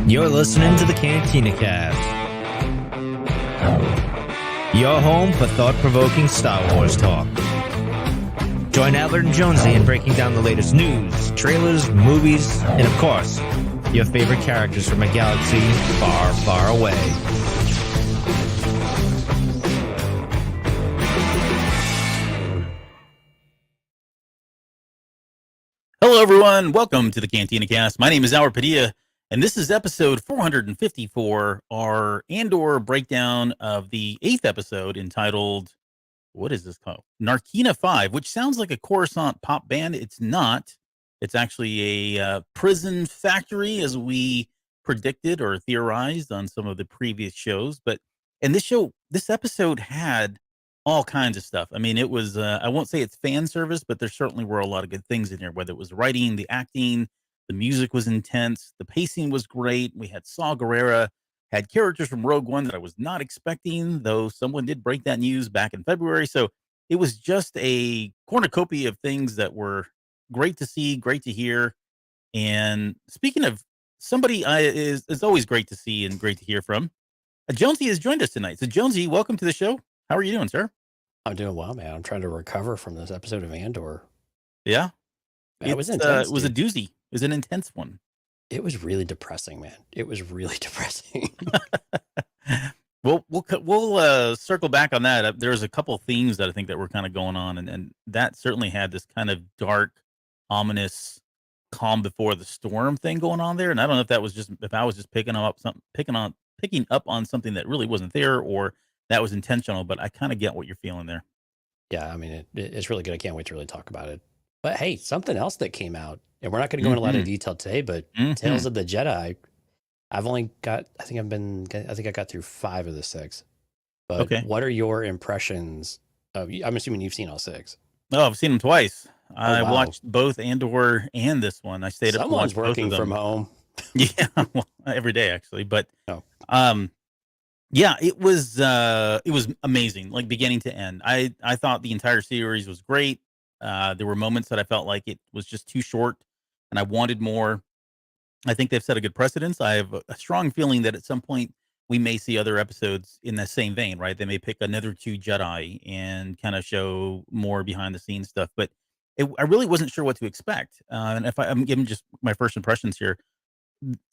You're listening to the Cantina Cast, your home for thought-provoking Star Wars talk. Join Albert Jonesy in breaking down the latest news, trailers, movies, and of course, your favorite characters from a galaxy far, far away. Hello, everyone. Welcome to the Cantina Cast. My name is Albert Padilla, and this is episode 454, our Andor breakdown of the 8th episode entitled, what is this called? Narkina 5, which sounds like a Coruscant pop band. It's not. It's actually a prison factory, as we predicted or theorized on some of the previous shows. But in this episode had all kinds of stuff. I mean, it was, I won't say it's fan service, but there certainly were a lot of good things in here, whether it was writing, the acting, the music was intense, the pacing was great. We had Saw Gerrera, had characters from Rogue One that I was not expecting, though someone did break that news back in February. So it was just a cornucopia of things that were great to see, great to hear. And speaking of somebody is always great to see and great to hear from, Jonesy has joined us tonight. So Jonesy, welcome to the show. How are you doing, sir? I'm doing well, man. I'm trying to recover from this episode of Andor. Yeah. It was intense. It was a dude. doozy. It was an intense one. It was really depressing, man. It was really depressing. Well, we'll circle back on that. There's a couple themes that I think that were kind of going on, and that certainly had this kind of dark, ominous, calm before the storm thing going on there. And I don't know if that was just if I was just picking up on something that really wasn't there, or that was intentional. But I kind of get what you're feeling there. Yeah, I mean, it's really good. I can't wait to really talk about it. But hey, something else that came out, and we're not going to go into a lot of detail today, but Tales of the Jedi. I've only got, I think I got through 5 of the 6. But Okay. What are your impressions of, I'm assuming you've seen all 6. Oh, I've seen them twice. I wow. watched both Andor and this one. I stayed up to watch Someone's both of working them. from home. Yeah, well, every day actually. But Oh. yeah, it was amazing, like beginning to end. I thought the entire series was great. There were moments that I felt like it was just too short, and I wanted more. I think they've set a good precedence. I have a strong feeling that at some point we may see other episodes in the same vein, right? They may pick another 2 Jedi and kind of show more behind the scenes stuff. But I really wasn't sure what to expect. And if I'm giving just my first impressions here,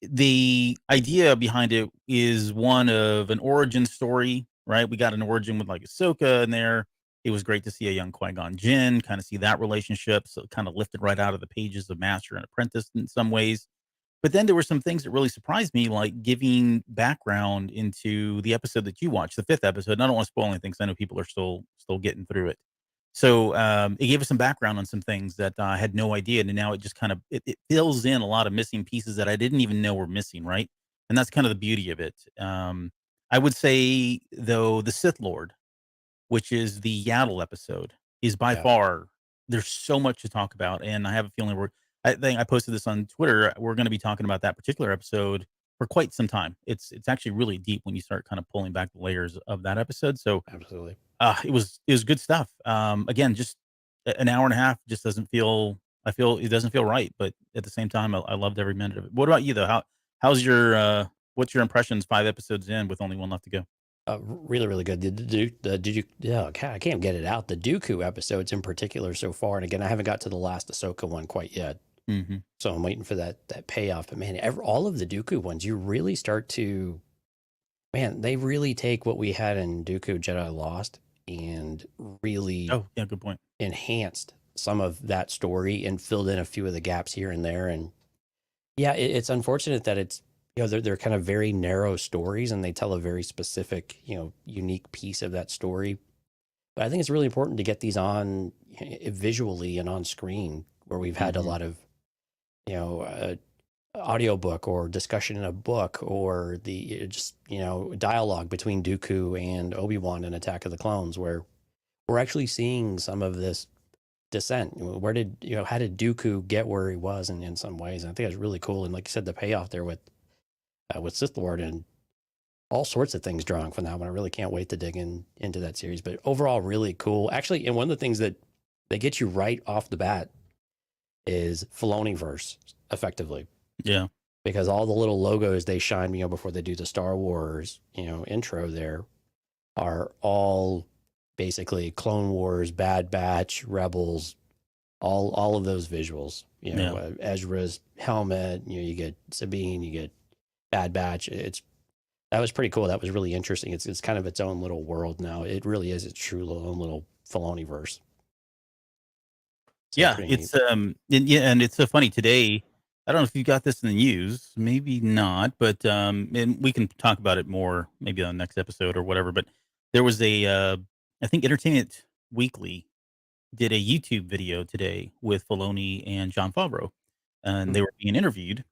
the idea behind it is one of an origin story, right? We got an origin with like Ahsoka in there. It was great to see a young Qui-Gon Jinn, kind of see that relationship. So kind of lifted right out of the pages of Master and Apprentice in some ways. But then there were some things that really surprised me, like giving background into the episode that you watched, the 5th episode. And I don't want to spoil anything because I know people are still getting through it. So it gave us some background on some things that I had no idea, and now it just kind of it fills in a lot of missing pieces that I didn't even know were missing, right? And that's kind of the beauty of it. I would say though, the Sith Lord, which is the Yaddle episode, is by far there's so much to talk about, and I have a feeling I think I posted this on Twitter. We're going to be talking about that particular episode for quite some time. It's actually really deep when you start kind of pulling back the layers of that episode. So Absolutely. it was good stuff. Again, just an hour and a half just doesn't feel. I feel it doesn't feel right, but at the same time, I loved every minute of it. What about you though? How's your what's your impressions 5 episodes in with only one left to go? Really, really good. I can't get it out. The Dooku episodes in particular so far, and again, I haven't got to the last Ahsoka one quite yet. Mm-hmm. So I'm waiting for that payoff. But man, all of the Dooku ones, you really start to, man, they really take what we had in Dooku Jedi Lost and really good point. Enhanced some of that story and filled in a few of the gaps here and there. And yeah, it's unfortunate that it's, they're kind of very narrow stories and they tell a very specific, unique piece of that story. But I think it's really important to get these on visually and on screen where we've had a lot of, audiobook or discussion in a book or the dialogue between Dooku and Obi-Wan in Attack of the Clones, where we're actually seeing some of this descent. How did Dooku get where he was in some ways? And I think it's really cool. And like you said, the payoff there with Sith Lord and all sorts of things drawing from that one. I really can't wait to dig into that series. But overall, really cool. Actually, and one of the things that get you right off the bat is Filoniverse. effectively. Yeah. Because all the little logos they shine, before they do the Star Wars, intro there are all basically Clone Wars, Bad Batch, Rebels, all of those visuals. Ezra's helmet, you get Sabine, you get Bad Batch. That was pretty cool. That was really interesting. It's kind of its own little world now. It really is its true own little Filoni-verse. So Yeah, pretty neat. and it's so funny today. I don't know if you got this in the news, maybe not, but and we can talk about it more maybe on the next episode or whatever. But there was I think Entertainment Weekly did a YouTube video today with Filoni and John Favreau, and they were being interviewed.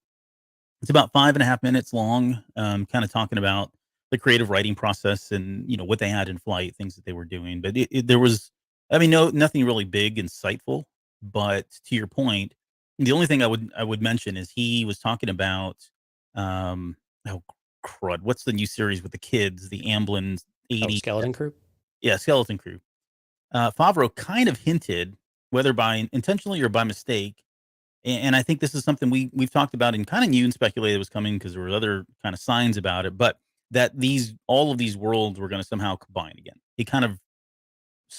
It's about 5.5 minutes long, kind of talking about the creative writing process and what they had in flight, things that they were doing. But there was, I mean, nothing really big, insightful. But to your point, the only thing I would mention is he was talking about, oh crud, what's the new series with the kids, the Amblin 80? Skeleton Crew? Yeah, Skeleton Crew. Favreau kind of hinted, whether by intentionally or by mistake, and I think this is something we've talked about and kind of knew and speculated was coming because there were other kind of signs about it, but that all of these worlds were going to somehow combine again. He kind of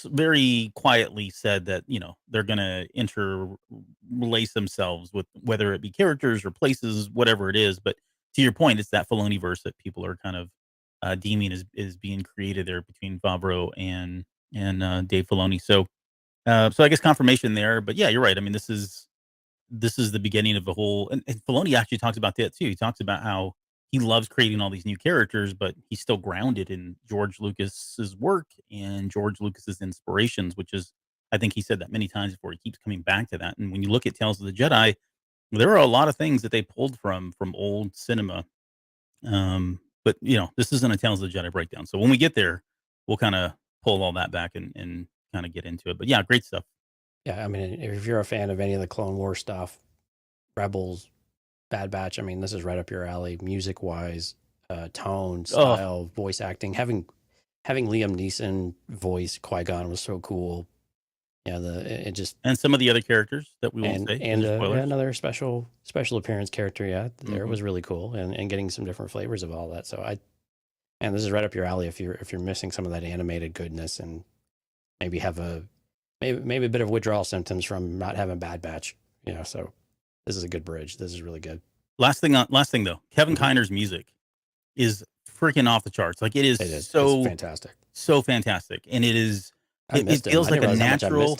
very quietly said that they're going to interlace themselves with whether it be characters or places, whatever it is. But to your point, it's that Filoni-verse that people are kind of deeming is being created there between Favreau and Dave Filoni. So I guess confirmation there. But yeah, you're right. I mean, this is the beginning of the whole. And Filoni actually talks about that too. He talks about how he loves creating all these new characters, but he's still grounded in George Lucas's work and George Lucas's inspirations, which is, I think he said that many times before. He keeps coming back to that. And when you look at Tales of the Jedi, there are a lot of things that they pulled from old cinema. But this isn't a Tales of the Jedi breakdown. So when we get there, we'll kind of pull all that back and kind of get into it. But yeah, great stuff. Yeah, I mean, if you're a fan of any of the Clone War stuff, Rebels, Bad Batch, I mean, this is right up your alley, music-wise, tone, style, voice acting. Having Liam Neeson voice Qui-Gon was so cool. Yeah, and some of the other characters that we won't say, and another special appearance character. Yeah, there was really cool, and getting some different flavors of all that. So this is right up your alley if you're missing some of that animated goodness and maybe have maybe a bit of withdrawal symptoms from not having Bad Batch. So this is a good bridge. This is really good. Last thing though, Kevin Kiner's music is freaking off the charts. Like it's fantastic, so fantastic, and it is. It feels like a natural.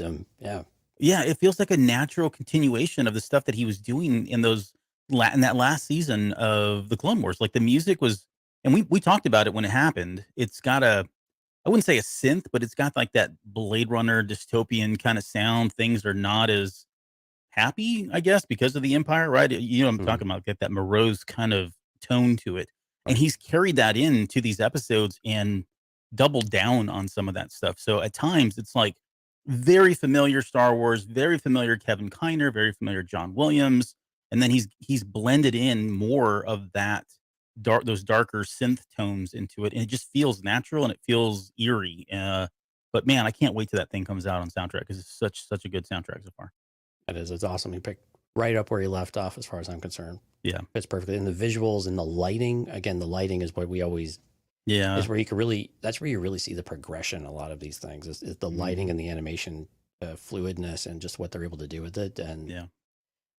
Yeah, it feels like a natural continuation of the stuff that he was doing in that last season of the Clone Wars. Like the music was, and we talked about it when it happened. It's got I wouldn't say a synth, but it's got like that Blade Runner dystopian kind of sound. Things are not as happy, I guess, because of the Empire, right? I'm talking about, get that morose kind of tone to it. And he's carried that into these episodes and doubled down on some of that stuff. So at times it's like very familiar Star Wars, very familiar Kevin Kiner, very familiar John Williams. And then he's blended in more of that those darker synth tones into it. And it just feels natural and it feels eerie. But man, I can't wait till that thing comes out on soundtrack because it's such a good soundtrack so far. It is. It's awesome. He picked right up where he left off as far as I'm concerned. Yeah. Fits perfectly. And the visuals and the lighting, again, the lighting is what we always, is where that's where you really see the progression. A lot of these things is the lighting and the animation fluidness and just what they're able to do with it. And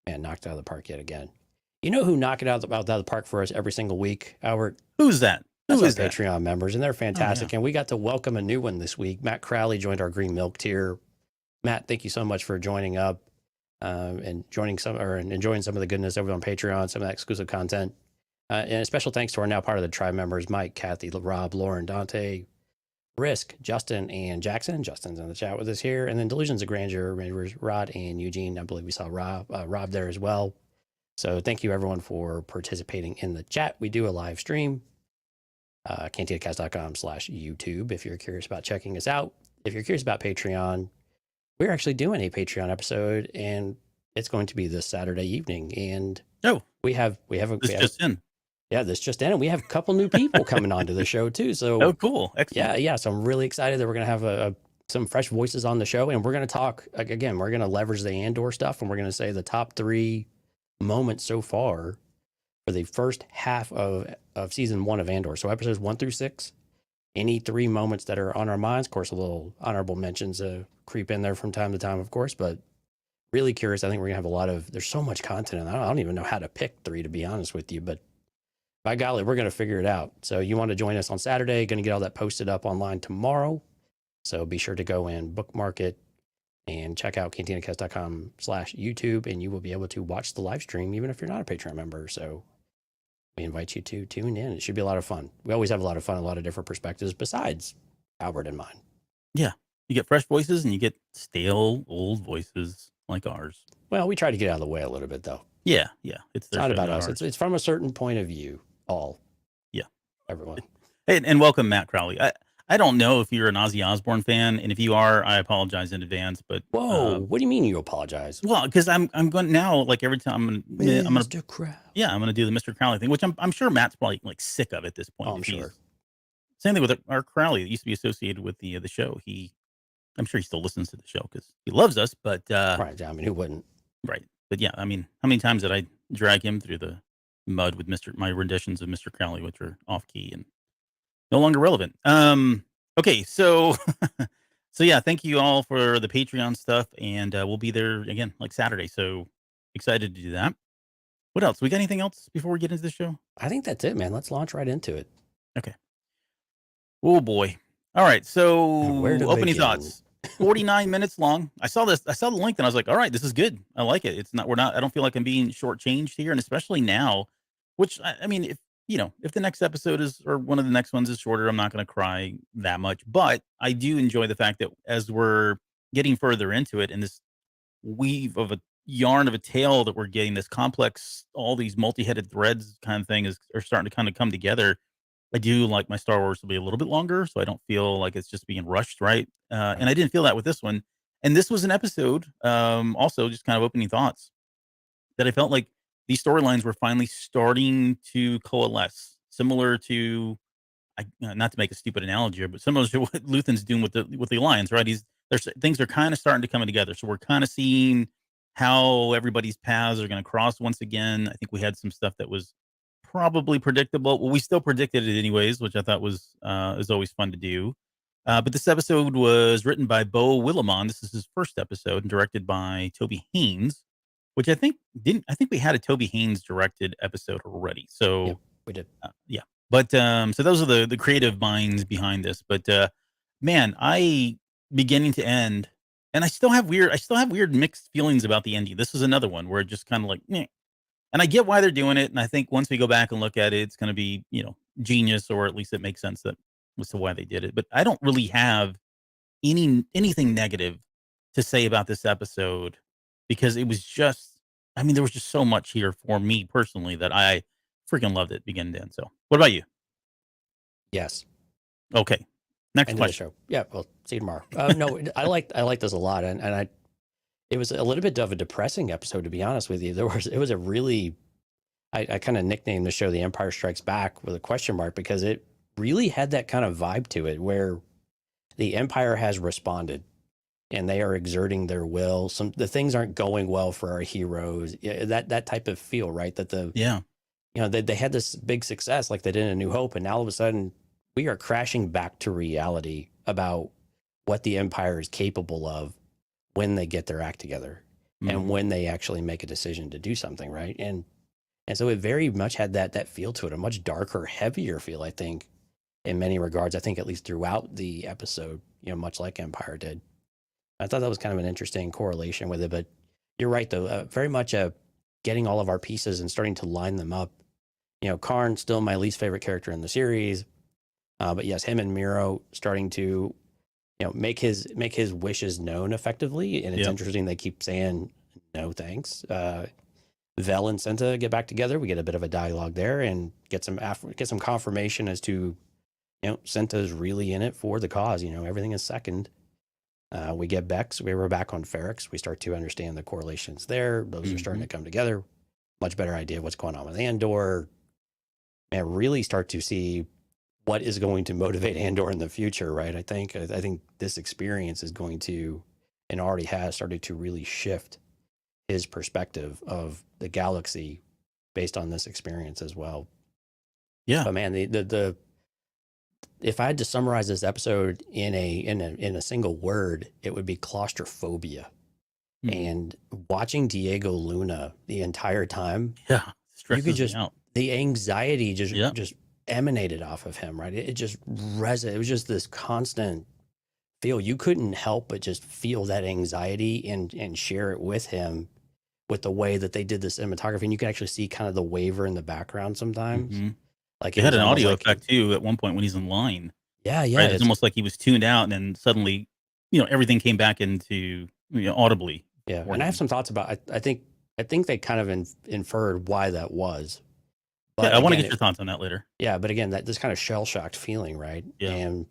knocked it out of the park yet again. You know who knocked it out of the park for us every single week, Albert? Who's that? That's our Patreon members, and they're fantastic. And we got to welcome a new one this week. Matt Crowley joined our Green Milk tier. Matt, thank you so much for joining up and enjoying some of the goodness over on Patreon, some of that exclusive content. And a special thanks to our now part of the tribe members, Mike, Kathy, Rob, Lauren, Dante, Risk, Justin, and Jackson. Justin's in the chat with us here. And then Delusions of Grandeur members, Rod and Eugene. I believe we saw Rob there as well. So thank you, everyone, for participating in the chat. We do a live stream, cantinacast.com/YouTube, if you're curious about checking us out. If you're curious about Patreon, we're actually doing a Patreon episode, and it's going to be this Saturday evening. And this just in, and we have a couple new people coming onto the show too. So cool. Excellent. Yeah. So I'm really excited that we're going to have some fresh voices on the show, and we're going to talk again. We're going to leverage the Andor stuff, and we're going to say the top 3 moments so far for the first half of season 1 of Andor. So episodes 1 through 6, any 3 moments that are on our minds. Of course, a little honorable mentions creep in there from time to time, of course, but really curious. I think we're gonna have there's so much content, and I don't even know how to pick 3, to be honest with you, but by golly, we're gonna figure it out. So you want to join us on Saturday? Gonna get all that posted up online tomorrow. So be sure to go and bookmark it and check out cantinacast.com/YouTube, and you will be able to watch the live stream even if you're not a Patreon member. So we invite you to tune in. It should be a lot of fun. We always have a lot of fun, a lot of different perspectives besides Albert and mine. Yeah. You get fresh voices and you get stale, old voices like ours. Well, we try to get out of the way a little bit, though. Yeah. It's not about us. It's from a certain point of view. Yeah. Everyone. Hey, and welcome, Matt Crowley. I don't know if you're an Ozzy Osbourne fan, and if you are, I apologize in advance. But whoa, what do you mean you apologize? Well, because I'm going now. Like every time I'm gonna Mr. Crowley. Yeah, I'm gonna do the Mr. Crowley thing, which I'm sure Matt's probably like sick of at this point. Oh, I'm sure. Same thing with our Crowley that used to be associated with the show. I'm sure he still listens to the show because he loves us. But right, I mean, who wouldn't? Right, but yeah, I mean, how many times did I drag him through the mud with my renditions of Mr. Crowley, which are off key and no longer relevant. Okay, so so yeah, thank you all for the Patreon stuff, and we'll be there again like Saturday. So excited to do that. What else? We got anything else before we get into the show? I think that's it, man. Let's launch right into it. Okay. Oh boy. All right. So opening begin? thoughts. 49 minutes long. I saw the link and I was like, all right, this is good. I like it. I don't feel like I'm being shortchanged here. And especially now, which I mean, if the next episode or one of the next ones is shorter, I'm not going to cry that much, but I do enjoy the fact that as we're getting further into it and this weave of a yarn of a tale that we're getting, this complex, all these multi-headed threads kind of thing are starting to kind of come together. I do like my Star Wars to be a little bit longer, so I don't feel like it's just being rushed, right? And I didn't feel that with this one. And this was an episode, also just kind of opening thoughts, that I felt like these storylines were finally starting to coalesce, similar to, not to make a stupid analogy here, but similar to what Luthen's doing with the Alliance, right? Things are kind of starting to come together. So we're kind of seeing how everybody's paths are going to cross once again. I think we had some stuff that was probably predictable. Well, we still predicted it anyways, which I thought was is always fun to do. But this episode was written by Beau Willimon. This is his first episode, and directed by Toby Haynes, which I think we had a Toby Haynes directed episode already. So yeah, we did. Yeah. But so those are the creative minds behind this. But man, I beginning to end, and I still have weird mixed feelings about the ending. This is another one where it just kind of like, meh. And I get why they're doing it. And I think once we go back and look at it, it's going to be, genius, or at least it makes sense as to why they did it. But I don't really have anything negative to say about this episode, because it was just, I mean, there was just so much here for me personally that I freaking loved it beginning to end. So what about you? Yes. Okay. Next End question. of the show. Yeah. Well, see you tomorrow. No, I like this a lot. And it was a little bit of a depressing episode, to be honest with you. It was a really, I kind of nicknamed the show The Empire Strikes Back with a question mark, because it really had that kind of vibe to it where the Empire has responded and they are exerting their will. The things aren't going well for our heroes. That type of feel, right? That they had this big success like they did in A New Hope, and now all of a sudden we are crashing back to reality about what the Empire is capable of when they get their act together and when they actually make a decision to do something, right? And so it very much had that feel to it, a much darker, heavier feel, I think, in many regards. I think at least throughout the episode, much like Empire did. I thought that was kind of an interesting correlation with it, but you're right, though. Very much getting all of our pieces and starting to line them up. Karn, still my least favorite character in the series. But yes, him and Miro starting to, make his wishes known effectively. And it's interesting they keep saying, no, thanks. Vel and Senta get back together. We get a bit of a dialogue there and get some confirmation as to, Senta's really in it for the cause. Everything is second. We get Bex. We were back on Ferrix. We start to understand the correlations there. Those are starting to come together. Much better idea of what's going on with Andor. And really start to see what is going to motivate Andor in the future, right? I think this experience is going to, and already has started to really shift his perspective of the galaxy based on this experience as well. Yeah. But man, the if I had to summarize this episode in a single word, it would be claustrophobia. Mhm. And watching Diego Luna the entire time, Yeah. you could Stresses me just out. the anxiety Yep. just emanated off of him, right? It just it was just this constant feel. You couldn't help but just feel that anxiety and share it with him with the way that they did the cinematography. And you could actually see kind of the waver in the background sometimes. Mhm. Like They it had was an almost audio like, effect too at one point when he's in line, yeah, yeah. right? It's almost like he was tuned out, and then suddenly, everything came back into audibly Yeah. for And I have him. some thoughts about, I think they kind of inferred why that was. Yeah, But I want to again, get your thoughts on that later. yeah, but again, that this kind of shell shocked feeling, right? Yeah. And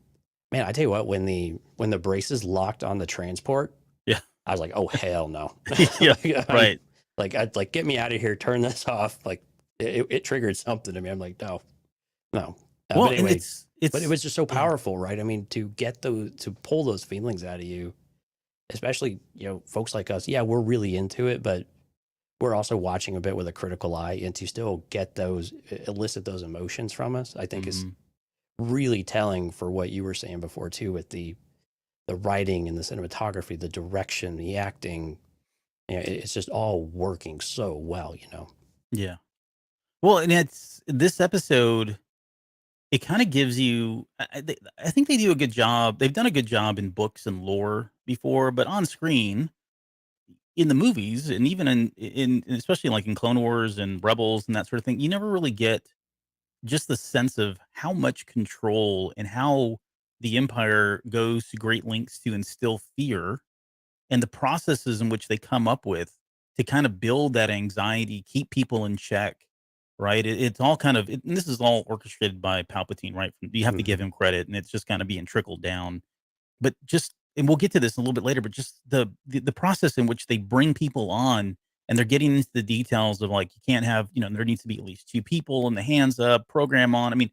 man, I tell you what, when the braces locked on the transport, Yeah. I was like, oh hell no. Yeah. Like, Right. I'd like, get me out of here, turn this off. Like it triggered something to me. I'm like, no, no. Well, But and anyway, but it it's was just so yeah. powerful, right? I mean, to get to pull those feelings out of you, especially, folks like us, yeah, we're really into it, but we're also watching a bit with a critical eye, and to still get elicit those emotions from us, I think is Mhm. really telling for what you were saying before too, with the writing and the cinematography, the direction, the acting. It's just all working so well. Yeah. Well, and it's this episode. It kind of gives you. I think they do a good job. They've done a good job in books and lore before, but on screen, in the movies, and even in especially like in Clone Wars and Rebels and that sort of thing, you never really get just the sense of how much control and how the Empire goes to great lengths to instill fear, and the processes in which they come up with to kind of build that anxiety, keep people in check, right? It's all kind of, and this is all orchestrated by Palpatine, right? You have to give Mhm. him credit, and it's just kind of being trickled down. But just, and we'll get to this a little bit later, but just the process in which they bring people on, and they're getting into the details of, like, you can't have, there needs to be at least two people and the hands up, program on. I mean,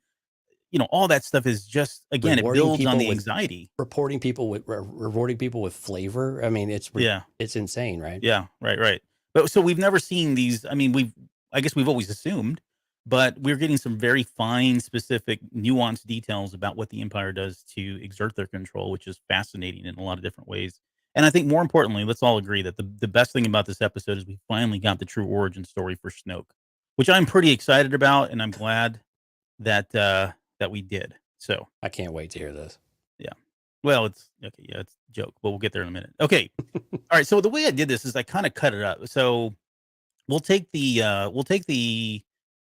all that stuff is just, again, it Rewarding builds on people the with anxiety. rewarding people with flavor. I mean, Yeah. it's insane, right? Yeah, right, right. But so we've never seen these. I mean, I guess we've always assumed, but we're getting some very fine, specific, nuanced details about what the Empire does to exert their control, which is fascinating in a lot of different ways. And I think more importantly, let's all agree that the best thing about this episode is we finally got the true origin story for Snoke, which I'm pretty excited about, and I'm glad that we did. So I can't wait to hear this. yeah. Well, it's okay. Yeah, it's a joke, but we'll get there in a minute. Okay. All right. So the way I did this is I kind of cut it up. So we'll take the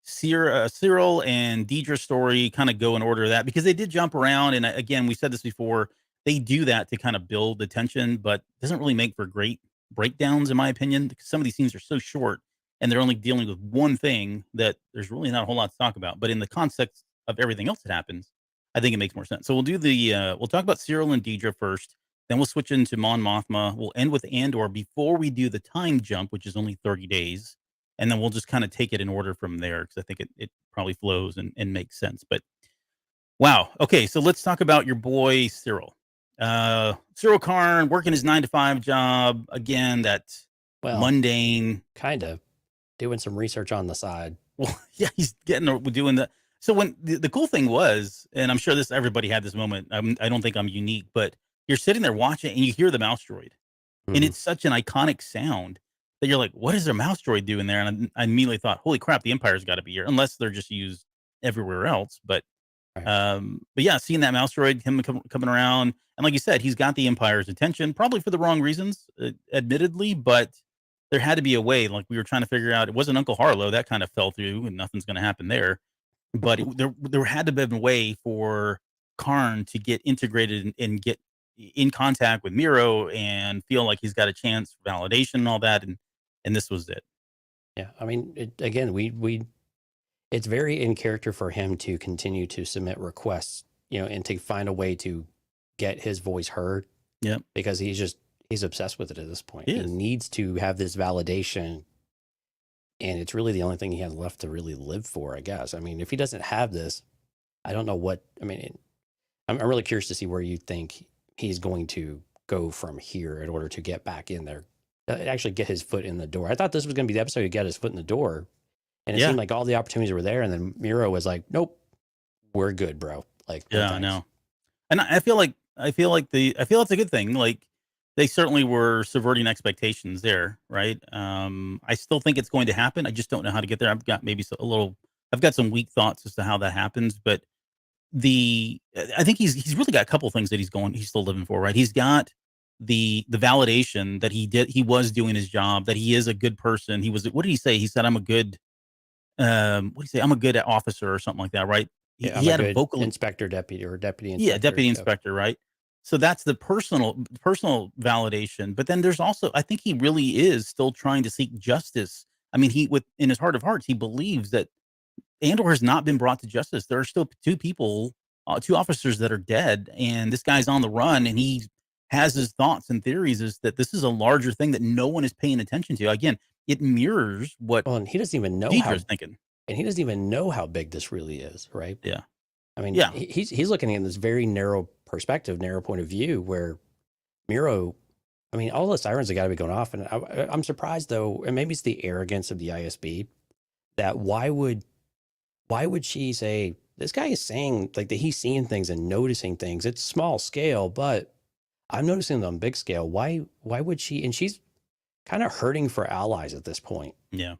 Cyril and Deidre story, kind of go in order of that, because they did jump around, and again, we said this before. They do that to kind of build the tension, but doesn't really make for great breakdowns, in my opinion, because some of these scenes are so short and they're only dealing with one thing that there's really not a whole lot to talk about. But in the context of everything else that happens, I think it makes more sense. So we'll talk about Cyril and Deidre first. Then we'll switch into Mon Mothma. We'll end with Andor before we do the time jump, which is only 30 days. And then we'll just kind of take it in order from there, because I think it probably flows and makes sense. But wow. Okay. So let's talk about your boy, Cyril. Cyril Karn working his 9 to 5 job. Again, that Well, mundane. kind of doing some research on the side. Well, yeah, he's doing the. So when the cool thing was, and I'm sure everybody had this moment. I don't think I'm unique, but you're sitting there watching and you hear the mouse droid, and Mhm. it's such an iconic sound that you're like, "What is their mouse droid doing there?" And I immediately thought, "Holy crap, the Empire's got to be here," unless they're just used everywhere else. Right. But yeah, seeing that mouse droid, him coming around, and like you said, he's got the Empire's attention, probably for the wrong reasons, admittedly, but there had to be a way. Like, we were trying to figure out, it wasn't Uncle Harlow that kind of fell through, and nothing's going to happen there. But there had to have been a way for Karn to get integrated and get in contact with Miro and feel like he's got a chance for validation and all that, and this was it. Yeah. I mean, again, it's very in character for him to continue to submit requests, and to find a way to get his voice heard, Yep, because he's obsessed with it at this point. he He is. needs to have this validation, and it's really the only thing he has left to really live for, I guess. I mean, if he doesn't have this, I don't know what. I mean, I'm really curious to see where you think he's going to go from here in order to get back in there. actually get his foot in the door. I thought this was going to be the episode to get his foot in the door, and it Yeah. seemed like all the opportunities were there. And then Miro was like, "Nope, we're good, bro. Like, no Yeah, I thanks." know. And I feel like it's a good thing. Like they certainly were subverting expectations there, right? I still think it's going to happen. I just don't know how to get there. I've got maybe I've got some weak thoughts as to how that happens, but I think he's really got a couple things that he's still living for, right? He's got the validation that he was doing his job, that he is a good person. What did he say? He said, I'm a good, what did he say? I'm a good officer or something like that, right? Yeah, I'm He a had a good vocal, inspector deputy or deputy yeah, inspector. deputy Yep. inspector, right? So that's the personal validation. But then there's also, I think he really is still trying to seek justice. I mean, in his heart of hearts, he believes that Andor has not been brought to justice. There are still two officers that are dead, and this guy's on the run, and he has his thoughts and theories is that this is a larger thing that no one is paying attention to. Again, it mirrors what Well, and he doesn't even know Deidre's thinking. and he doesn't even know how big this really is, right? Yeah. I mean, Yeah. he's looking in this very narrow perspective, narrow point of view where Miro, I mean, all the sirens have got to be going off. And I'm surprised though, and maybe it's the arrogance of the ISB, that why would she say, this guy is saying like that he's seeing things and noticing things. It's small scale, but I'm noticing them on big scale. Why would she? And she's kind of hurting for allies at this point. Yeah.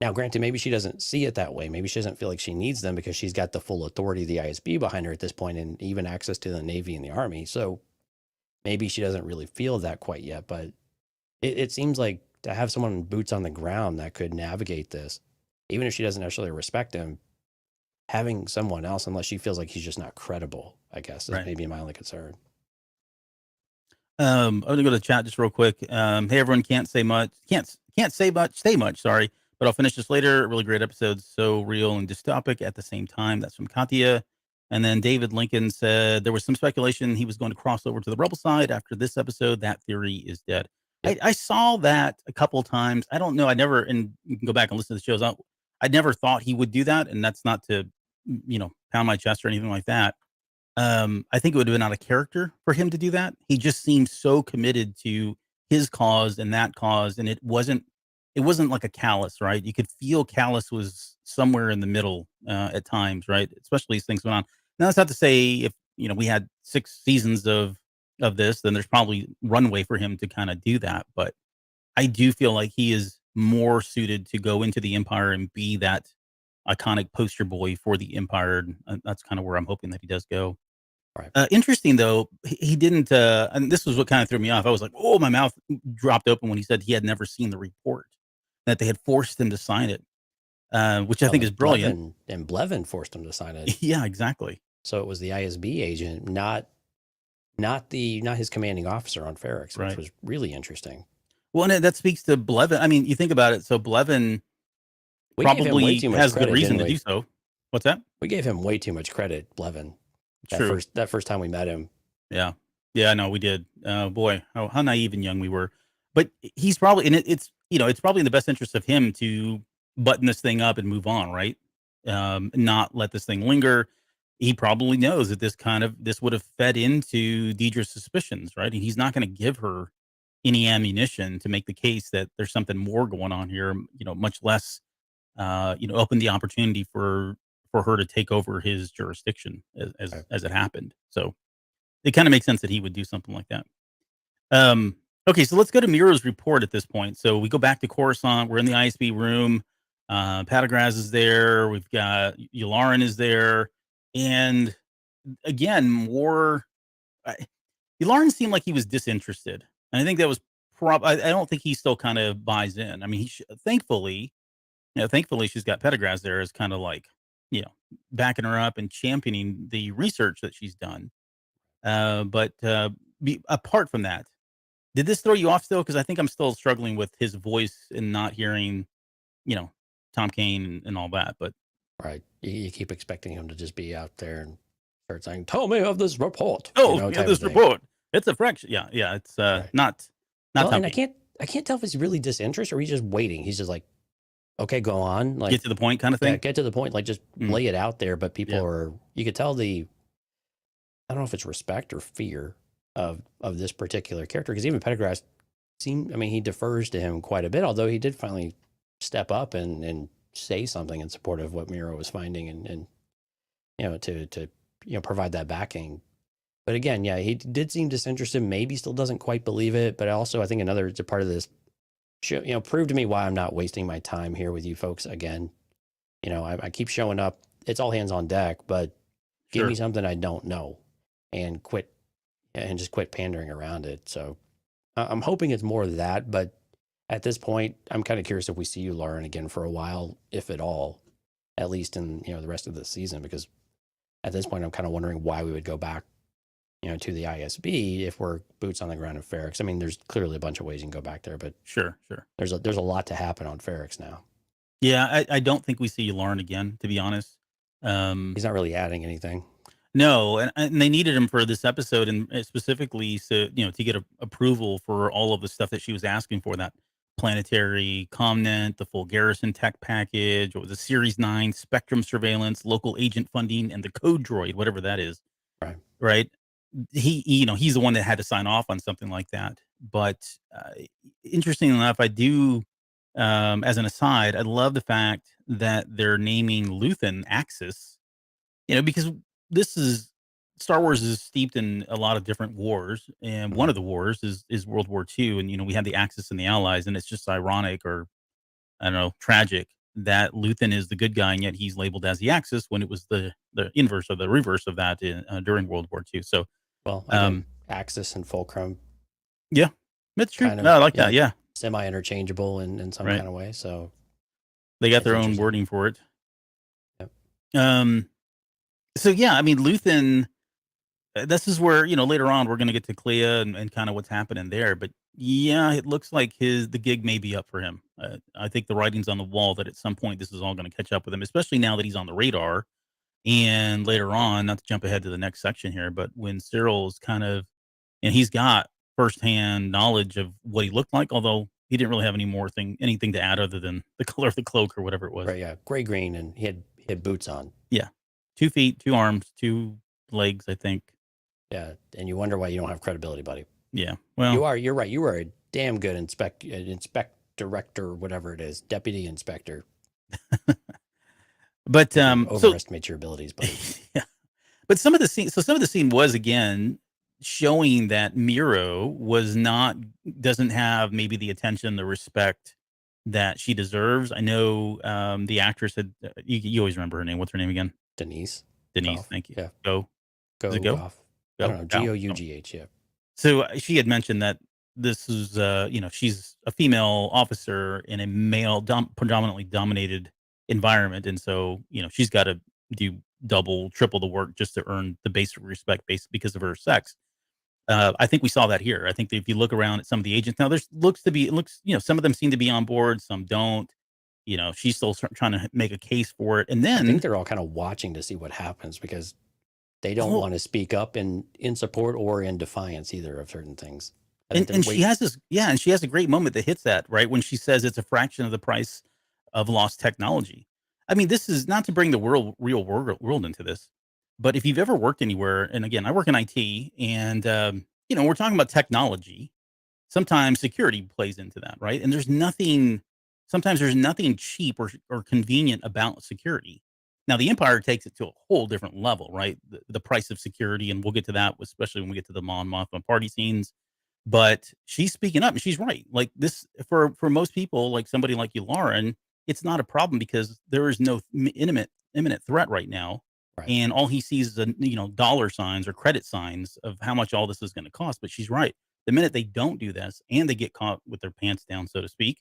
Now, granted, maybe she doesn't see it that way. Maybe she doesn't feel like she needs them because she's got the full authority of the ISB behind her at this point and even access to the Navy and the Army. So maybe she doesn't really feel that quite yet. But it seems like to have someone boots on the ground that could navigate this, even if she doesn't necessarily respect him, having someone else, unless she feels like he's just not credible, I guess, is Right. maybe my only concern. I'm gonna go to the chat just real quick. Hey everyone, can't say much, say much, sorry, but I'll finish this later. Really great episode, so real and dystopic at the same time. That's from Katya. And then David Lincoln said there was some speculation he was going to cross over to the rebel side after this episode. That theory is dead. Yep. I saw that a couple of times. I don't know. And you can go back and listen to the shows. I never thought he would do that, and that's not to pound my chest or anything like that. I think it would have been out of character for him to do that. He just seemed so committed to his cause and that cause, and it wasn't like a Callus, right? You could feel Callus was somewhere in the middle at times, right? Especially as things went on. Now that's not to say if we had 6 seasons of this, then there's probably runway for him to kind of do that. But I do feel like he is more suited to go into the Empire and be that iconic poster boy for the Empire. And that's kind of where I'm hoping that he does go. Right. Interesting though, he didn't, and this was what kind of threw me off. I was like, oh, my mouth dropped open when he said he had never seen the report, that they had forced him to sign it, which I think is brilliant. And Blevin forced him to sign it. Yeah, exactly. So it was the ISB agent, not his commanding officer on Ferrix, Right. which was really interesting. Well, and that speaks to Blevin. I mean, you think about it. So Blevin probably has good reason to do so. What's that? We gave him way too much credit, Blevin. True. That first time we met him. Yeah. Yeah, I know we did. Boy, how naive and young we were. But he's probably, and it's probably in the best interest of him to button this thing up and move on, right? Not let this thing linger. He probably knows that this would have fed into Deidre's suspicions, right? And he's not going to give her any ammunition to make the case that there's something more going on here, much less, open the opportunity for her to take over his jurisdiction as it happened. So it kind of makes sense that he would do something like that. Okay, so let's go to Miro's report at this point. So we go back to Coruscant. We're in the ISB room. Patagraz is there. We've got Yularen is there. And again, Yularen seemed like he was disinterested. And I think that was I don't think he still kind of buys in. I mean, thankfully she's got Patagraz there as kind of like, backing her up and championing the research that she's done. But apart from that, did this throw you off still? Because I think I'm still struggling with his voice and not hearing, Tom Kane and all that. But right, you keep expecting him to just be out there and start saying, "Tell me of this report." Oh, this report. It's a fraction. Yeah. It's right. not. Well, and I can't tell if he's really disinterested or he's just waiting. He's just like, okay, go on. Like, get to the point kind of thing. Yeah, get to the point. Like, just lay it out there. But people are, you could tell I don't know if it's respect or fear of this particular character. Because even Patagraz I mean, he defers to him quite a bit, although he did finally step up and say something in support of what Miro was finding and to provide that backing. But again, yeah, he did seem disinterested, maybe still doesn't quite believe it. But also, I think another part of this show, prove to me why I'm not wasting my time here with you folks again. I keep showing up. It's all hands on deck, but give me something I don't know and just quit pandering around it. So I'm hoping it's more of that. But at this point, I'm kind of curious if we see you, Lauren, again for a while, if at all, at least in, the rest of the season, because at this point, I'm kind of wondering why we would go back, to the ISB if we're boots on the ground in Ferrix. I mean, there's clearly a bunch of ways you can go back there, but Sure. there's a lot to happen on Ferrix now. Yeah, I don't think we see Lauren again, to be honest. He's not really adding anything. No, and they needed him for this episode, and specifically to get approval for all of the stuff that she was asking for, that planetary commnet, the full garrison tech package, what was the Series 9 Spectrum surveillance, local agent funding, and the code droid, whatever that is. Right. He's the one that had to sign off on something like that. But interesting enough, I do, as an aside, I love the fact that they're naming Luthen Axis, because Star Wars is steeped in a lot of different wars, and one of the wars is World War II, and we have the Axis and the Allies, and it's just ironic, or I don't know, tragic, that Luthen is the good guy, and yet he's labeled as the Axis when it was the inverse or the reverse of that during World War II. So, Axis and Fulcrum, yeah, that's true. I like that. Yeah, semi-interchangeable in some kind of way. So they got their own wording for it. Yep. So yeah, I mean, Luthen, this is where, later on we're going to get to Clea and kind of what's happening there. But yeah, it looks like the gig may be up for him. I think the writing's on the wall that at some point this is all going to catch up with him, especially now that he's on the radar. And later on, not to jump ahead to the next section here, but when Cyril's and he's got firsthand knowledge of what he looked like, although he didn't really have anything to add other than the color of the cloak or whatever it was. Right, yeah, gray green, and he had boots on. Yeah, 2 feet, 2 arms, 2 legs, I think. Yeah, and you wonder why you don't have credibility, buddy. Yeah, well, you're right. You were a damn good director, whatever it is, deputy inspector. But overestimate your abilities, buddy. Yeah. But some of the scene was again showing that Miro doesn't have maybe the attention, the respect that she deserves. I know the actress had you always remember her name. What's her name again? Denise. Gough. Thank you. Yeah. Go. Gough. I don't know. Gough. Yeah. So she had mentioned that this is she's a female officer in a male predominantly dominated environment, and so she's got to do double, triple the work just to earn the basic respect because of her sex. I think we saw that here. I think that if you look around at some of the agents now, some of them seem to be on board, some don't. She's still trying to make a case for it, and then I think they're all kind of watching to see what happens because they don't want to speak up in support or in defiance either of certain things. And she has a great moment that hits that right when she says it's a fraction of the price of lost technology. I mean, this is not to bring the real world into this, but if you've ever worked anywhere, and again, I work in IT, and we're talking about technology. Sometimes security plays into that, right? And sometimes there's nothing cheap or convenient about security. Now, the Empire takes it to a whole different level, right? The price of security, and we'll get to that, especially when we get to the Mon Mothma party scenes. But she's speaking up, and she's right. Like this, for most people, like somebody like you, Lauren, it's not a problem because there is no imminent threat right now, right. And all he sees is dollar signs or credit signs of how much all this is going to cost. But she's right. The minute they don't do this and they get caught with their pants down, so to speak,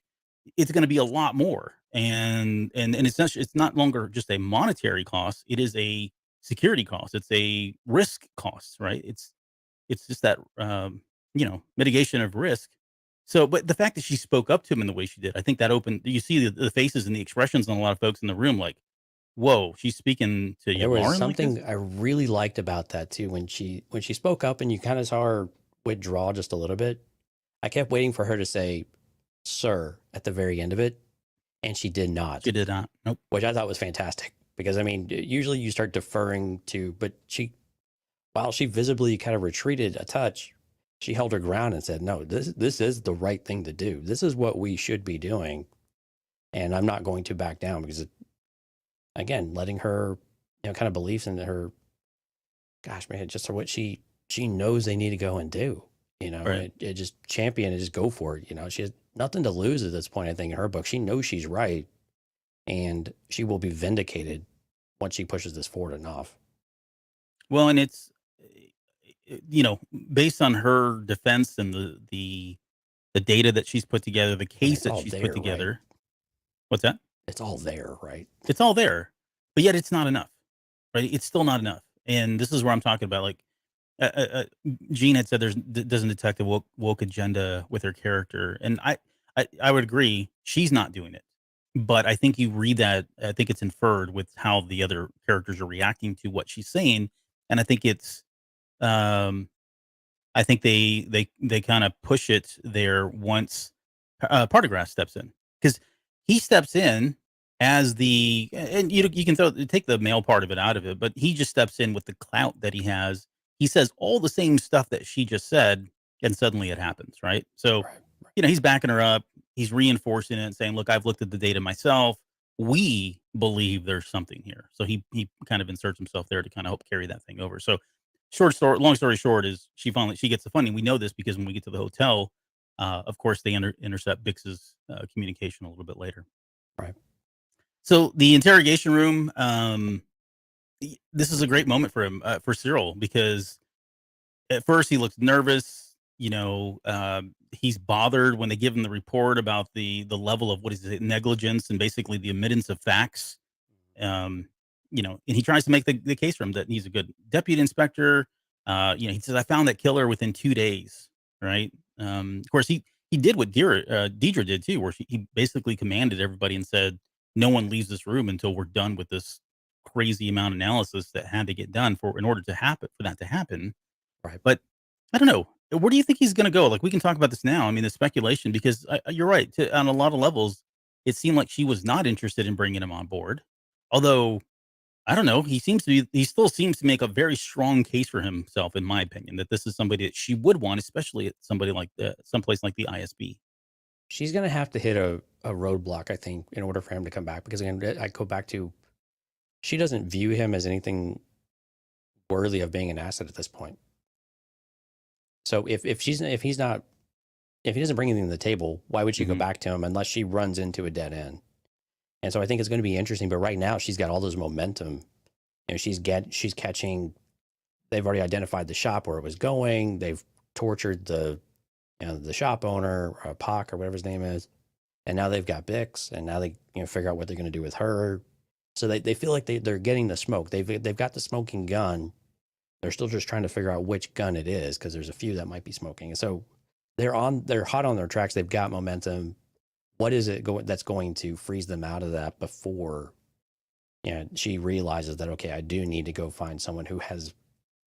it's going to be a lot more. And it's not longer just a monetary cost. It is a security cost. It's a risk cost, right? It's just that mitigation of risk. So, but the fact that she spoke up to him in the way she did, I think that you see the faces and the expressions on a lot of folks in the room, like, whoa, she's speaking to you. There was something I really liked about that too. When she spoke up and you kind of saw her withdraw just a little bit, I kept waiting for her to say, "Sir," at the very end of it. And she did not. She did not. Nope. Which I thought was fantastic because, I mean, usually you start deferring to, but while she visibly kind of retreated a touch, she held her ground and said, "No, this is the right thing to do. This is what we should be doing, and I'm not going to back down because, again, letting her, kind of beliefs in her, gosh, man, just what she knows they need to go and do. Right. It just champion and just go for it. She has nothing to lose at this point. I think in her book, she knows she's right, and she will be vindicated once she pushes this forward enough. Well, and it's based on her defense and the data that she's put together, the I mean, case it's that all she's put there, right? together. What's that? It's all there, right? It's all there, but yet it's not enough, right? It's still not enough, and this is where I'm talking about. Like, Gene had said, doesn't detect a woke agenda with her character, and I would agree. She's not doing it, but I think you read that. I think it's inferred with how the other characters are reacting to what she's saying, and I think it's um I think they kind of push it there once Partagrass steps in, because he steps in as and you can take the male part of it out of it, but he just steps in with the clout that he has. He says all the same stuff that she just said, and suddenly it happens, right? So, Right. he's backing her up. He's reinforcing it and saying, "Look, I've looked at the data myself. We believe there's something here." So he kind of inserts himself there to kind of help carry that thing over. So long story short is she gets the funding. We know this because when we get to the hotel, of course they intercept Bix's communication a little bit later. Right. So the interrogation room, this is a great moment for him, for Cyril, because at first he looks nervous. He's bothered when they give him the report about the level of, what is it, negligence, and basically the omittance of facts. um, and he tries to make the case for him that he's a good deputy inspector. He says, "I found that killer within 2 days." Right. Of course, he did what Deidre did too, where he basically commanded everybody and said, "No one leaves this room until we're done with this crazy amount of analysis that had to get done in order to happen for that to happen." Right. But I don't know. Where do you think he's going to go? Like, we can talk about this now. I mean, the speculation, because you're right. On a lot of levels, it seemed like she was not interested in bringing him on board. Although, I don't know, he still seems to make a very strong case for himself, in my opinion, that this is somebody that she would want, especially at someplace like the ISB. She's going to have to hit a roadblock, I think, in order for him to come back. Because again, I go back to, she doesn't view him as anything worthy of being an asset at this point. So if he doesn't bring anything to the table, why would she go Mhm. back to him unless she runs into a dead end? And so I think it's going to be interesting. But right now, she's got all this momentum. She's catching. They've already identified the shop where it was going. They've tortured the shop owner, Pac or whatever his name is, and now they've got Bix, and now they figure out what they're going to do with her. So they feel like they're getting the smoke. They've got the smoking gun. They're still just trying to figure out which gun it is, because there's a few that might be smoking. And so they're hot on their tracks. They've got momentum. What is it that's going to freeze them out of that before she realizes that, okay, I do need to go find someone who has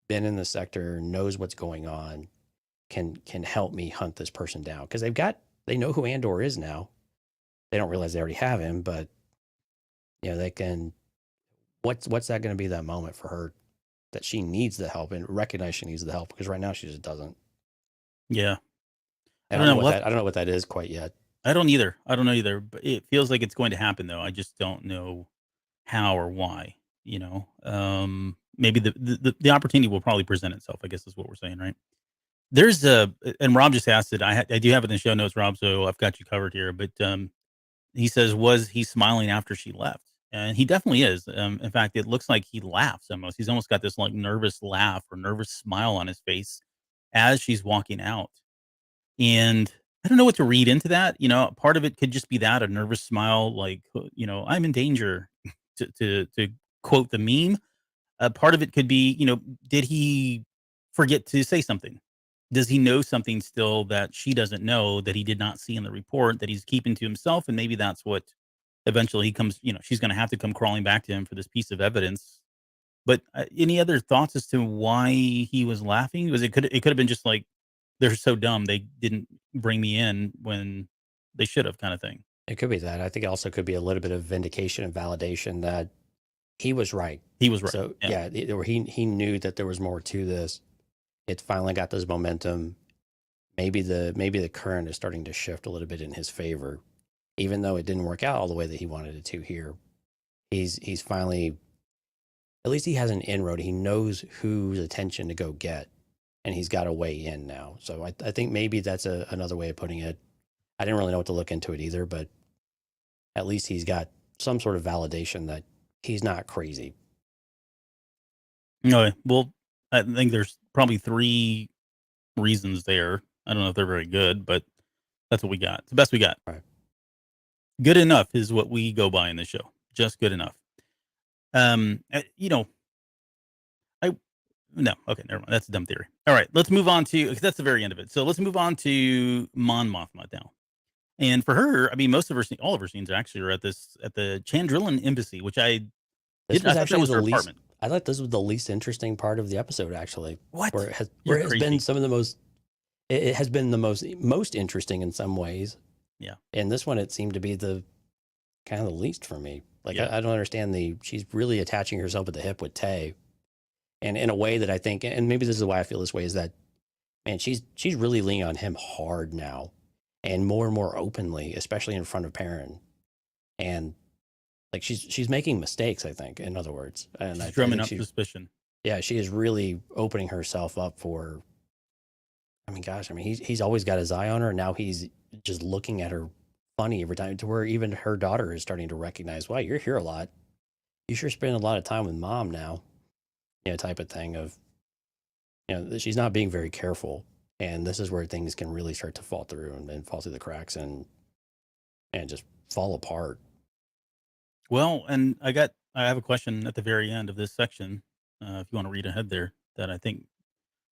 been in the sector, knows what's going on, can help me hunt this person down, because they know who Andor is now. They don't realize they already have him, but they can. What's that going to be, that moment for her that she needs the help and recognize she needs the help, because right now she just doesn't. Yeah. I don't know what that is quite yet. I don't either. But it feels like it's going to happen, though. I just don't know how or why. Maybe the opportunity will probably present itself, I guess is what we're saying, right? And Rob just asked it. I do have it in the show notes, Rob, so I've got you covered here. But he says, was he smiling after she left? And he definitely is. In fact, it looks like he laughs almost. He's almost got this like nervous laugh or nervous smile on his face as she's walking out. And I don't know what to read into that. Part of it could just be that, a nervous smile, like, "I'm in danger," to quote the meme. Part of it could be, did he forget to say something? Does he know something still that she doesn't know, that he did not see in the report, that he's keeping to himself? And maybe that's what eventually he comes, she's going to have to come crawling back to him for this piece of evidence. But any other thoughts as to why he was laughing? Because it could have been just like, they're so dumb they didn't bring me in when they should have, kind of thing. It could be that. I think it also could be a little bit of vindication and validation that he was right. He was right. So yeah, he knew that there was more to this. It finally got this momentum. maybe the current is starting to shift a little bit in his favor, even though it didn't work out all the way that he wanted it to here. He's finally, at least he has an inroad. He knows whose attention to go get, and he's got a way in now. So I think maybe that's another way of putting it. I didn't really know what to look into it either, but at least he's got some sort of validation that he's not crazy. Okay. Well, I think there's probably 3 reasons there. I don't know if they're very good, but that's what we got. It's the best we got. Right. Good enough is what we go by in this show. Just good enough. You know, no, okay, never mind. That's a dumb theory. All right, let's move on to, 'cause that's the very end of it. So let's move on to Mon Mothma now. And for her, I mean, most of her, all of her scenes actually are at the Chandrillan embassy, which I This didn't. was I thought that actually was the her least. apartment. I thought this was the least interesting part of the episode, actually. What? Where it has You're been crazy. some of the most. It has been the most interesting in some ways. Yeah. And this one, it seemed to be the kind of the least for me. Like Yeah. I don't understand she's really attaching herself at the hip with Tay, and in a way that I think, and maybe this is why I feel this way, is that, man, she's really leaning on him hard now, and more openly, especially in front of Perrin, and like she's making mistakes. I think, in other words, and She's I drumming think up suspicion. yeah, she is really opening herself up for. I mean, gosh, I mean, he's always got his eye on her, and now he's just looking at her funny every time, to where even her daughter is starting to recognize, wow, you're here a lot. You sure spend a lot of time with mom now, type of thing of, she's not being very careful. And this is where things can really start to fall through and fall through the cracks and just fall apart. Well, and I have a question at the very end of this section. If you want to read ahead there, that I think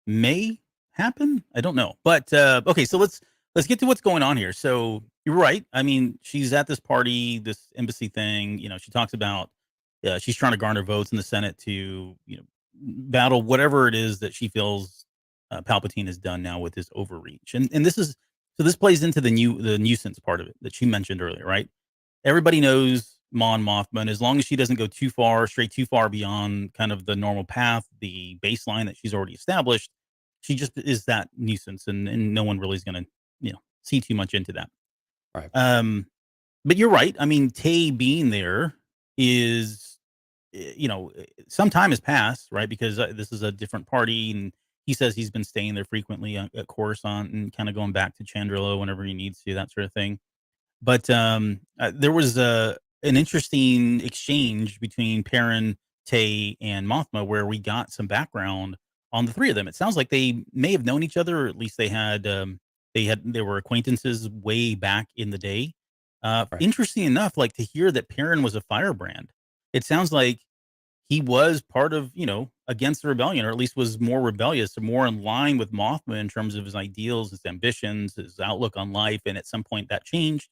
may happen. I don't know, but okay. So let's get to what's going on here. So you're right. I mean, she's at this party, this embassy thing. She talks about she's trying to garner votes in the Senate to battle whatever it is that she feels Palpatine has done now with his overreach. And this plays into the nuisance part of it that she mentioned earlier, right? Everybody knows Mon Mothma, and as long as she doesn't go too far beyond kind of the normal path, the baseline that she's already established, she just is that nuisance, and no one really is going to, see too much into that. Right. But you're right. I mean, Tay being there is, some time has passed, right? Because this is a different party, and he says he's been staying there frequently at Coruscant and kind of going back to Chandrilla whenever he needs to, that sort of thing. But there was an interesting exchange between Perrin, Tay, and Mothma, where we got some background on the 3 of them. It sounds like they may have known each other, or at least they were acquaintances way back in the day. Right. Interesting enough, like, to hear that Perrin was a firebrand. It sounds like he was part of, against the rebellion, or at least was more rebellious, or more in line with Mothma in terms of his ideals, his ambitions, his outlook on life. And at some point that changed,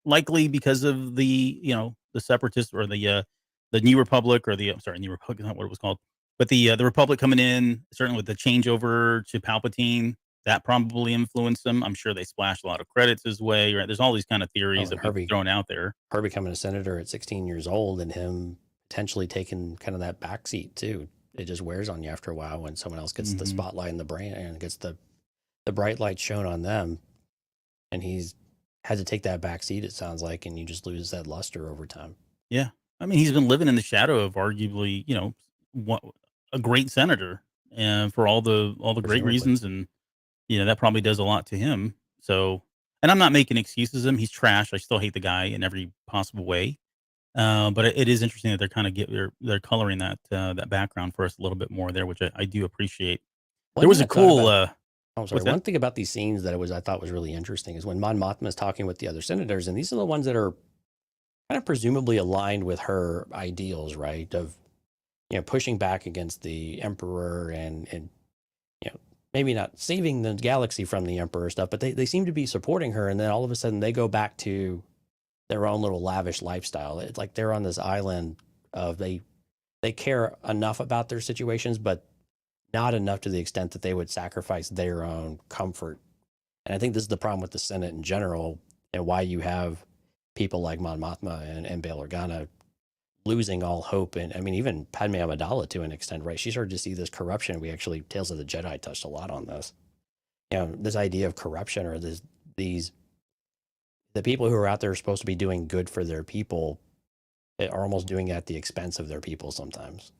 likely because of the separatists, or the New Republic, or New Republic is not what it was called, but the Republic coming in, certainly with the changeover to Palpatine, that probably influenced them. I'm sure they splashed a lot of credits his way, right? There's all these kind of theories that we've thrown out there. Her becoming a senator at 16 years old, and him potentially taking kind of that backseat too. It just wears on you after a while when someone else gets the spotlight and the brand, and gets the bright light shown on them, and he's had to take that back seat, it sounds like, and you just lose that luster over time. Yeah. I mean, he's been living in the shadow of arguably, a great senator, and for all the great reasons, and that probably does a lot to him. So, and I'm not making excuses of him. He's trash. I still hate the guy in every possible way. But it is interesting that they're kind of they're coloring that background for us a little bit more there, which I do appreciate. There was a cool. One thing about these scenes that I thought was really interesting is when Mon Mothma is talking with the other senators, and these are the ones that are kind of presumably aligned with her ideals, right? Of pushing back against the Emperor, and maybe not saving the galaxy from the Emperor stuff, but they seem to be supporting her. And then all of a sudden they go back to their own little lavish lifestyle. It's like they're on this island of they care enough about their situations, but not enough to the extent that they would sacrifice their own comfort. And I think this is the problem with the Senate in general, and why you have people like Mon Mothma and Bail Organa losing all hope. And I mean, even Padme Amidala to an extent, right? She started to see this corruption. We actually, Tales of the Jedi touched a lot on this. this idea of corruption or these the people who are out there are supposed to be doing good for their people are almost doing it at the expense of their people sometimes.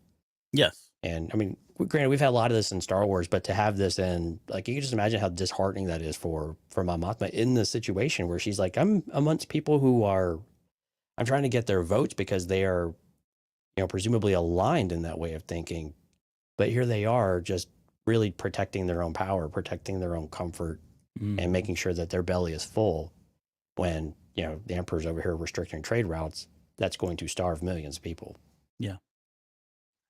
Yes. And I mean, granted, we've had a lot of this in Star Wars, but to have this in, like, you can just imagine how disheartening that is for Mom Mothma in the situation where she's like, I'm amongst people who are, I'm trying to get their votes because they are, presumably aligned in that way of thinking. But here they are just really protecting their own power, protecting their own comfort, and making sure that their belly is full when, the Emperor's over here restricting trade routes. That's going to starve millions of people. Yeah.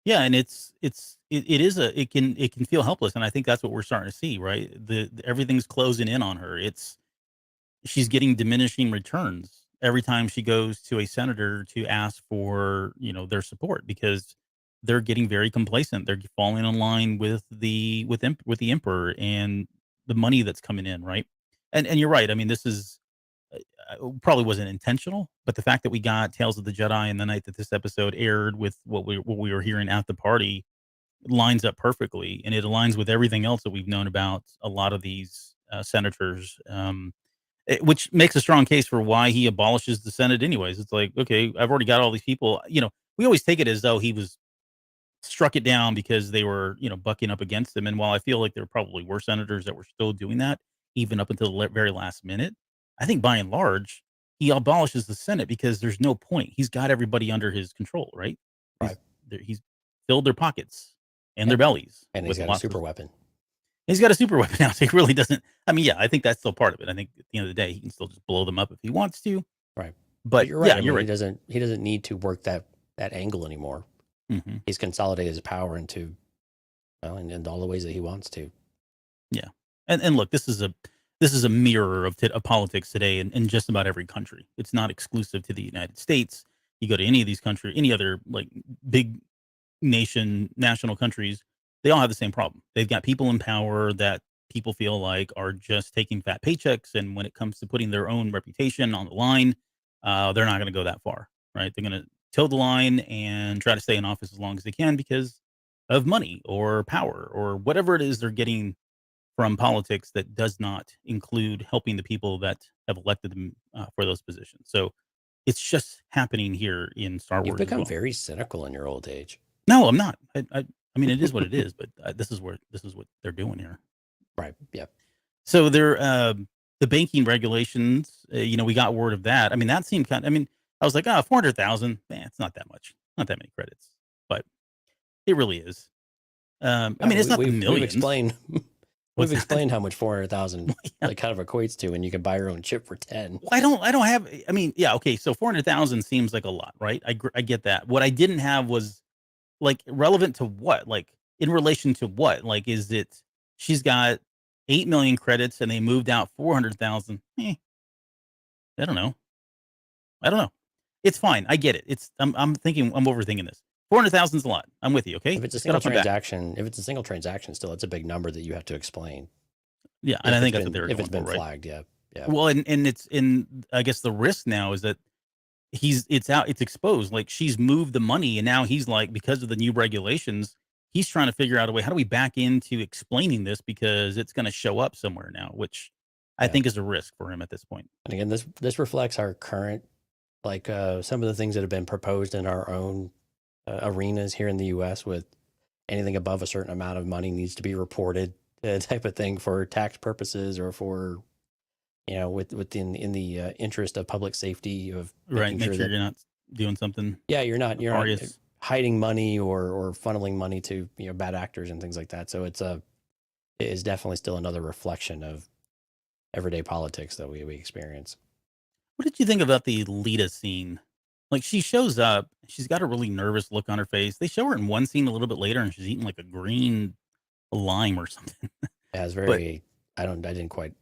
Yeah, and it can feel helpless, and I think that's what we're starting to see, right? Everything's closing in on her. She's getting diminishing returns every time she goes to a senator to ask for, their support because they're getting very complacent. They're falling in line with the emperor and the money that's coming in, right? And you're right. I mean, this is probably wasn't intentional, but the fact that we got Tales of the Jedi and the night that this episode aired with what we were hearing at the party lines up perfectly, and it aligns with everything else that we've known about a lot of these senators, which makes a strong case for why he abolishes the Senate anyways. It's like, okay, I've already got all these people. We always take it as though he was struck it down because they were, bucking up against him. And while I feel like there probably were senators that were still doing that, even up until the very last minute, I think by and large, he abolishes the Senate because there's no point. He's got everybody under his control, right? Right. He's filled their pockets and their bellies. And he's got a super weapon. He's got a super weapon now, so he really doesn't. I mean, yeah, I think that's still part of it. I think at the end of the day, he can still just blow them up if he wants to. Right. But you're right. Yeah, I mean, you're right. He doesn't need to work that angle anymore. Mm-hmm. He's consolidated his power into, in all the ways that he wants to. Yeah, and look, this is a mirror of politics today in just about every country. It's not exclusive to the United States. You go to any of these countries, any other like big national countries, they all have the same problem. They've got people in power that people feel like are just taking fat paychecks, and when it comes to putting their own reputation on the line, they're not going to go that far, right? They're going to toe the line and try to stay in office as long as they can because of money or power or whatever it is they're getting from politics that does not include helping the people that have elected them for those positions. So it's just happening here in Star Wars. You've become as well. very cynical in your old age. No, I'm not. I mean, it is what it is, but this is what they're doing here. Right. Yeah. So they're the banking regulations. We got word of that. I mean, that seemed I mean, I was like, 400,000. Man, it's not that much. Not that many credits, but it really is. I mean, it's not the millions. We've explained how much 400,000 like kind of equates to, and you can buy your own chip for 10. I don't have. I mean, yeah, okay. So 400,000 seems like a lot, right? I get that. What I didn't have was like relevant to what, like in relation to what, like is it? She's got 8 million credits and they moved out 400,000. I don't know. It's fine. I get it. I'm overthinking this. 400,000 is a lot. I'm with you. Okay. If it's a single transaction, still, it's a big number that you have to explain. Yeah, and I think that's what they're if it's been for, right? flagged. Yeah. Well, and it's in. I guess the risk now is that it's exposed. Like she's moved the money, and now he's like, because of the new regulations, he's trying to figure out a way. How do we back into explaining this because it's going to show up somewhere now, which I think is a risk for him at this point. And again, this reflects our current, like some of the things that have been proposed in our own arenas here in the U.S. with anything above a certain amount of money needs to be reported, type of thing for tax purposes or for, within the interest of public safety of right. Make sure you're not doing something. Yeah, you're not hiding money or funneling money to bad actors and things like that. So it is definitely still another reflection of everyday politics that we experience. What did you think about the Lita scene? Like she shows up, she's got a really nervous look on her face. They show her in one scene a little bit later, and she's eating like a green lime or something. Yeah, it's very. I didn't quite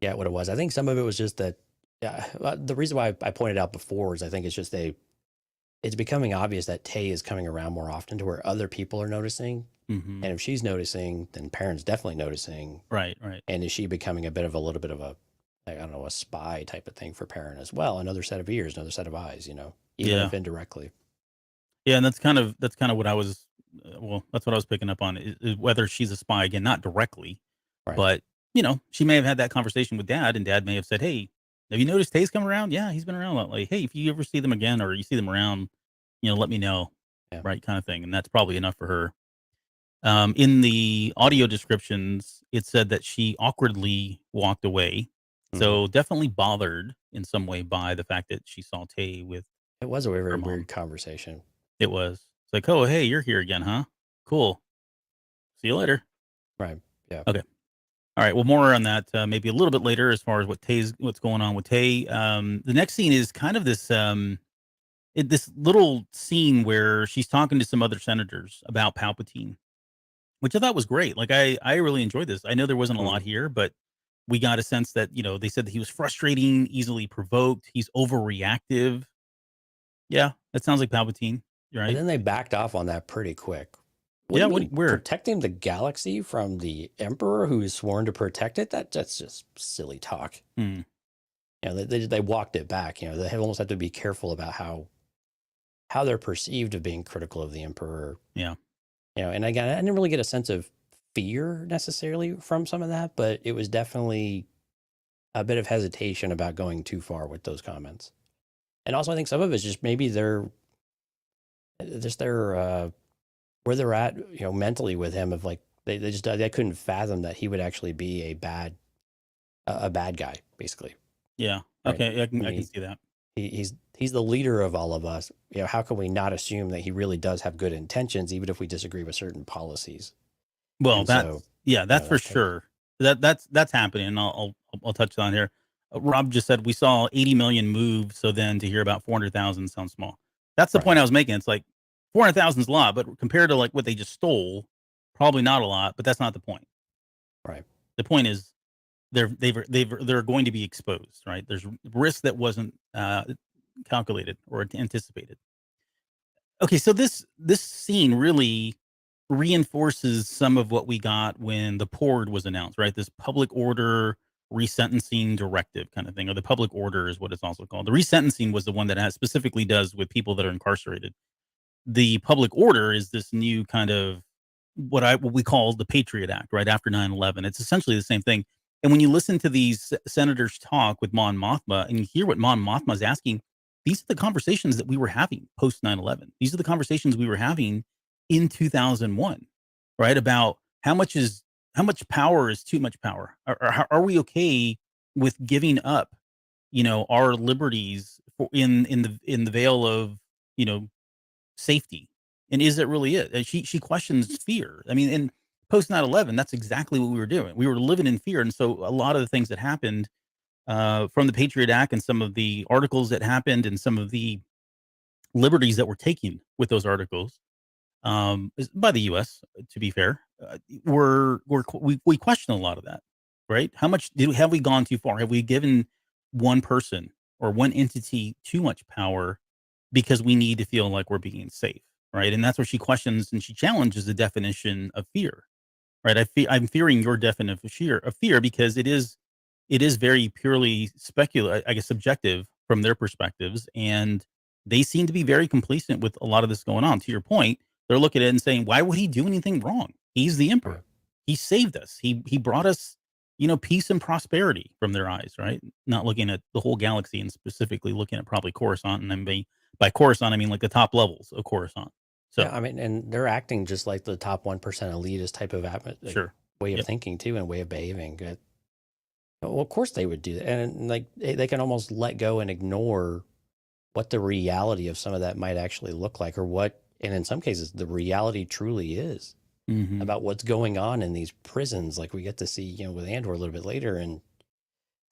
get what it was. I think some of it was just that. Yeah, the reason why I pointed out before is I think it's just it's becoming obvious that Tay is coming around more often to where other people are noticing. Mm-hmm. And if she's noticing, then Perrin's definitely noticing. Right. And is she becoming a little bit of a, I don't know, a spy type of thing for Perrin as well? Another set of ears, another set of eyes, even if indirectly. Yeah, and that's kind of what I was. Well, that's what I was picking up on is whether she's a spy again, not directly, right. but she may have had that conversation with Dad, and Dad may have said, "Hey, have you noticed Tay's come around? Yeah, he's been around lately. Hey, if you ever see them again or you see them around, let me know." Yeah. Right, kind of thing. And that's probably enough for her. In the audio descriptions, it said that she awkwardly walked away. Mhm. So definitely bothered in some way by the fact that she saw Tay with It was a her very mom. weird conversation. It was. It's like, oh, hey, you're here again, huh? Cool. See you later. Right. Yeah. Okay. All right. Well, more on that maybe a little bit later as far as what's going on with Tay. The next scene is kind of this little scene where she's talking to some other senators about Palpatine, which I thought was great. Like I really enjoyed this. I know there wasn't a lot Mhm. here, but we got a sense that, they said that he was frustrating, easily provoked, he's overreactive. Yeah, that sounds like Palpatine, And right? then they backed off on that pretty quick. What do Yeah, you mean where? protecting the galaxy from the emperor who is sworn to protect it? That's just silly talk. Hmm. They walked it back. They almost have to be careful about how they're perceived of being critical of the emperor. Yeah. And again, I didn't really get a sense of fear necessarily from some of that, but it was definitely a bit of hesitation about going too far with those comments. And also, I think some of it's just maybe they're just their where they're at, mentally with him. Of like they couldn't fathom that he would actually be a bad guy, basically. Yeah. Right? Okay, I I can mean, see that. he's the leader of all of us. How can we not assume that he really does have good intentions, even if we disagree with certain policies? Well, And so, that's for that kind of sure. That's happening. And I'll touch on here. Rob just said we saw 80 million move, so then to hear about 400,000 sounds small. That's the right, point I was making. It's like 400,000 is a lot, but compared to like what they just stole, probably not a lot. But that's not the point. right. The point is they're going to be exposed, right? There's risk that wasn't calculated or anticipated. Okay, so this scene really reinforces some of what we got when the PORD was announced, right? This public order resentencing directive kind of thing, or the public order is what it's also called. The resentencing was the one that has specifically does with people that are incarcerated. The public order is this new kind of what we call the Patriot Act, right after 9/11. It's essentially the same thing. And when you listen to these senators talk with Mon Mothma and you hear what Mon Mothma is asking, these are the conversations that we were having post 9/11. These are the conversations we were having in 2001, right? About how much power is too much power? Are we okay with giving up, our liberties in the veil of, you know, safety? And is it really it? And she questions fear. I mean, in post 9/11, that's exactly what we were doing. We were living in fear. And so a lot of the things that happened from the Patriot Act and some of the articles that happened and some of the liberties that were taken with those articles by the U.S., to be fair, we question a lot of that, right? How much have we gone too far? Have we given one person or one entity too much power because we need to feel like we're being safe, right? And that's where she questions and she challenges the definition of fear, right? I'm fearing your definition of fear because it is very purely speculative, I guess, subjective from their perspectives, and they seem to be very complacent with a lot of this going on. To your point, they're looking at it and saying, "Why would he do anything wrong? He's the Right. emperor. He saved us. He brought us, peace and prosperity from their eyes, right? Not looking at the whole galaxy and specifically looking at probably Coruscant, and then by Coruscant I mean like the top levels of Coruscant. Yeah, So I mean, and they're acting just like the top 1% elitist type of sure, way of yep, thinking too, and way of behaving. Well, of course they would do that, and like they can almost let go and ignore what the reality of some of that might actually look like, or what, and in some cases, the reality truly is hmm about what's going on in these prisons. Like we get to see, with Andor a little bit later, and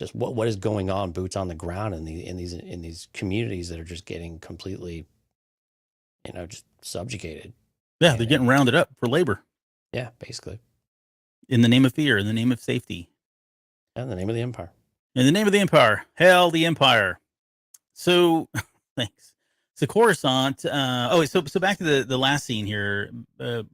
just what is going on, boots on the ground in these communities that are just getting completely, just subjugated. yeah, they're And getting rounded up for labor yeah, basically, in the name of fear, in the name of safety. in the name of the empire. In the name of the empire, hail the empire. So, thanks. So Coruscant. So back to the last scene here,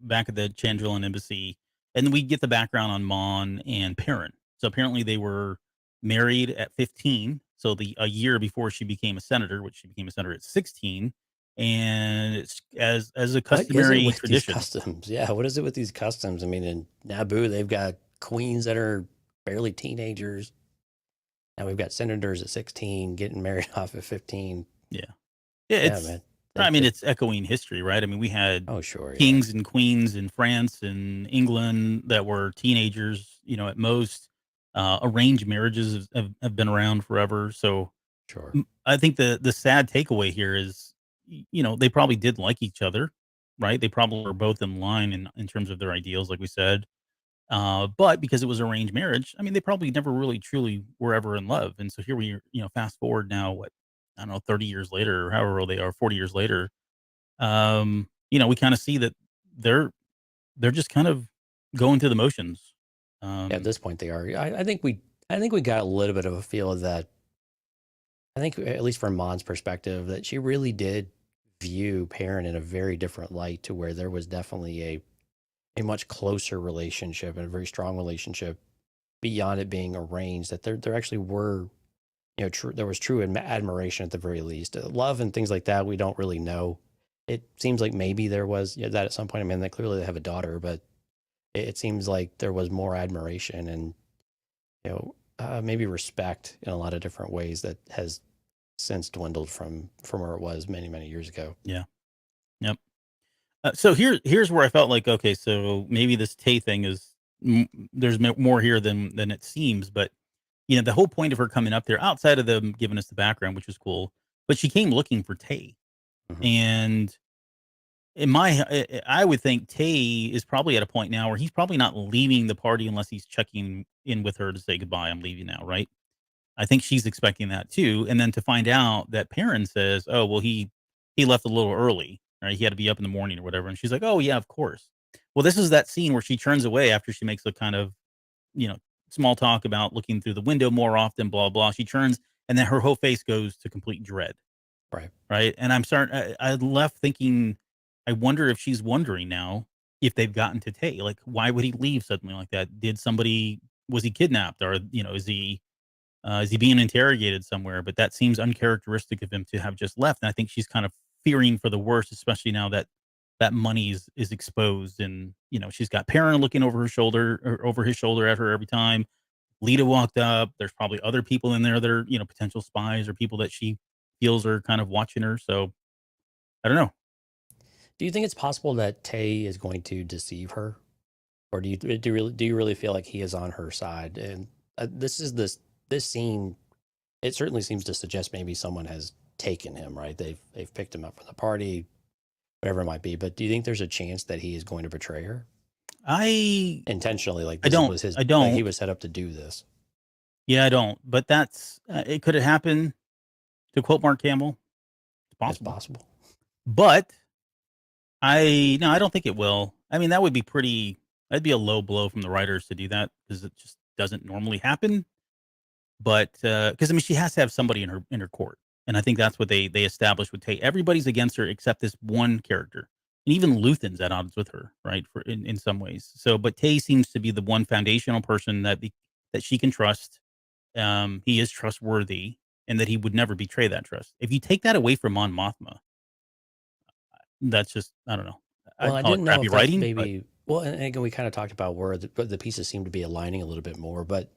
back at the Chandrilan embassy, and we get the background on Mon and Perrin. So apparently they were married at 15, so a year before she became a senator, which she became a senator at 16, and it's as a What is it customary with these tradition. customs? Yeah, what is it with these customs? I mean, in Naboo, they've got queens that are barely teenagers. Now we've got senators at 16 getting married off at 15. Yeah. Yeah, man. I mean, it's echoing history, right? I mean, we had Oh, sure. Yeah. kings and queens in France and England that were teenagers, at most. Arranged marriages have been around forever. So Sure. I think the sad takeaway here is, they probably did like each other, right? They probably were both in line in terms of their ideals, like we said. But because it was arranged marriage, I mean, they probably never really truly were ever in love. And so here we are, fast forward now, what, I don't know, 30 years later, or however old they are, 40 years later, we kind of see that they're just kind of going through the motions. Yeah, at this point they are. I think we got a little bit of a feel of that. I think, at least from Mon's perspective, that she really did view Perrin in a very different light, to where there was definitely a much closer relationship and a very strong relationship beyond it being arranged. That there actually were, there was true admiration at the very least. Love and things like that, we don't really know. It seems like maybe there was that at some point. I mean, clearly they have a daughter, but it seems like there was more admiration and, maybe respect in a lot of different ways that has since dwindled from where it was many, many years ago. Yeah. Yep. So here's where I felt like, okay, so maybe this Tay thing is there's more here than it seems, but the whole point of her coming up there, outside of them giving us the background, which was cool, but she came looking for Tay, Mhm. and I would think Tay is probably at a point now where he's probably not leaving the party unless he's checking in with her to say goodbye. I'm leaving now, right? I think she's expecting that too, and then to find out that Perrin says, "Oh, well, he left a little early, right? He had to be up in the morning or whatever." And she's like, "Oh, yeah, of course." Well, this is that scene where she turns away after she makes a kind of, you know, small talk about looking through the window more often, blah blah. She turns, and then her whole face goes to complete dread, Right. right? And I'm starting. I left thinking, I wonder if she's wondering now if they've gotten to Tay. Like, why would he leave suddenly like that? Did somebody was he kidnapped, or is he being interrogated somewhere? But that seems uncharacteristic of him to have just left. And I think she's kind of fearing for the worst, especially now that that money is exposed. And, she's got Perrin looking over her shoulder or over his shoulder at her every time. Lita walked up. There's probably other people in there that are, potential spies or people that she feels are kind of watching her. So I don't know. Do you think it's possible that Tay is going to deceive her, or do you really feel like he is on her side? And this scene, it certainly seems to suggest maybe someone has taken him. Right? They've picked him up from the party, whatever it might be. But do you think there's a chance that he is going to betray her I intentionally? Like I this don't was his. I Like he don't. was set up to do this. Yeah, I don't. But that's it. Could it happen? To quote Mark Hamill, it's It's possible. possible. But I don't think it will. I mean, that'd be a low blow from the writers to do that because it just doesn't normally happen. But because I mean, she has to have somebody in her court, and I think that's what they established with Tay. Everybody's against her except this one character, and even Luthen's at odds with her, right? For in some ways. So, but Tay seems to be the one foundational person that she can trust. He is trustworthy, and that he would never betray that trust. If you take that away from Mon Mothma, that's just I don't know. Well, I'd I call it didn't know crappy if that's writing, but maybe. Well, and again, we kind of talked about where the pieces seem to be aligning a little bit more, but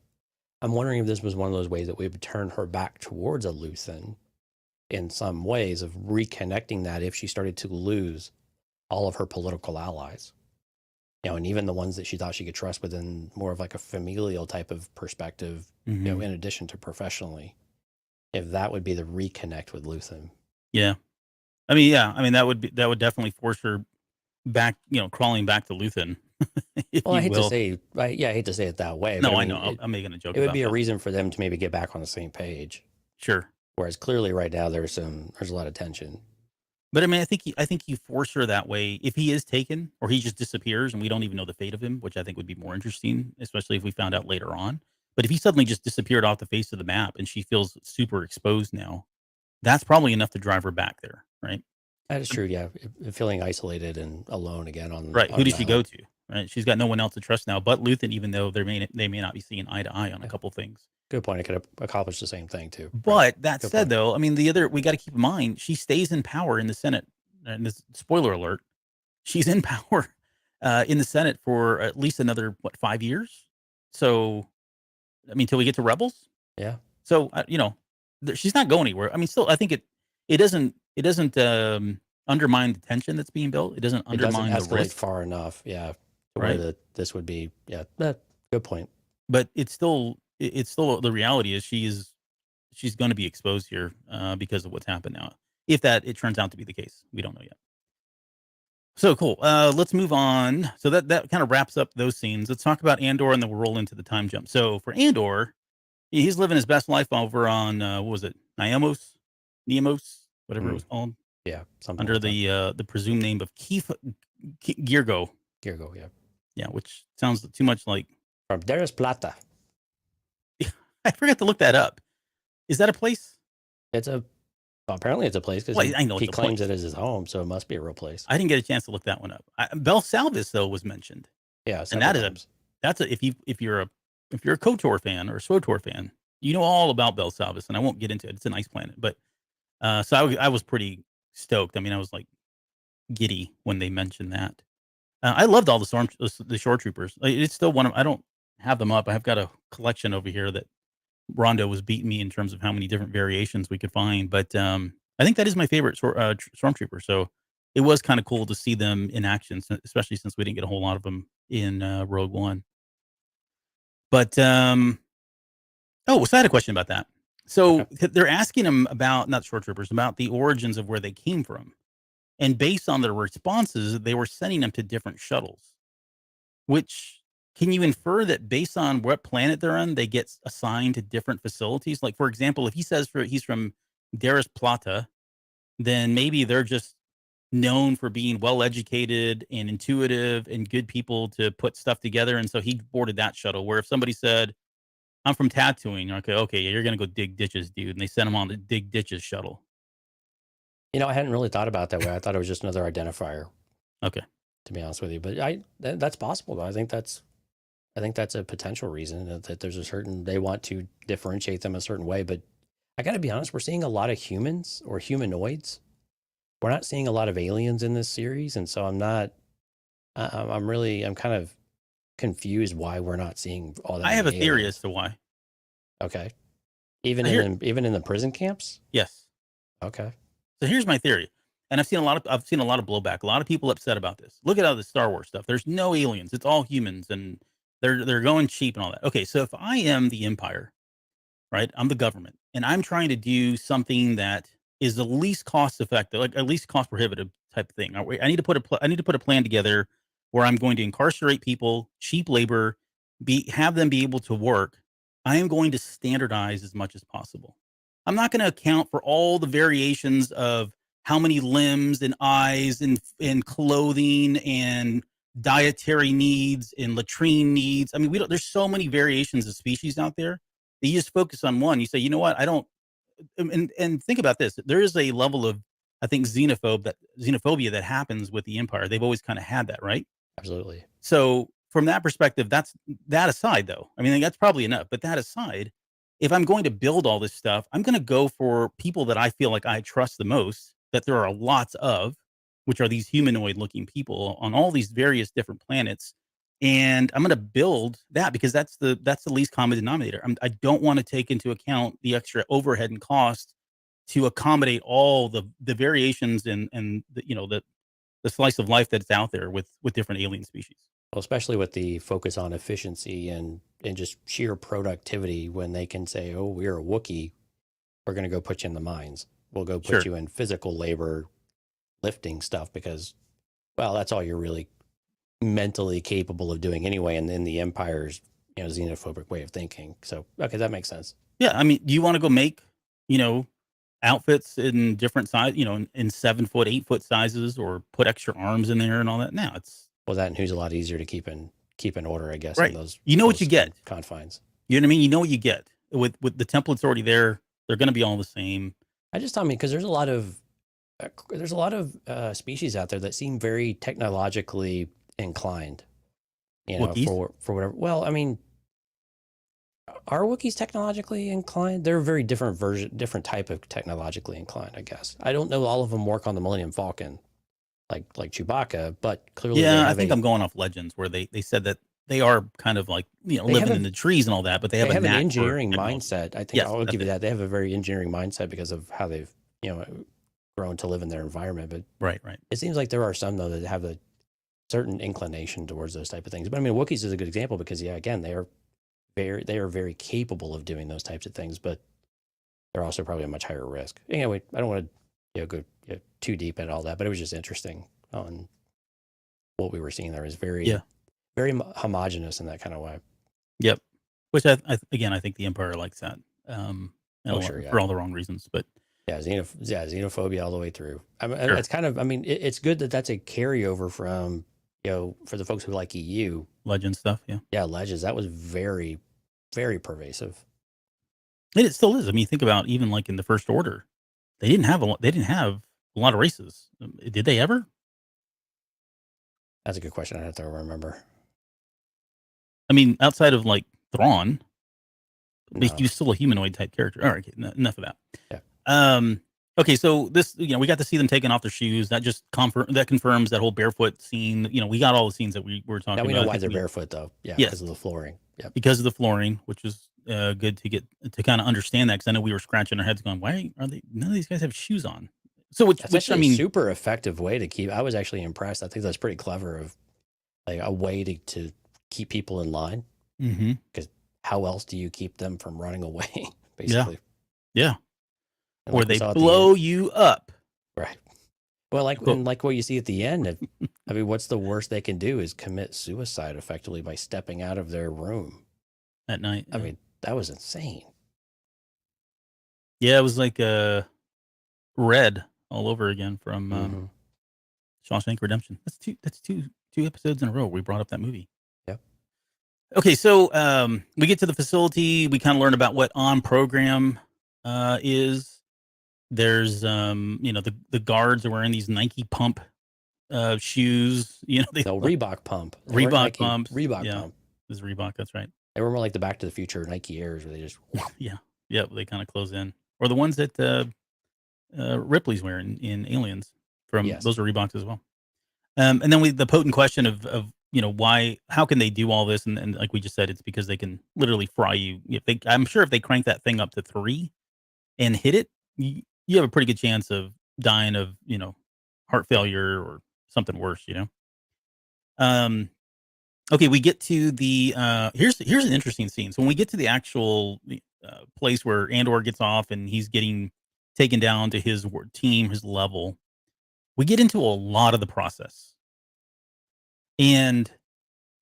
I'm wondering if this was one of those ways that we would turn her back towards a Luthen in some ways of reconnecting that if she started to lose all of her political allies, and even the ones that she thought she could trust within more of like a familial type of perspective, Mhm. in addition to professionally, if that would be the reconnect with Luthen. Yeah. I mean, yeah. I mean, that would definitely force her back, crawling back to Luthen, if Well, I you hate to will. say, I hate to say it that way, but No, I I mean, know. I'm making a joke it would about be a that. reason for them to maybe get back on the same page. Sure. Whereas clearly right now there's a lot of tension. But I mean, I think you force her that way. If he is taken or he just disappears and we don't even know the fate of him, which I think would be more interesting, especially if we found out later on. But if he suddenly just disappeared off the face of the map and she feels super exposed now, that's probably enough to drive her back there, right? That is true. Yeah, feeling isolated and alone again Right. on Who an does she go island. to? Right. She's got no one else to trust now but Luthen, even though they may not be seeing eye to eye on a Yeah, couple things. good point. I could accomplish the same thing too. Right. But that Good said, point. though, I mean, we got to keep in mind she stays in power in the Senate. And this spoiler alert, she's in power in the Senate for at least another 5 years. So I mean, till we get to Rebels. Yeah. So she's not going anywhere. I mean, still, I think it doesn't undermine the tension that's being built. It doesn't It doesn't undermine the escalate risk, far enough. Yeah. To right? where this would be. Yeah. Good point. But it's still the reality is she's going to be exposed here because of what's happened now. If it turns out to be the case, we don't know yet. So cool. Let's move on. So that kind of wraps up those scenes. Let's talk about Andor, and then we'll roll into the time jump. So for Andor, he's living his best life over on what was it, Neamos, whatever it was called. Yeah, something under like the presumed name of Girgo. Girgo, yeah. Yeah, which sounds too much like From Deres Plata. I forgot to look that up. Is that a place? Apparently it's a place because he claims it as his home, so it must be a real place. I didn't get a chance to look that one up. Bel Salvis though was mentioned. Yeah, and if you're a KOTOR fan or a SWTOR fan, you know all about Bel Salvis, and I won't get into it. It's a nice planet, but so I was pretty stoked. I mean, I was like giddy when they mentioned that. I loved all the shore troopers. It's still one of I don't have them up. I've got a collection over here that Rondo was beating me in terms of how many different variations we could find. But I think that is my favorite stormtrooper. So it was kind of cool to see them in action, especially since we didn't get a whole lot of them in Rogue One. But so I had a question about that. So they're asking him about, not shore troopers, about the origins of where they came from. And based on their responses, they were sending them to different shuttles, which can you infer that based on what planet they're on, they get assigned to different facilities? Like, for example, if he says he's from Deres Plata, then maybe they're just known for being well-educated and intuitive and good people to put stuff together. And so he boarded that shuttle, where if somebody said, I'm from Tatooine, okay, you're going to go dig ditches, dude. And they sent him on the dig ditches shuttle. I hadn't really thought about it that way. I thought it was just another identifier. Okay. To be honest with you, but that's possible though. I think that's a potential reason that there's they want to differentiate them a certain way. But I got to be honest, we're seeing a lot of humans or humanoids. We're not seeing a lot of aliens in this series, and so I'm kind of confused why we're not seeing all that. I have a theory as to why. Okay. Even in the prison camps? Yes. Okay. So here's my theory. And I've seen a lot of blowback. A lot of people upset about this. Look at all the Star Wars stuff. There's no aliens. It's all humans, and they're going cheap and all that. Okay, so if I am the Empire, right? I'm the government, and I'm trying to do something that is the least cost effective, like at least cost prohibitive type of thing. I need to put a plan together where I'm going to incarcerate people, cheap labor, have them be able to work. I am going to standardize as much as possible. I'm not going to account for all the variations of how many limbs and eyes and clothing and dietary needs and latrine needs. I mean, there's so many variations of species out there that you just focus on one. You say, you know what? I don't, and think about this. There is a level of, I think, xenophobia that happens with the Empire. They've always kind of had that, right? Absolutely. So from that perspective, that aside though, I mean, that's probably enough, but that aside, if I'm going to build all this stuff, I'm going to go for people that I feel like I trust the most, that there are lots of, which are these humanoid looking people on all these various different planets. And I'm going to build that because that's the least common denominator. I don't want to take into account the extra overhead and cost to accommodate all the variations and the slice of life that's out there with different alien species. Well, especially with the focus on efficiency and just sheer productivity, when they can say, oh, we're a Wookiee, we're going to go put you in the mines. We'll go put you in physical labor, lifting stuff, because, well, that's all you're really mentally capable of doing anyway. And in the Empire's, xenophobic way of thinking. So, okay, that makes sense. Yeah. I mean, do you want to go make, outfits in different size, in 7 foot, 8 foot sizes, or put extra arms in there and all that? No, that and who's a lot easier to keep in order, I guess. Right. In those, what you get. Confines. You know what I mean? You know what you get with the templates already there. They're going to be all the same. Because there's a lot of species out there that seem very technologically inclined. Wookiees? For whatever. Well, I mean, are Wookiees technologically inclined? They're a very different type of technologically inclined, I guess. I don't know all of them work on the Millennium Falcon, like Chewbacca, but clearly. Yeah, I think I'm going off Legends where they said that they are kind of like, you know, They living have in the trees and all that, but they have they a have an knack for engineering technology. mindset. I think Yes, I'll that's give you it. that. They have a very engineering mindset because of how they've, grown to live in their environment. But Right, right. it seems like there are some though that have a certain inclination towards those type of things. But I mean, Wookiees is a good example because again, they are very capable of doing those types of things, but they're also probably a much higher risk. Anyway, I don't want to go too deep into all that, but it was just interesting on what we were seeing there is Yeah. very homogenous in that kind of way. Yep. Which I think the Empire likes that. Sure, yeah. For all the wrong reasons, but Yeah, xenophobia all the way through. I mean, sure. it's kind of, I mean, it's good that that's a carryover from, for the folks who like EU. Legend stuff, yeah. Yeah, Legends, that was very, very pervasive. And it still is. I mean, think about even like in the First Order, they didn't have a lot of races. Did they ever? That's a good question. I have to remember. I mean, outside of like Thrawn, No. he was still a humanoid type character. All right, enough of that. Yeah. Okay, so this, we got to see them taking off their shoes. That just confirms that whole barefoot scene. We got all the scenes that we were talking Now we about. know why they're barefoot though. Yeah, Yes. because of the flooring. Yeah, because of the flooring, which is good to get to kind of understand that, because I know we were scratching our heads going, why are they? None of these guys have shoes on. So which I mean, a super effective way to keep. I was actually impressed. I think that's pretty clever of like a way to keep people in line. Because how else do you keep them from running away? Basically, yeah. And Or they blow you up, right? Well, like what you see at the end. I mean, what's the worst they can do is commit suicide effectively by stepping out of their room at night. I mean, that was insane. Yeah, it was like Red all over again from Shawshank Redemption. That's two episodes in a row we brought up that movie. Yeah. Okay, so we get to the facility. We kind of learn about what on program is. There's the guards are wearing these Nike pump shoes. Reebok pump. Reebok pumps. Reebok pump. This is Reebok. That's right. They were more like the Back to the Future Nike Airs, where they just they kind of close in, or the ones that Ripley's wearing in Aliens. Those are Reeboks as well. And then the potent question of why, how can they do all this? And like we just said, it's because they can literally fry you. I'm sure if they crank that thing up to 3 and hit it, you have a pretty good chance of dying of heart failure or something worse. Okay, we get to the here's an interesting scene. So when we get to the actual place where Andor gets off and he's getting taken down to his team, his level, we get into a lot of the process. And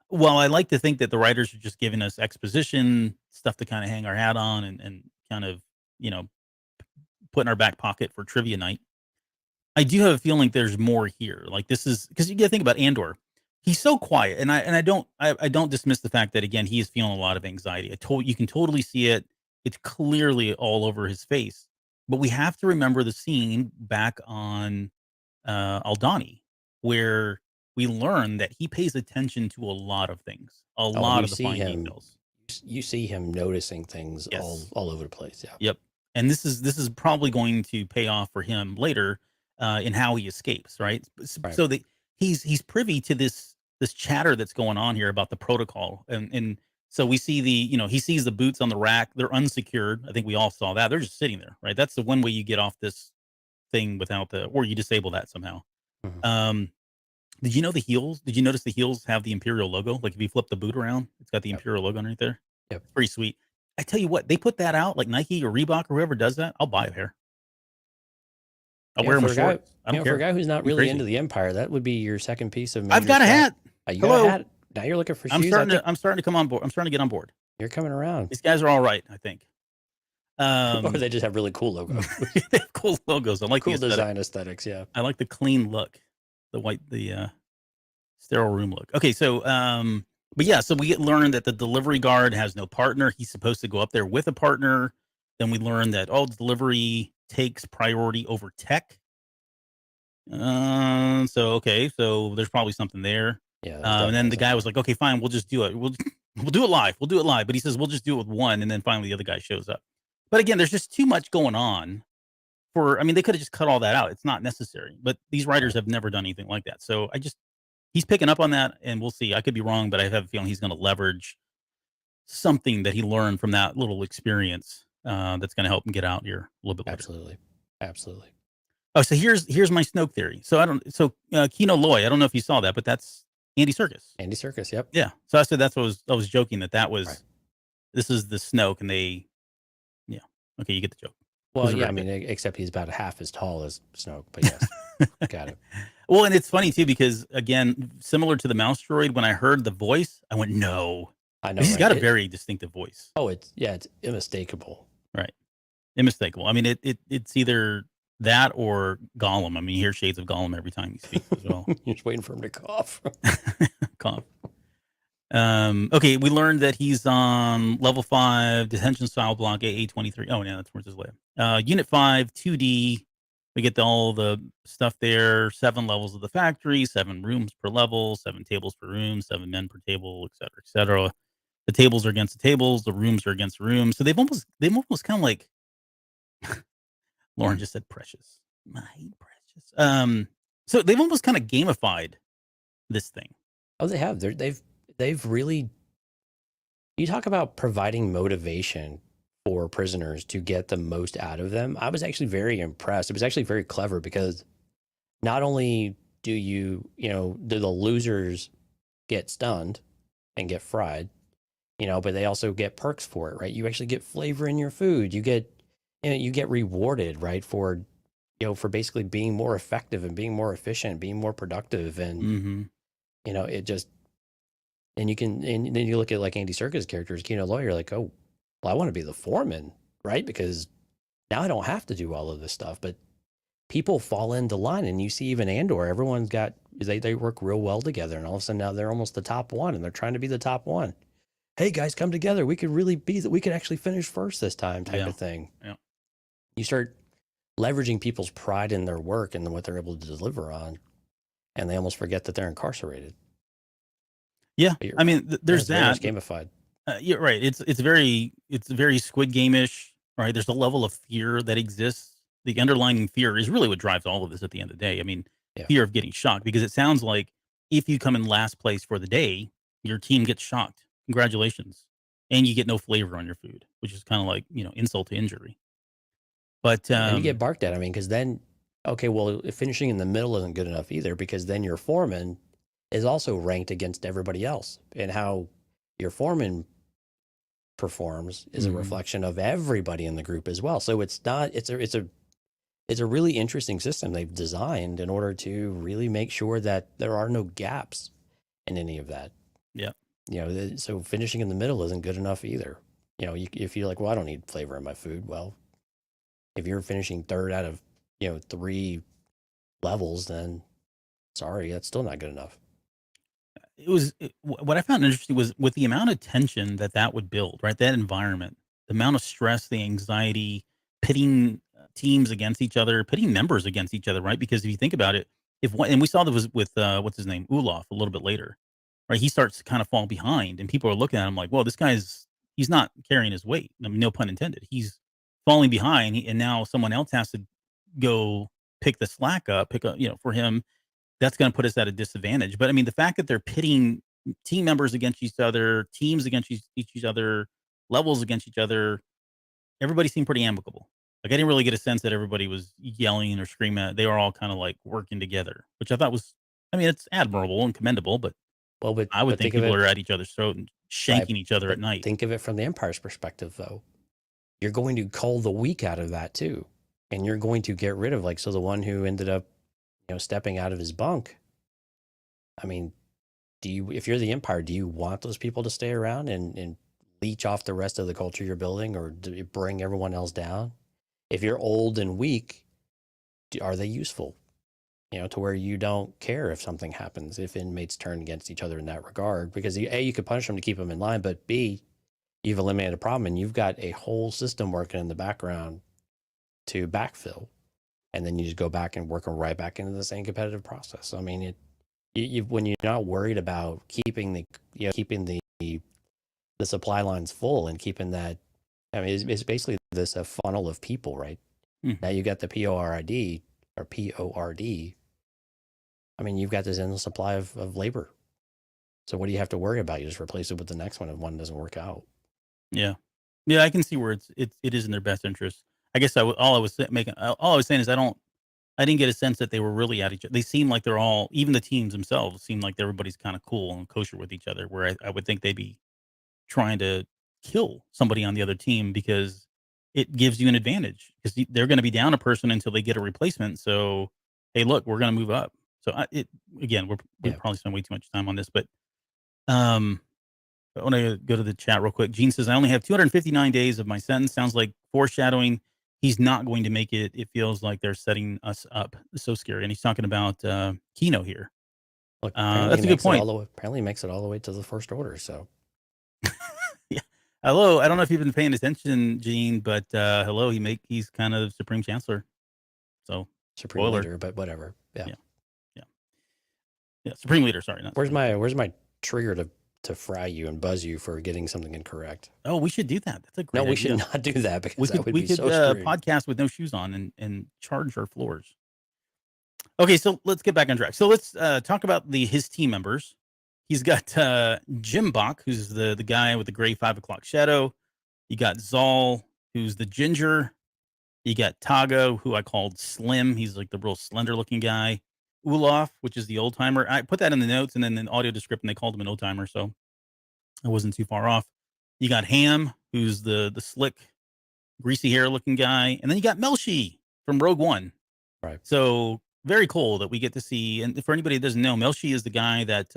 while I like to think that the writers are just giving us exposition stuff to kind of hang our hat on and kind of put in our back pocket for trivia night, I do have a feeling there's more here. Like, this is because you got to think about Andor. He's so quiet, and I don't dismiss the fact that, again, he is feeling a lot of anxiety. You can totally see it. It's clearly all over his face. But we have to remember the scene back on Aldhani, where we learn that he pays attention to a lot of things, a lot of the fine details. You see him noticing things all over the place. Yeah. Yep. And this is probably going to pay off for him later in how he escapes, right? So that he's privy to this chatter that's going on here about the protocol, and so we see he sees the boots on the rack. They're unsecured. I think we all saw that. They're just sitting there, right? That's the one way you get off this thing without or you disable that somehow. Did you know the heels? Did you notice the heels have the Imperial logo? Like if you flip the boot around, it's got the Imperial logo underneath there. Yep. Pretty sweet. I tell you what, they put that out, like Nike or Reebok or whoever does that. I'll buy a pair. I'll wear them with shorts. I don't care. For a guy who's not really into the Empire, that would be your second piece of. I've got a hat. You got a hat. Now you're looking for shoes. I'm starting to come on board. I'm starting to get on board. You're coming around. These guys are all right, I think. Or they just have really cool logos. They have cool logos. I like cool the design aesthetics. Yeah, I like the clean look, the sterile room look. Okay, so but yeah, so we learn that the delivery guard has no partner. He's supposed to go up there with a partner. Then we learn that delivery takes priority over tech. So there's probably something there. Yeah. And then the guy was like, "Okay, fine, we'll just do it. We'll do it live. We'll do it live." But he says, "We'll just do it with one." And then finally, the other guy shows up. But again, there's just too much going on. They could have just cut all that out. It's not necessary. But these writers have never done anything like that. So he's picking up on that, and we'll see. I could be wrong, but I have a feeling he's going to leverage something that he learned from that little experience that's going to help him get out here a little bit later. Absolutely. Absolutely. Oh, so here's my Snoke theory. So Kino Loy, I don't know if you saw that, but that's Andy Serkis. Andy Serkis, yep. Yeah. So I said that's what I was joking that was Right. this is the Snoke, and yeah. Okay, you get the joke. Well, Those are yeah, I very mean, except he's about half as tall as Snoke, but yes, got it. Well, and it's funny too because again, similar to the mouse droid, when I heard the voice, I went, "No." I know, He's right? got a very distinctive voice. Oh, it's unmistakable. Right. Unmistakable. I mean, it's either that or Gollum. I mean, you hear shades of Gollum every time he speaks as well. You're just waiting for him to cough. Cough. Okay, we learned that he's on level 5 detention style block AA-23. Oh, yeah, that's where's his lab. Unit 5, 2D. We get all the stuff there. 7 levels of the factory, 7 rooms per level, 7 tables per room, 7 men per table, et cetera, et cetera. The tables are against the tables. The rooms are against the rooms. So they've almost kind of like Lauren just said precious. My precious. So they've almost kind of gamified this thing. Oh, they have. They've really. You talk about providing motivation for prisoners to get the most out of them. I was actually very impressed. It was actually very clever because not only do the losers get stunned and get fried, but they also get perks for it, right? You actually get flavor in your food. You get rewarded, right, for basically being more effective and being more efficient, being more productive, and it just. And and then you look at like Andy Serkis' characters, Kino Loy, you're like, oh, well, I want to be the foreman, right? Because now I don't have to do all of this stuff. But people fall into line, and you see even Andor, everyone's got they work real well together, and all of a sudden now they're almost the top one, and they're trying to be the top one. Hey guys, come together. We could really we could actually finish first this time, type of thing. Yeah. You start leveraging people's pride in their work and what they're able to deliver on, and they almost forget that they're incarcerated. Yeah, I mean, there's very that. much gamified. You're right. It's very Squid Game-ish, right? There's a level of fear that exists. The underlying fear is really what drives all of this at the end of the day. I mean, fear of getting shocked, because it sounds like if you come in last place for the day, your team gets shocked. Congratulations, and you get no flavor on your food, which is kind of like insult to injury. But and you get barked at. I mean, because then, okay, well, finishing in the middle isn't good enough either, because then your foreman is also ranked against everybody else, and how your foreman performs is a reflection of everybody in the group as well. So it's a really interesting system they've designed in order to really make sure that there are no gaps in any of that. Yeah. So finishing in the middle isn't good enough either. If you're like, well, I don't need flavor in my food. Well, if you're finishing third out of 3 levels, then sorry, that's still not good enough. What I found interesting was with the amount of tension that would build, right? That environment, the amount of stress, the anxiety, pitting teams against each other, pitting members against each other, right? Because if you think about it, and we saw this with what's his name, Olaf, a little bit later, right? He starts to kind of fall behind, and people are looking at him like, well, he's not carrying his weight. I mean, no pun intended. He's falling behind, and now someone else has to go pick the slack up, for him. That's going to put us at a disadvantage. But I mean, the fact that they're pitting team members against each other, teams against each other, levels against each other, everybody seemed pretty amicable. Like, I didn't really get a sense that everybody was yelling or screaming. They were all kind of like working together, which I thought was, I mean, it's admirable and commendable, but I would think people are at each other's throat and shanking each other at night. Think of it from the Empire's perspective, though. You're going to cull the weak out of that too. And you're going to get rid of, the one who ended up stepping out of his bunk. I mean, if you're the Empire, do you want those people to stay around and leech off the rest of the culture you're building, or do you bring everyone else down? If you're old and weak, are they useful? To where you don't care if something happens, if inmates turn against each other in that regard, because A, you could punish them to keep them in line, but B, you've eliminated a problem and you've got a whole system working in the background to backfill. And then you just go back and work them right back into the same competitive process. I mean, when you're not worried about keeping the supply lines full and keeping that, I mean, it's basically a funnel of people, right? Now you got the PORD, I mean, you've got this endless supply of labor. So what do you have to worry about? You just replace it with the next one if one doesn't work out. Yeah. Yeah, I can see where it is in their best interest. I guess all I was all I was saying is I didn't get a sense that they were really at each other. They seem like they're all, even the teams themselves, seem like everybody's kind of cool and kosher with each other. Where I would think they'd be trying to kill somebody on the other team because it gives you an advantage because they're going to be down a person until they get a replacement. So, hey, look, we're going to move up. So, again, we Yeah. probably spend way too much time on this, but um, I want to go to the chat real quick. Gene says, I only have 259 days of my sentence. Sounds like foreshadowing. He's not going to make it. It feels like they're setting us up. It's so scary. And he's talking about Kino here. Look, apparently That's he a good makes it point. apparently he makes it all the way to the First Order. So Yeah. Hello. I don't know if you've been paying attention, Gene, but hello. He's kind of Supreme Chancellor. So Supreme spoiler. Leader, but whatever. Yeah. Yeah. Yeah. Yeah. Supreme Leader. Sorry. Not Where's Supreme. my trigger to fry you and buzz you for getting something incorrect? Oh, we should do that. That's a great No, we idea. should not do that because that would We be could so screwed. podcast with no shoes on and charge our floors. Okay, so let's get back on track. So let's talk about his team members. He's got Jim Bach, who's the guy with the gray 5 o'clock shadow. You got Zal, who's the ginger. You got Tago, who I called Slim. He's like the real slender looking guy. Olaf, which is the old timer. I put that in the notes, and then in the audio description, they called him an old timer, so I wasn't too far off. You got Ham, who's the slick, greasy hair looking guy, and then you got Melshi from Rogue One. Right. So very cool that we get to see. And for anybody that doesn't know, Melshi is the guy that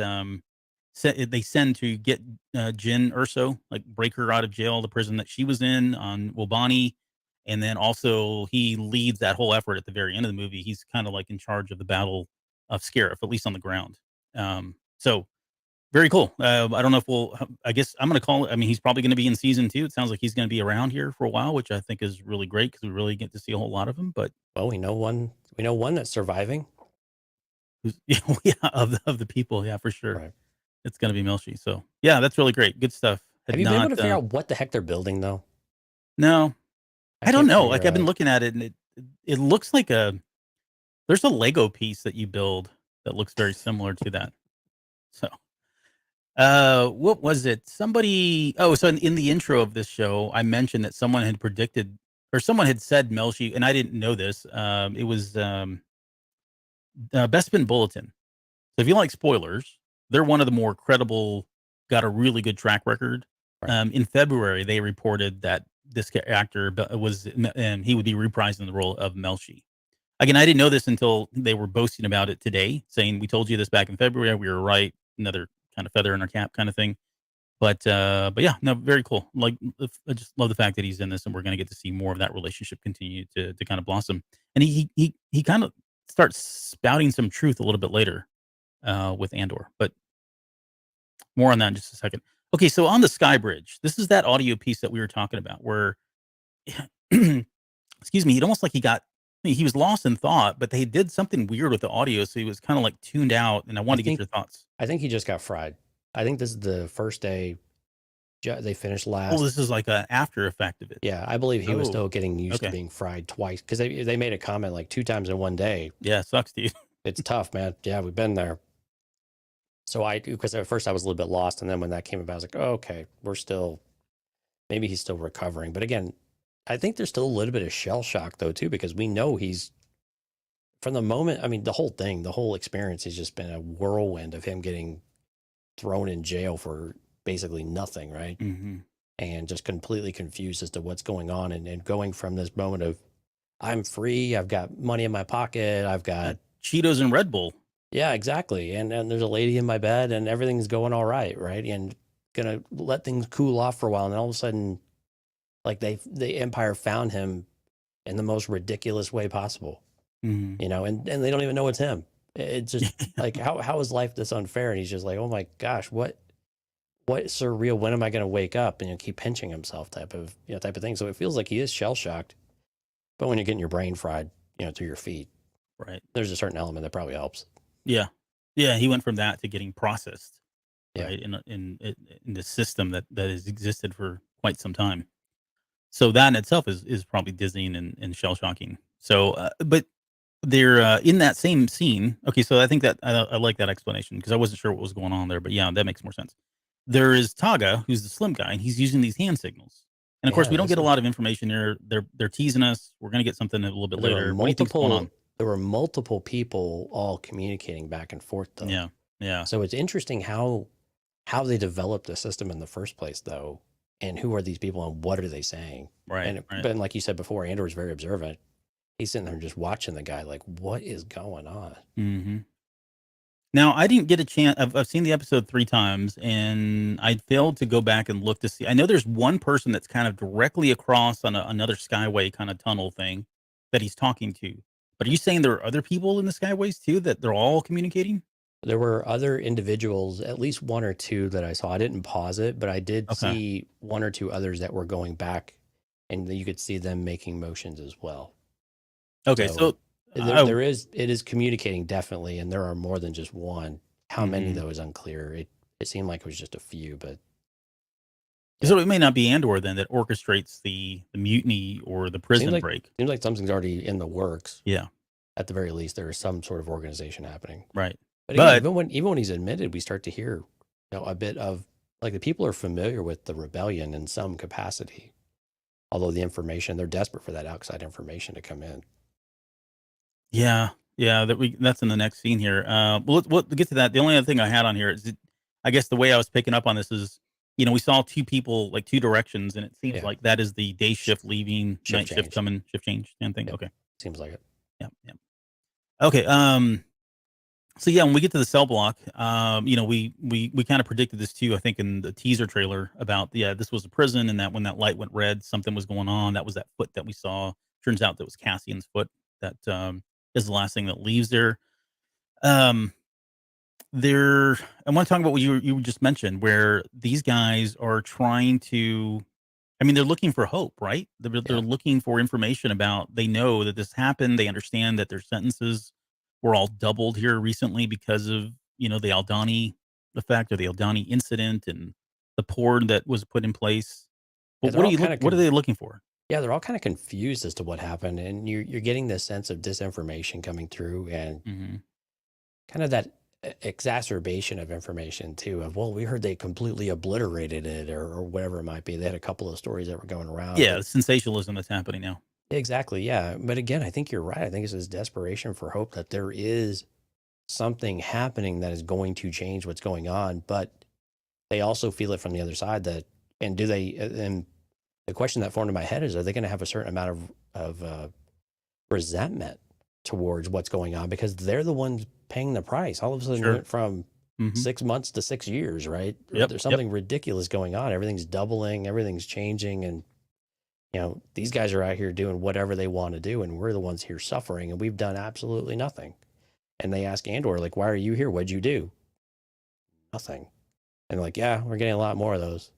they send to get Jyn Erso, like break her out of jail, the prison that she was in on Wobani. And then also he leads that whole effort at the very end of the movie. He's kind of like in charge of the Battle of Scarif, at least on the ground. So very cool. I don't know if I guess I'm going to call it. I mean, he's probably going to be in season 2. It sounds like he's going to be around here for a while, which I think is really great because we really get to see a whole lot of him. But Well, we know one that's surviving. yeah, of the people, yeah, for sure. Right. It's going to be Melshi. So yeah, that's really great. Good stuff. Have you been able to figure out what the heck they're building though? No, I don't can't know. figure Like I've been out. looking at it, and it looks like there's a Lego piece that you build that looks very similar to that. So, what was it? Somebody. Oh, so in the intro of this show, I mentioned that someone had predicted, or someone had said Melshi, and I didn't know this. It was Bespin Bulletin. So if you like spoilers, they're one of the more credible, got a really good track record. Right. In February, they reported that this actor and he would be reprising the role of Melshi. Again, I didn't know this until they were boasting about it today, saying, we told you this back in February. We were right. Another kind of feather in our cap kind of thing. But yeah, no, very cool. Like, I just love the fact that he's in this, and we're going to get to see more of that relationship continue to kind of blossom. And he kind of starts spouting some truth a little bit later with Andor, but more on that in just a second. Okay, so on the Sky Bridge, this is that audio piece that we were talking about where, excuse me, it almost like he was lost in thought, but they did something weird with the audio, so he was kind of like tuned out, and I wanted to get your thoughts. I think he just got fried. I think this is the first day they finished last. Oh, this is like an after effect of it. Yeah, I believe he was still getting used to being fried twice because they made a comment like 2 times in one day. Yeah, sucks, dude. It's tough, man. Yeah, we've been there. So because at first I was a little bit lost, and then when that came about, I was like, oh, okay, maybe he's still recovering. But again, I think there's still a little bit of shell shock though too, because we know he's from the moment. I mean, the whole experience has just been a whirlwind of him getting thrown in jail for basically nothing, right? Mm-hmm. And just completely confused as to what's going on, and going from this moment of I'm free, I've got money in my pocket, I've got Cheetos and Red Bull. Yeah, exactly. And there's a lady in my bed and everything's going all right, and gonna let things cool off for a while, and then all of a sudden, like the Empire found him in the most ridiculous way possible. Mm-hmm. And they don't even know it's him. It's just like how is life this unfair? And he's just like, oh my gosh, what surreal, when am I going to wake up? And keep pinching himself type of thing. So it feels like he is shell shocked, but when you're getting your brain fried to your feet, right, there's a certain element that probably helps. Yeah he went from that to getting processed, right, in the system that has existed for quite some time. So that in itself is probably dizzying and shell shocking. So but they're in that same scene. Okay, so I think that I like that explanation because I wasn't sure what was going on there, but yeah, that makes more sense. There is Taga, who's the slim guy, and he's using these hand signals. And of course, Yeah, we don't this get a is. lot of information here. They're teasing us. We're gonna get something a little bit There were later. What do you think's going on? multiple people all communicating back and forth though. Yeah, yeah, So it's interesting how they developed the system in the first place though, and who are these people and what are they saying? right, right. But like you said before, Andor's very observant. He's sitting there just watching the guy like, what is going on? Hmm. Now, I didn't get a chance. I've seen the episode 3 times, and I failed to go back and look to see. I know there's one person that's kind of directly across on another skyway kind of tunnel thing that he's talking to. But are you saying there are other people in the skyways too that they're all communicating? There were other individuals, at least one or two that I saw. I didn't pause it, but I did Okay. see one or two others that were going back, and you could see them making motions as well. Okay. So So, I, it is communicating definitely, and there are more than just one. How many mhm. though is unclear. It seemed like it was just a few, but So yeah, it may not be Andor then that orchestrates the mutiny or the seems prison like break. something's already in the works. Yeah. At the very least, there is some sort of organization happening. Right. But again, But even when he's admitted, we start to hear, a bit of like the people are familiar with the rebellion in some capacity. Although the information, they're desperate for that outside information to come in. yeah, yeah, that's in the next scene here. We'll get to that. The only other thing I had on here is, I guess the way I was picking up on this is, we saw two people like two directions, and it seems Yeah, like that is the day shift leaving, shift night shift change. coming, shift change kind of thing. Yep, Okay, seems like it. yeah, yeah. Okay, so yeah, when we get to the cell block, we kind of predicted this too. I think in the teaser trailer about this was a prison, and that when that light went red, something was going on. That was that foot that we saw. Turns out that was Cassian's foot. That is the last thing that leaves there. Um, there, I want to talk about what you just mentioned, where these guys are trying to. I mean, they're looking for hope, right? They're Yeah, looking for information about. They know that this happened. They understand that their sentences were all doubled here recently because of the Aldani effect or the Aldani incident and the port that was put in place. yeah, But they're all what are they looking for? they're all kind of confused as to what happened, and you're getting this sense of disinformation coming through, and Hmm. kind of that exacerbation of information too. Of well, we heard they completely obliterated it, or whatever it might be. They had a couple of stories that were going around, Yeah, but the sensationalism that's happening now. exactly, yeah. But again, I think you're right. I think it's this desperation for hope that there is something happening that is going to change what's going on. But they also feel it from the other side that, and do they, and the question that formed in my head is, are they going to have a certain amount of resentment towards what's going on because they're the ones paying the price? All of a sudden Sure. went from Hmm. 6 months to 6 years, right? Yep. There's Yep. something ridiculous going on. Everything's doubling, everything's changing. And, these guys are out here doing whatever they want to do. And we're the ones here suffering and we've done absolutely nothing. And they ask Andor, like, why are you here? What'd you do? Nothing. And like, yeah, we're getting a lot more of those.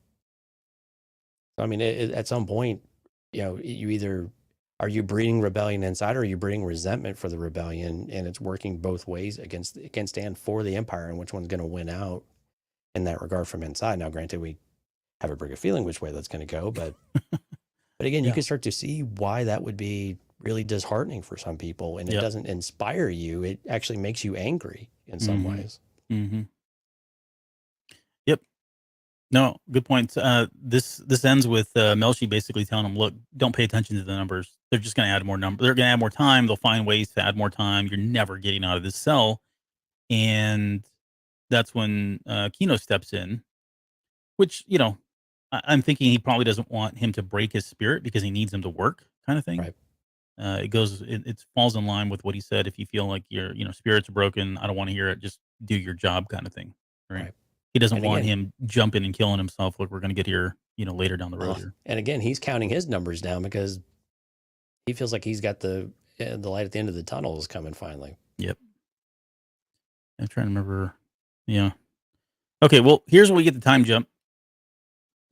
So, I mean, at some point, you either are you breeding rebellion inside, or are you breeding resentment for the rebellion, and it's working both ways against and for the empire, and which one's going to win out in that regard from inside. Now, granted, we have a pretty good feeling which way that's going to go, but again, you Yeah. can start to see why that would be really disheartening for some people, and it Yep. doesn't inspire you. It actually makes you angry in some Hmm. ways. Hmm. Yep. No, good point. This ends with Melshi basically telling him, "Look, don't pay attention to the numbers. They're just going to add more number. They're going to add more time. They'll find ways to add more time. You're never getting out of this cell." And that's when Kino steps in, which I'm thinking he probably doesn't want him to break his spirit because he needs him to work, kind of thing. Right. It falls in line with what he said. If you feel like your spirits are broken, I don't want to hear it. Just do your job, kind of thing. Right. Right. He doesn't And want again, him jumping and killing himself like we're going to get here, later down the road here. and again, he's counting his numbers down because he feels like he's got the light at the end of the tunnel is coming finally. Yep. I'm trying to remember. Yeah. Okay. Well, here's where we get the time jump.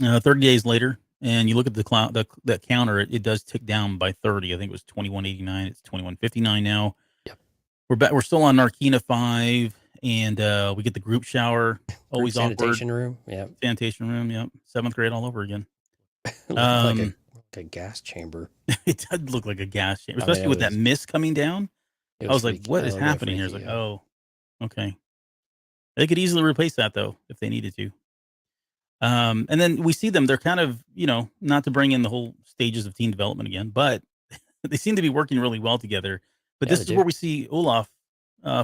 30 days later, and you look at that counter, it does tick down by 30. I think it was 2189. It's 2159 now. Yep. We're back. We're still on Narkina 5, and we get the group shower. Always Group awkward. sanitation room. Yeah. Sanitation room. Yep. 7th grade all over again. Looked like a gas chamber. It does look like a gas chamber, I mean, especially with that mist coming down. It I was was like, freaky, what a is little bit happening here? It's freaky. like, Yeah. oh, okay. They could easily replace that though if they needed to. And then we see them. They're kind of, not to bring in the whole stages of teen development again, but they seem to be working really well together. But Yeah, this they is do. where we see Olaf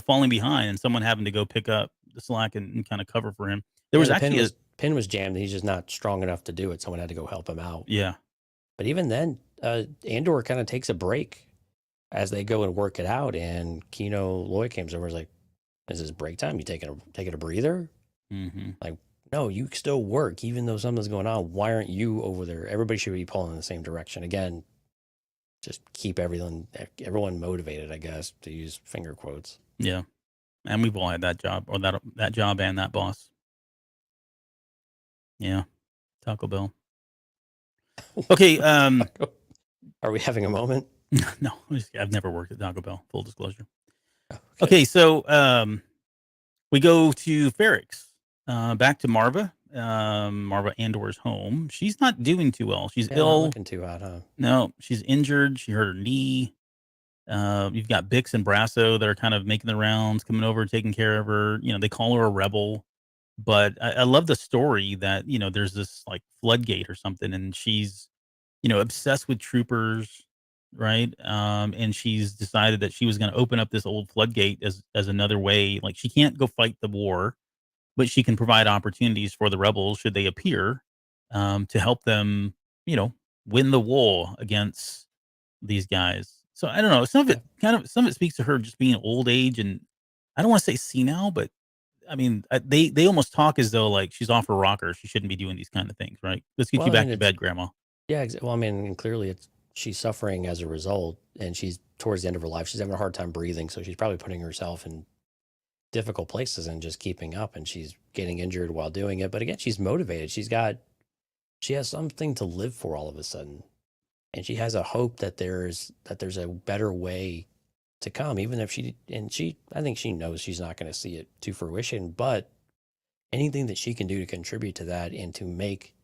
falling behind and someone having to go pick up the slack and kind of cover for him. There Yeah, was the actually pin was jammed. He's just not strong enough to do it. Someone had to go help him out. yeah, But even then, Andor kind of takes a break as they go and work it out. And Kino Loy comes over and is like, "Is this break time? You taking a breather?" hmm Like, no, you still work even though something's going on. Why aren't you over there? Everybody should be pulling in the same direction. Again, just keep everyone motivated, I guess, to use finger quotes. yeah. And we've all had that job or that job and that boss. Yeah, Taco Bell. Okay, Are we having a moment? no, I've never worked at Taco Bell. Full disclosure. Okay. Okay, so we go to Ferrix, back to Marva. Marva Andor's home. She's not doing too well. She's Yeah, not ill. looking too hot, huh? No, she's injured. She hurt her knee. You've got Bix and Brasso that are kind of making the rounds, coming over, taking care of her. They call her a rebel, but I love the story that there's this like floodgate or something, and she's obsessed with troopers, right? And she's decided that she was going to open up this old floodgate as another way. Like she can't go fight the war, but she can provide opportunities for the rebels should they appear, to help them, win the war against these guys. So I don't know. Some of it speaks to her just being old age, and I don't want to say senile, but I mean, they almost talk as though like she's off her rocker. She shouldn't be doing these kind of things, right? Let's get Well, you I back mean, to bed, Grandma. yeah. Well, I mean, and clearly she's suffering as a result, and she's towards the end of her life. She's having a hard time breathing, so she's probably putting herself in difficult places and just keeping up, and she's getting injured while doing it. But again, she's motivated. She has something to live for all of a sudden, and she has a hope that there's a better way to come, even if I think she knows she's not going to see it to fruition, but anything that she can do to contribute to that and to make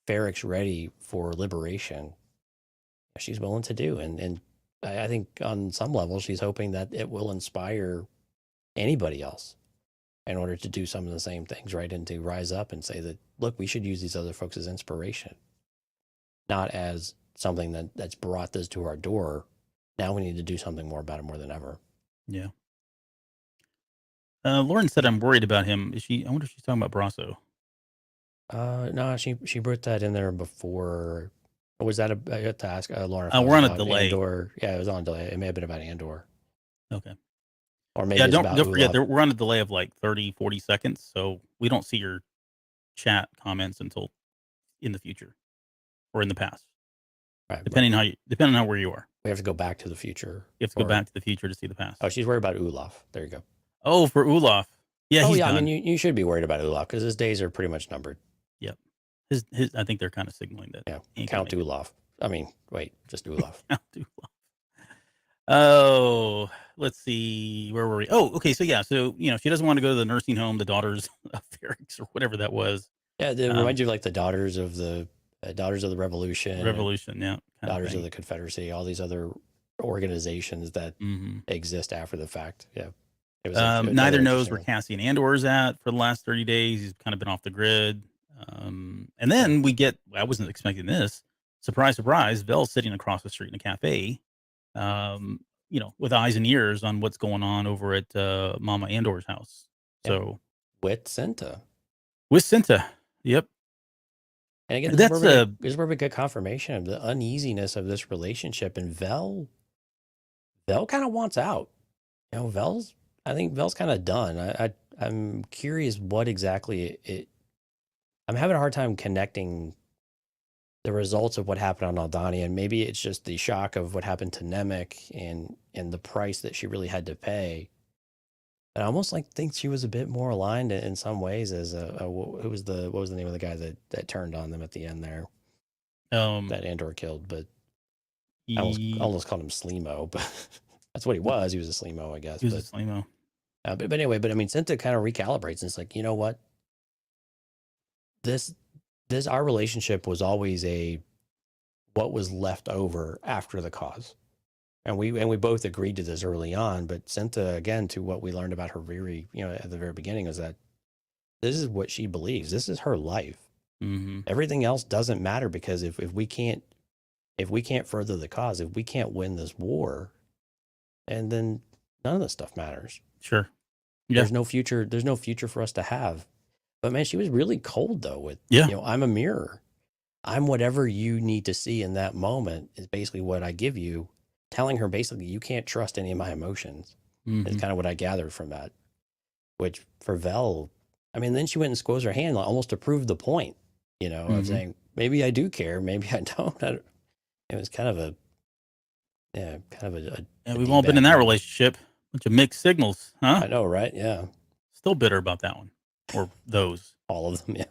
Ferrix ready for liberation, she's willing to do. And I think on some level, she's hoping that it will inspire anybody else in order to do some of the same things, right? And to rise up and say that, look, we should use these other folks as inspiration, not as something that's brought this to our door. Now we need to do something more about it more than ever. Yeah. Lauren said I'm worried about him. Is she? I wonder if she's talking about Brasso. No, she put that in there before. Or was that I had to ask Lauren? We're on a delay. Andor. Yeah, it was on a delay. It may have been about Andor. Okay. Or maybe Yeah, it's don't about forget, Ulaf. we're on a delay of like 30, 40 seconds, so we don't see your chat comments until in the future or in the past, Right, depending on where you are. we have to go back to the future. You have to go back to the future to see the past. Oh, she's worried about Ulaf. There you go. Oh, for Olaf. Yeah, he's done. I mean, you should be worried about Ulaf because his days are pretty much numbered. Yep. His I think they're kind of signaling that. Yeah, Count Ulaf. I mean, wait, just Ulaf. Count Olaf. Oh, let's see. Where were we? Oh, okay. So yeah, she doesn't want to go to the nursing home, the Daughters of Ferrix or whatever that was. Yeah, it reminds you of like the Daughters of the Revolution. Revolution, yeah. Daughters of the Confederacy, all these other organizations that exist after the fact. Yeah. It was neither knows where Cassian Andor is at for the last 30 days. He's kind of been off the grid. And then I wasn't expecting this. Surprise, surprise, Vel's sitting across the street in a cafe, with eyes and ears on what's going on over at Mama Andor's house. Yeah. So with Cinta. Yep. And again, this is where we get confirmation of the uneasiness of this relationship. And Vel kind of wants out. I think Vel's kind of done. I'm curious what exactly I'm having a hard time connecting the results of what happened on Aldania, and maybe it's just the shock of what happened to Nemec and the price that she really had to pay. And I almost think she was a bit more aligned in some ways as what was the name of the guy that turned on them at the end there, that Andor killed. But I almost called him Slimo, but that's what he was. He was a Slimo, I guess. He was a Slimo. But anyway, I mean, Cinta kind of recalibrates, and it's like, you know what? Our relationship was always what was left over after the cause. And we both agreed to this early on, but Cinta, again, to what we learned about her very, at the very beginning, is that this is what she believes. This is her life. Mm-hmm. Everything else doesn't matter, because if we can't further the cause, if we can't win this war, and then none of this stuff matters. Sure. Yeah. There's no future for us to have. But man, she was really cold though with, Yeah. I'm a mirror. I'm whatever you need to see in that moment is basically what I give you, telling her basically you can't trust any of my emotions. Mm-hmm. Is kind of what I gathered from that. Which for Vel, I mean, then she went and squoze her hand almost to prove the point, of saying, maybe I do care, maybe I don't. It was kind of a And we've all been in that relationship. Bunch of mixed signals, huh? I know, right? Yeah. Still bitter about that one, or those. All of them, yeah.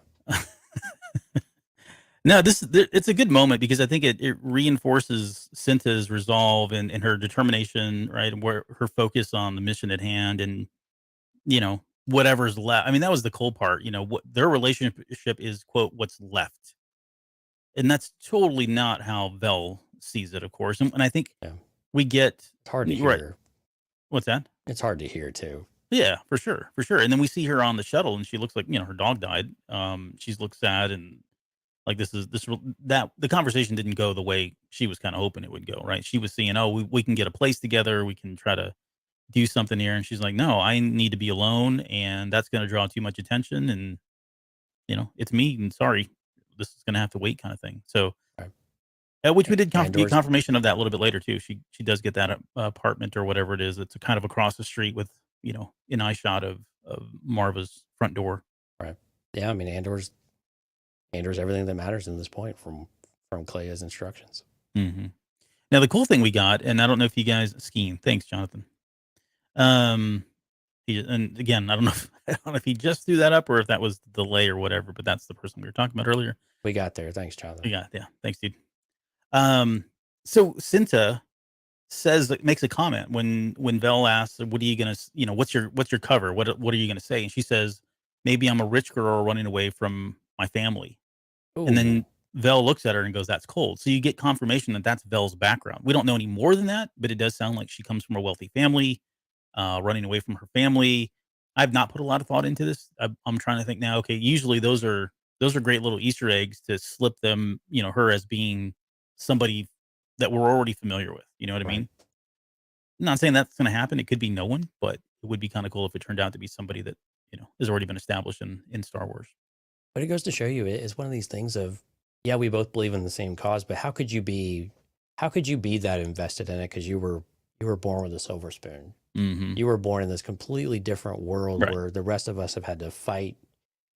No, it's a good moment because I think it reinforces Cinta's resolve and her determination, right? And where her focus on the mission at hand, and whatever's left. I mean, that was the cool part. What their relationship is, quote, what's left, and that's totally not how Vel sees it, of course. And I think we get it's hard to hear. Right. What's that? It's hard to hear too. Yeah, for sure. And then we see her on the shuttle, and she looks like her dog died. She looks sad, and like that the conversation didn't go the way she was kind of hoping it would go. Right? She was seeing, oh, we can get a place together, we can try to do something here, and she's like, no, I need to be alone, and that's going to draw too much attention, and it's me, and sorry, this is going to have to wait, kind of thing. So. Which we did get confirmation of that a little bit later too. She does get that apartment or whatever it is. It's kind of across the street with an eye shot of Marva's front door. Right. Yeah. I mean, Andor's everything that matters in this point from Clea's instructions. Mm-hmm. Now the cool thing we got, and I don't know if you guys skiing. Thanks, Jonathan. And again, I don't know if he just threw that up or if that was the delay or whatever. But that's the person we were talking about earlier. We got there. Thanks, Jonathan. Yeah. Thanks, dude. So Cinta makes a comment when Vel asks, what are you going to, what's your cover? What are you going to say? And she says, maybe I'm a rich girl running away from my family. Ooh. And then Vel looks at her and goes, that's cold. So you get confirmation that that's Vel's background. We don't know any more than that, but it does sound like she comes from a wealthy family, running away from her family. I've not put a lot of thought into this. I'm trying to think now. Okay. Usually those are great little Easter eggs to slip them, her as being somebody that we're already familiar with. You know what I mean? I'm not saying that's going to happen. It could be no one, but it would be kind of cool if it turned out to be somebody that, has already been established in Star Wars. But it goes to show you, it's one of these things of, yeah, we both believe in the same cause, but how could you be that invested in it? Because you were born with a silver spoon. Mm-hmm. You were born in this completely different world where the rest of us have had to fight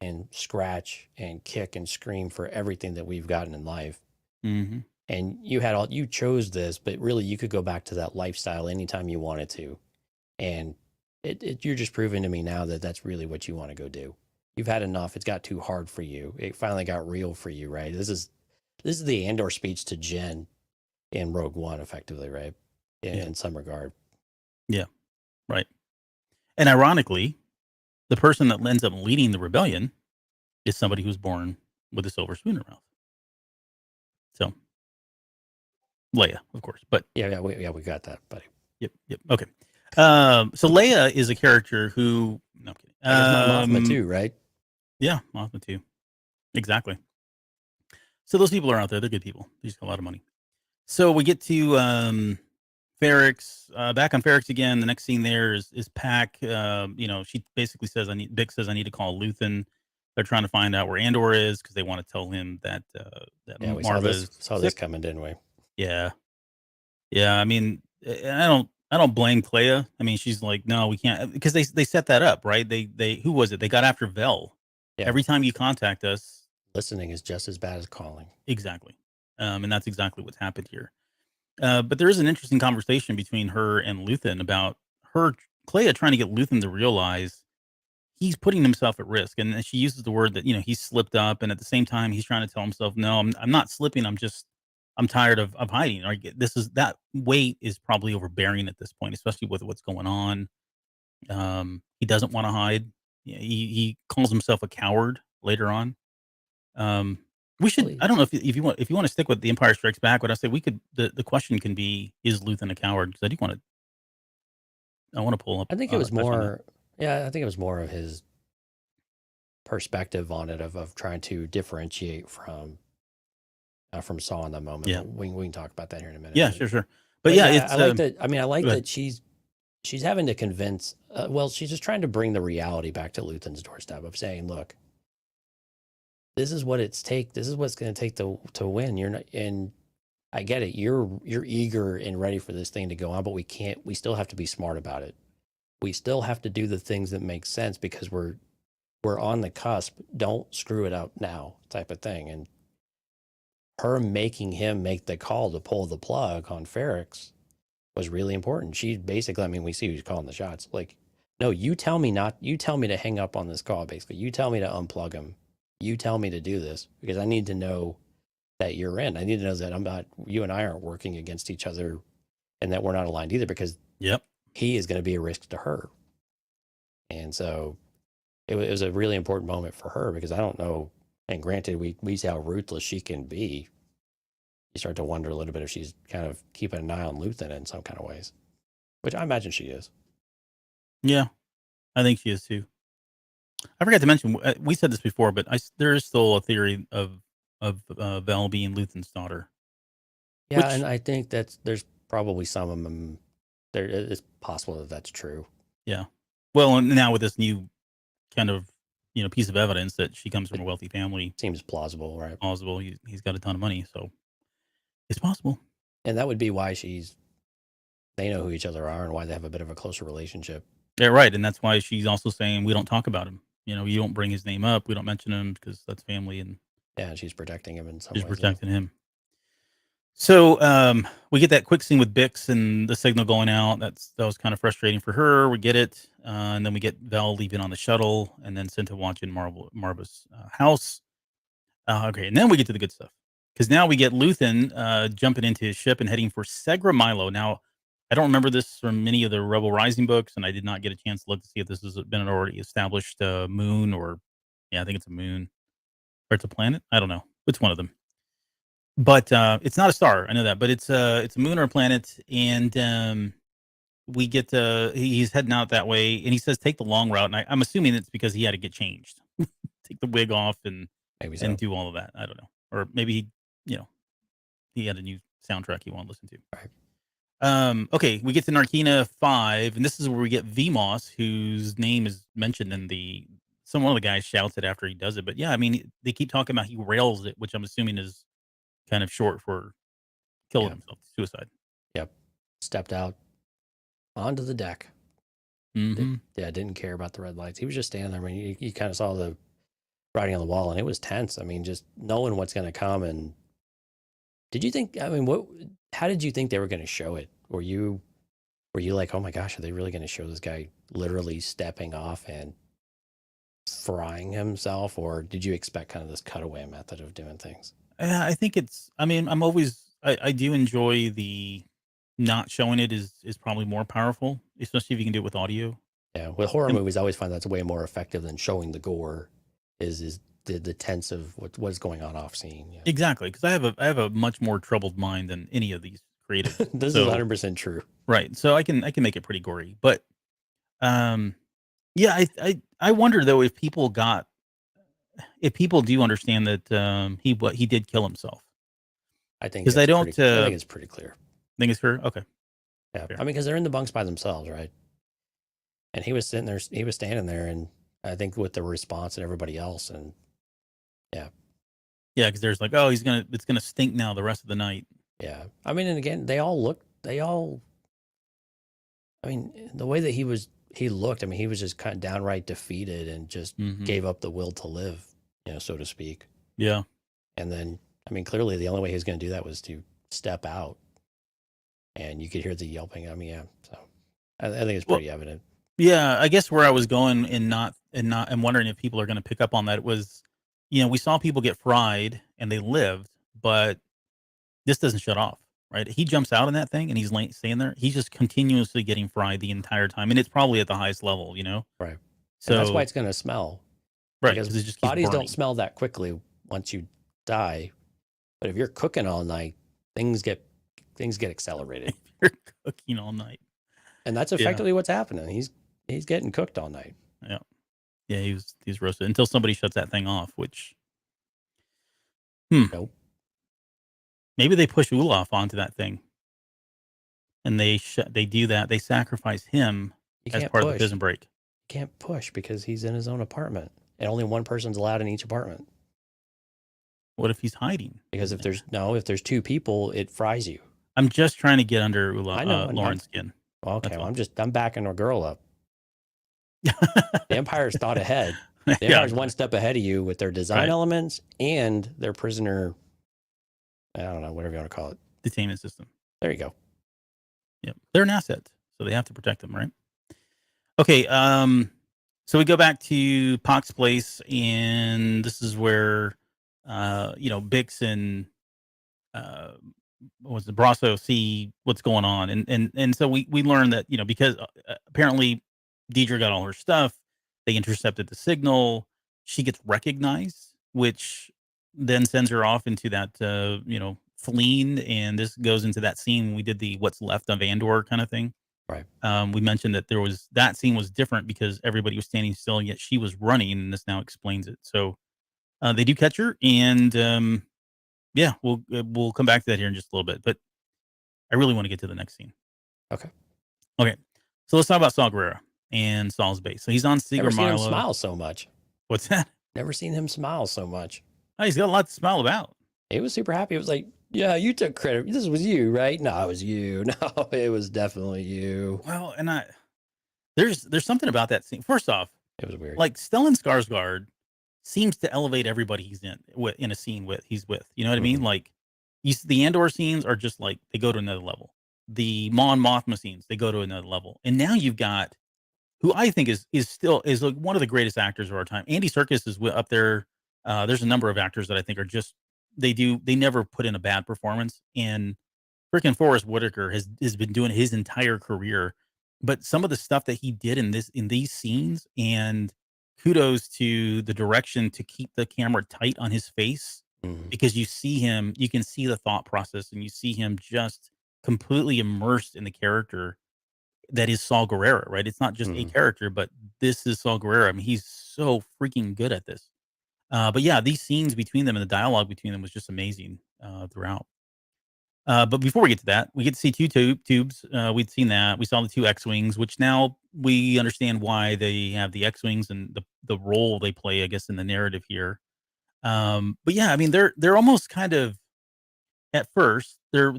and scratch and kick and scream for everything that we've gotten in life. Mm-hmm. And you chose this, but really you could go back to that lifestyle anytime you wanted to. And you're just proving to me now that that's really what you want to go do. You've had enough. It's got too hard for you. It finally got real for you, right? This is the Andor speech to Jen in Rogue One, effectively, right? In some regard. Yeah, right. And ironically, the person that ends up leading the rebellion is somebody who's born with a silver spoon in her mouth. So, Leia, of course, but we got that, buddy. Yep. Okay. So Leia is a character who, no, I'm kidding. Mothma too, right? Yeah, Mothma too. Exactly. So those people are out there. They're good people. They just got a lot of money. So we get to Ferrix, back on Ferrix again. The next scene there is Pac. She basically says, Bix says, I need to call Luthen. They're trying to find out where Andor is because they want to tell him that we Marva saw this coming, didn't we? Yeah. I mean, I don't blame Clea. I mean, she's like, no, we can't, because they set that up, right? They who was it? They got after Vel. Yeah. Every time you contact us, listening is just as bad as calling. Exactly. And that's exactly what's happened here. But there is an interesting conversation between her and Luthen about Clea trying to get Luthen to realize he's putting himself at risk. And she uses the word that, he's slipped up. And at the same time, he's trying to tell himself, no, I'm not slipping. I'm tired of hiding. That weight is probably overbearing at this point, especially with what's going on. He doesn't want to hide. He calls himself a coward later on. We should. I don't Please. know if you want to stick with The Empire Strikes Back. What I say we could. The question can be: Is Luthen a coward? Because I do want to. I want to pull up. I think it was Touch on that. more, yeah, I think it was more of his perspective on it of trying to differentiate from Saw in that moment. Yeah. But we can talk about that here in a minute. Yeah. But, Sure. But but yeah, yeah, it's. I like that. I mean, I like Go ahead. that she's having to convince. Well, she's just trying to bring the reality back to Luthen's doorstep of saying, look, this is what it's take. This is what's going to take to win. You're not, and I get it. You're eager and ready for this thing to go on, but we can't. We still have to be smart about it. We still have to do the things that make sense because we're on the cusp. Don't screw it up now, type of thing. And her making him make the call to pull the plug on Ferrix was really important. She basically, I mean, we see who's calling the shots. Like, no, you tell me to hang up on this call, basically. You tell me to unplug him. You tell me to do this because I need to know that you're in. I need to know that you and I aren't working against each other and that we're not aligned either because Yep. he is going to be a risk to her. And so it was a really important moment for her because I don't know. And granted, we see how ruthless she can be. You start to wonder a little bit if she's kind of keeping an eye on Luthen in some kind of ways, which I imagine she is. Yeah, I think she is too. I forgot to mention we said this before, but there is still a theory of Vel being Luthen's daughter. Yeah, Which, and I think there's probably some of them. There, it's possible that that's true. yeah. Well, and now with this new kind of piece of evidence that she comes from It a wealthy family, seems plausible, right? plausible. He's got a ton of money, so it's possible. And that would be why they know who each other are and why they have a bit of a closer relationship. Yeah, right. And that's why she's also saying we don't talk about him. You don't bring his name up. We don't mention him because that's family, and Yeah, she's protecting him in some she's ways. protecting him. So we get that quick scene with Bix and the signal going out. That was kind of frustrating for her. We get it, and then we get Vel leaving on the shuttle, and then Cinta watching Marva's house. Okay, and then we get to the good stuff because now we get Luthen jumping into his ship and heading for Segra Milo. Now, I don't remember this from many of the Rebel Rising books, and I did not get a chance to look to see if this has been an already established moon or, yeah, I think it's a moon or it's a planet. I don't know. It's one of them. But it's not a star. I know that, but it's a moon or a planet, and we get he's heading out that way, and he says take the long route, and I'm assuming it's because he had to get changed, take the wig off, and Maybe so. and do all of that. I don't know, or maybe he had a new soundtrack he wanted to listen to. Right. Okay, we get to Narkina 5, and this is where we get VMOS, whose name is mentioned in one of the guys shouts it after he does it. But yeah, I mean, they keep talking about he rails it, which I'm assuming is kind of short for killing himself, suicide. Yep. Stepped out onto the deck. Mm-hmm. Didn't care about the red lights. He was just standing there. I mean, you kind of saw the writing on the wall, and it was tense. I mean, just knowing what's going to come. And did you think? I mean, how did you think they were going to show it? Were you like, oh my gosh, are they really going to show this guy literally stepping off and frying himself, or did you expect kind of this cutaway method of doing things? I think it's. I mean, I do enjoy the not showing it is probably more powerful, especially if you can do it with audio. Yeah, with horror movies, I always find that's way more effective than showing the gore. Is the tense of what's going on off scene. Yeah. Exactly, because I have a much more troubled mind than any of these creative. This is 100% true. Right, so I can make it pretty gory, but yeah, I wonder though if people do understand that he did kill himself. I think because I don't. I think it's pretty clear. Think it's clear. Okay. Yeah, Fair. I mean, because they're in the bunks by themselves, right? And he was sitting there. He was standing there, and I think with the response and everybody else, and yeah, because there's like, oh, it's gonna stink now the rest of the night. Yeah, I mean, and again, I mean, the way that he looked, I mean, he was just kind of downright defeated and just gave up the will to live, so to speak. Yeah. And then, I mean, clearly the only way he was going to do that was to step out, and you could hear the yelping. I mean, yeah, so I think it's pretty evident. Yeah, I guess where I was going and wondering if people are going to pick up on that was, we saw people get fried and they lived, but this doesn't shut off, right? He jumps out in that thing and he's staying there. He's just continuously getting fried the entire time, and it's probably at the highest level, Right. So and that's why it's going to smell, right? Because it just keeps bodies burning. don't smell that quickly once you die. But if you're cooking all night, things get accelerated. You're cooking all night. And that's Yeah. effectively what's happening. He's getting cooked all night. Yeah. Yeah, he's roasted until somebody shuts that thing off, which Nope. maybe they push Olaf onto that thing. And they do that. They sacrifice him You as can't part of the push. prison break. You can't push because he's in his own apartment. And only one person's allowed in each apartment. What if he's hiding? Because if there's two people, it fries you. I'm just trying to get under I know, Lauren's skin. Okay, all. I'm backing our girl up. The Empire's thought ahead. The Empire's one step ahead of you with their design elements and their prisoner, I don't know, whatever you want to call it. Detainment system. There you go. Yep. They're an asset, so they have to protect them, right? Okay, so we go back to Pock's place, and this is where Bix and Brasso see what's going on, and so we learn that because apparently Deidre got all her stuff, they intercepted the signal. She gets recognized, which then sends her off into that fleeing, and this goes into that scene we did, the what's left of Andor kind of thing. Right. We mentioned that that scene was different because everybody was standing still, and yet she was running, and this now explains it. So they do catch her, and yeah, we'll come back to that here in just a little bit. But I really want to get to the next scene. Okay. So let's talk about Saw Gerrera and Saul's base. So he's on Seeger Never seen him Milo. smile so much. What's that? Never seen him smile so much. Oh, he's got a lot to smile about. He was super happy. It was like, yeah, you took credit. This was you, right? No, it was you. No, it was definitely you. Well, and there's something about that scene. First off, It was weird. like Stellan Skarsgård seems to elevate everybody he's in a scene he's with. You know what I mean? Like the Andor scenes are just like they go to another level. The Mon Mothma scenes, they go to another level. And now you've got who I think is still like one of the greatest actors of our time. Andy Serkis is up there. There's a number of actors that I think are just they never put in a bad performance. And freaking Forrest Whitaker has been doing his entire career, but some of the stuff that he did in these scenes, and kudos to the direction to keep the camera tight on his face, because you can see the thought process, and you see him just completely immersed in the character that is Saw Gerrera, right? It's not just a character, but this is Saw Gerrera. I mean, he's so freaking good at this. But yeah, these scenes between them and the dialogue between them was just amazing throughout. But before we get to that, we get to see two tubes. We'd seen that. We saw the two X-Wings, which now we understand why they have the X-Wings and the role they play, I guess, in the narrative here. But yeah, I mean, they're almost kind of, at first, they're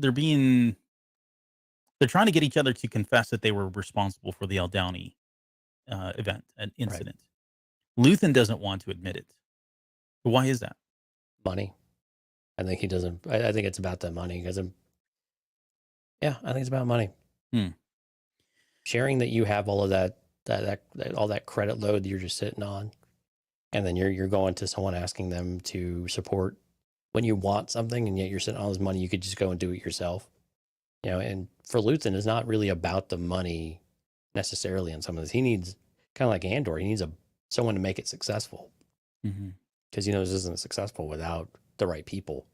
trying to get each other to confess that they were responsible for the Aldhani event and incident. Right. Luthen doesn't want to admit it. But why is that? Money. I think he doesn't. I think it's about that money because I think it's about money. Sharing that you have all of that all that credit load that you're just sitting on, and then you're going to someone asking them to support when you want something, and yet you're sitting on all this money. You could just go and do it yourself. And for Luthen, it's not really about the money necessarily in some of this. He needs, kind of like Andor, he needs someone to make it successful. Because he knows this isn't successful without the right people,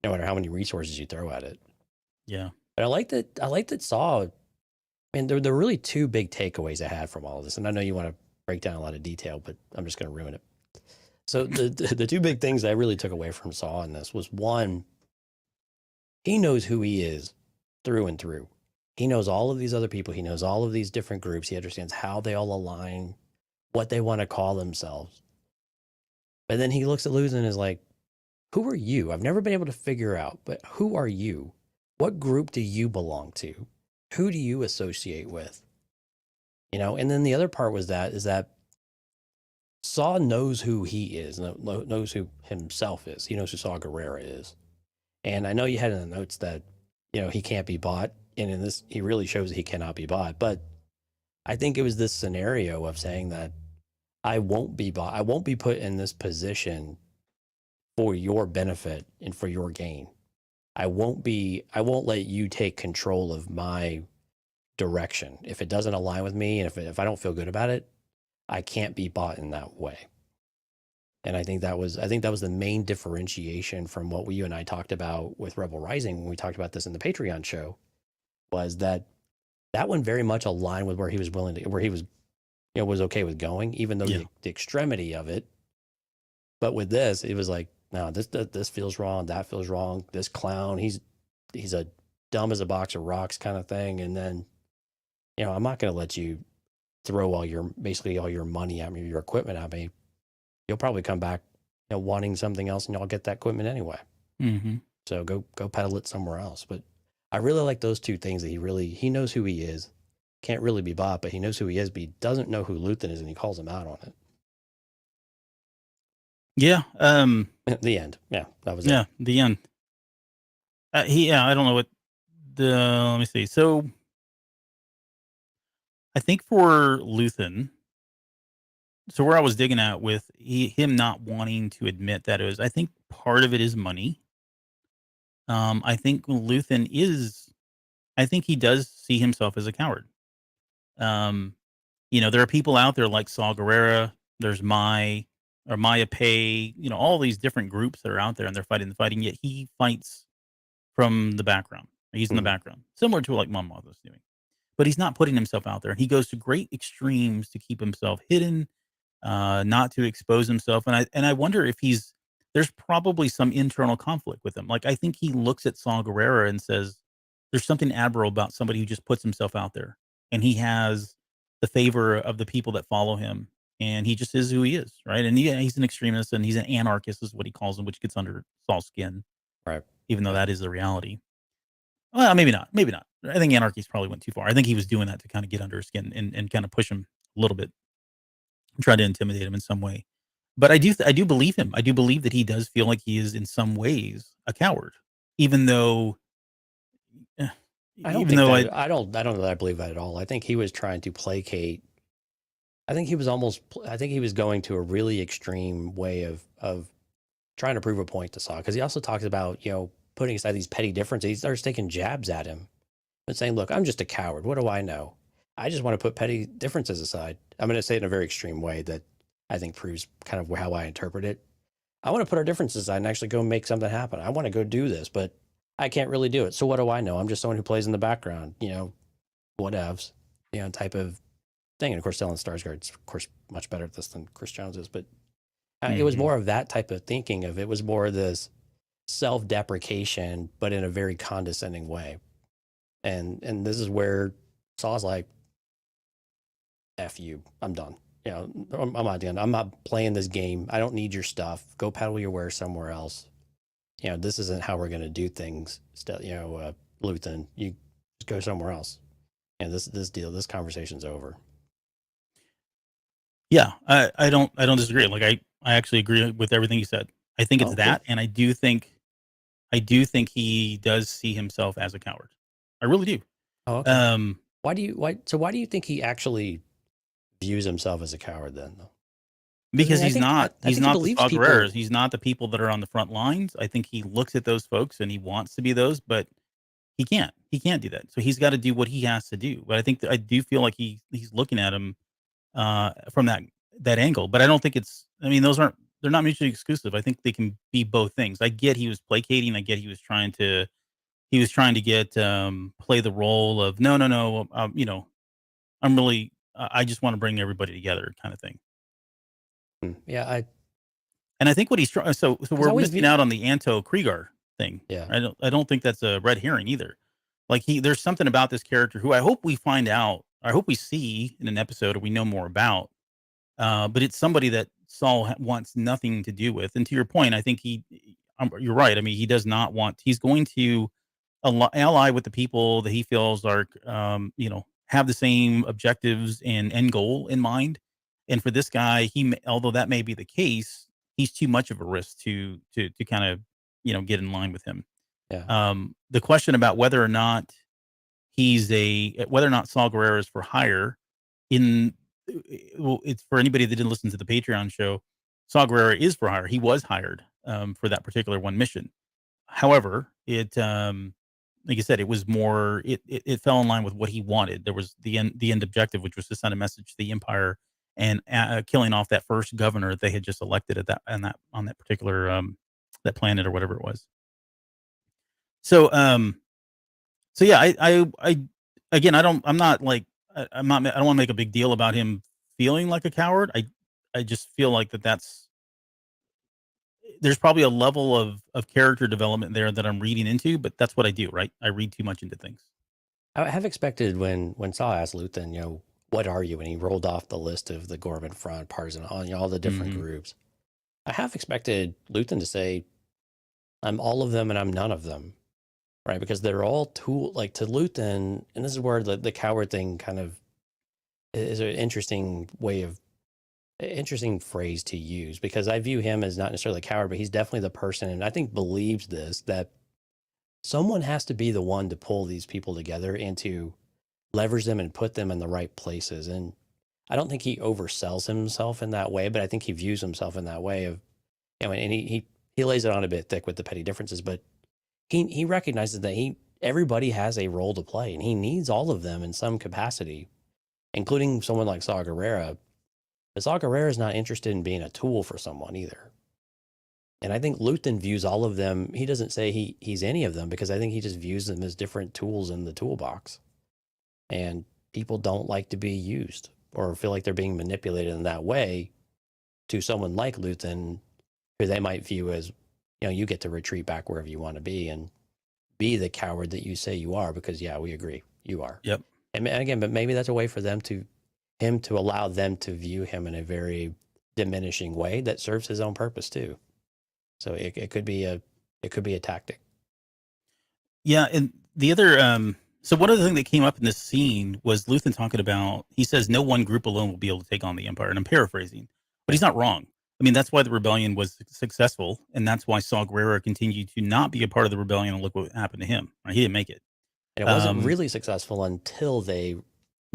no matter how many resources you throw at it. Yeah. But I like that Saw, I mean, there are really two big takeaways I had from all of this. And I know you want to break down a lot of detail, but I'm just going to ruin it. So the two big things I really took away from Saw in this was, one, he knows who he is through and through. He knows all of these other people. He knows all of these different groups. He understands how they all align, what they want to call themselves. But then he looks at Luthen and is like, who are you? I've never been able to figure out, but who are you? What group do you belong to? Who do you associate with? And then the other part is that Saw knows who he is, knows who himself is. He knows who Saw Gerrera is. And I know you had in the notes that, he can't be bought. And in this, he really shows that he cannot be bought. But I think it was this scenario of saying that I won't be bought. I won't be put in this position for your benefit and for your gain. I won't let you take control of my direction. If it doesn't align with me, and if I don't feel good about it, I can't be bought in that way. And I think that was the main differentiation from what you and I talked about with Rebel Rising when we talked about this in the Patreon show, was that one very much aligned with where he was where he was, was okay with going, even though Yeah. the extremity of it. But with this, it was like, no, this feels wrong. That feels wrong. This clown, he's a dumb as a box of rocks kind of thing. And then, I'm not going to let you throw basically all your money at me, your equipment at me. You'll probably come back, wanting something else, and I'll get that equipment anyway. Mm-hmm. So go peddle it somewhere else. But I really like those two things, that he knows who he is. Can't really be bought, but he knows who he is, but he doesn't know who Luthen is, and he calls him out on it. Yeah. The end. Yeah, that was Yeah. it. The end. I don't know what let me see. So I think for Luthen, so where I was digging at with him not wanting to admit that I think part of it is money. I think Luthen I think he does see himself as a coward. Um, there are people out there like Saw Gerrera, there's Maya Pei, all these different groups that are out there and they're fighting, yet he fights from the background. He's in the background, similar to like Mon Mothma was doing. But he's not putting himself out there. And he goes to great extremes to keep himself hidden, not to expose himself. And I wonder if there's probably some internal conflict with him. Like I think he looks at Saw Gerrera and says, there's something admirable about somebody who just puts himself out there. And he has the favor of the people that follow him. And he just is who he is, right? And he's an extremist and he's an anarchist, is what he calls him, which gets under Saul's skin, Right. even though that is the reality. Well, maybe not. Maybe not. I think anarchies probably went too far. I think he was doing that to kind of get under his skin and kind of push him a little bit, try to intimidate him in some way. But I do believe him. I do believe that he does feel like he is in some ways a coward, even though. I don't know that I believe that at all. I think he was trying to placate. I think he was going to a really extreme way of trying to prove a point to Saw, because he also talks about, putting aside these petty differences. He starts taking jabs at him and saying, look, I'm just a coward. What do I know? I just want to put petty differences aside. I'm going to say it in a very extreme way that I think proves kind of how I interpret it. I want to put our differences aside and actually go make something happen. I want to go do this, but I can't really do it. So what do I know? I'm just someone who plays in the background, whatevs, type of thing. And of course, Stellan Skarsgård's, of course, much better at this than Chris Jones is. But it was more of that type of thinking of it was more this self-deprecation, but in a very condescending way. And this is where Saw's like, F you, I'm done. I'm not done. I'm not playing this game. I don't need your stuff. Go paddle your wares somewhere else. This isn't how we're going to do things. Luthen, you just go somewhere else. And this conversation's over. Yeah, I don't disagree. Like I actually agree with everything you said. I think it's that, cool. And I do think he does see himself as a coward. I really do. Oh, okay. Why do you think he actually views himself as a coward then, though? Because he's not the Saw Gerreras. He's not the people that are on the front lines. I think he looks at those folks and he wants to be those, but he can't. He can't do that. So he's got to do what he has to do. But I think I do feel like he's looking at him from that angle. But I don't think they're not mutually exclusive. I think they can be both things. I get he was placating. I get he was trying to get play the role of no, I'm really I just want to bring everybody together kind of thing. Yeah, and I think what he's trying. So we're missing out on the Anto Krieger thing. Yeah, I don't think that's a red herring either. Like there's something about this character who I hope we find out. I hope we see in an episode or we know more about. But it's somebody that Saul wants nothing to do with. And to your point, I think you're right. I mean, he does not want. He's going to ally with the people that he feels are, have the same objectives and end goal in mind. And for this guy, although that may be the case, he's too much of a risk to kind of, get in line with him. Yeah. The question about whether or not Saul Gerrera is for hire it's for anybody that didn't listen to the Patreon show. Saw Gerrera is for hire. He was hired for that particular one mission. However, it like I said, it was more. It fell in line with what he wanted. There was the end objective, which was to send a message to the Empire and killing off that first governor they had just elected at that on that particular that planet or whatever it was. So so yeah, I again, I'm not like I'm not I don't want to make a big deal about him feeling like a coward. I just feel like that's there's probably a level of character development there that I'm reading into, but that's what I do, right? I read too much into things. I have expected when Saul asked Luthen, what are you? And he rolled off the list of the Gorman Front, Partisan, all the different Mhm. groups. I have expected Luthen to say, I'm all of them and I'm none of them, right? Because they're all like to Luthen, and this is where the coward thing kind of is an interesting interesting phrase to use, because I view him as not necessarily a coward, but he's definitely the person, and I think believes this, that someone has to be the one to pull these people together and to leverage them and put them in the right places. And I don't think he oversells himself in that way, but I think he views himself in that way of, and he lays it on a bit thick with the petty differences, but he recognizes that everybody has a role to play, and he needs all of them in some capacity, including someone like Saw Gerrera. But Saw Gerrera is not interested in being a tool for someone either. And I think Luthen views all of them. He doesn't say he's any of them, because I think he just views them as different tools in the toolbox. And people don't like to be used or feel like they're being manipulated in that way to someone like Luthen, who they might view as, you get to retreat back wherever you want to be and be the coward that you say you are, because yeah, we agree, you are. Yep. And again, but maybe that's a way for him to allow them to view him in a very diminishing way that serves his own purpose too. So it could be a tactic. Yeah, and the other so one of the things that came up in this scene was Luthen talking about, he says no one group alone will be able to take on the Empire, and I'm paraphrasing, but he's not wrong. I mean, that's why the rebellion was successful, and that's why Saw Gerrera continued to not be a part of the rebellion, and look what happened to him. Right? He didn't make it. And it wasn't really successful until they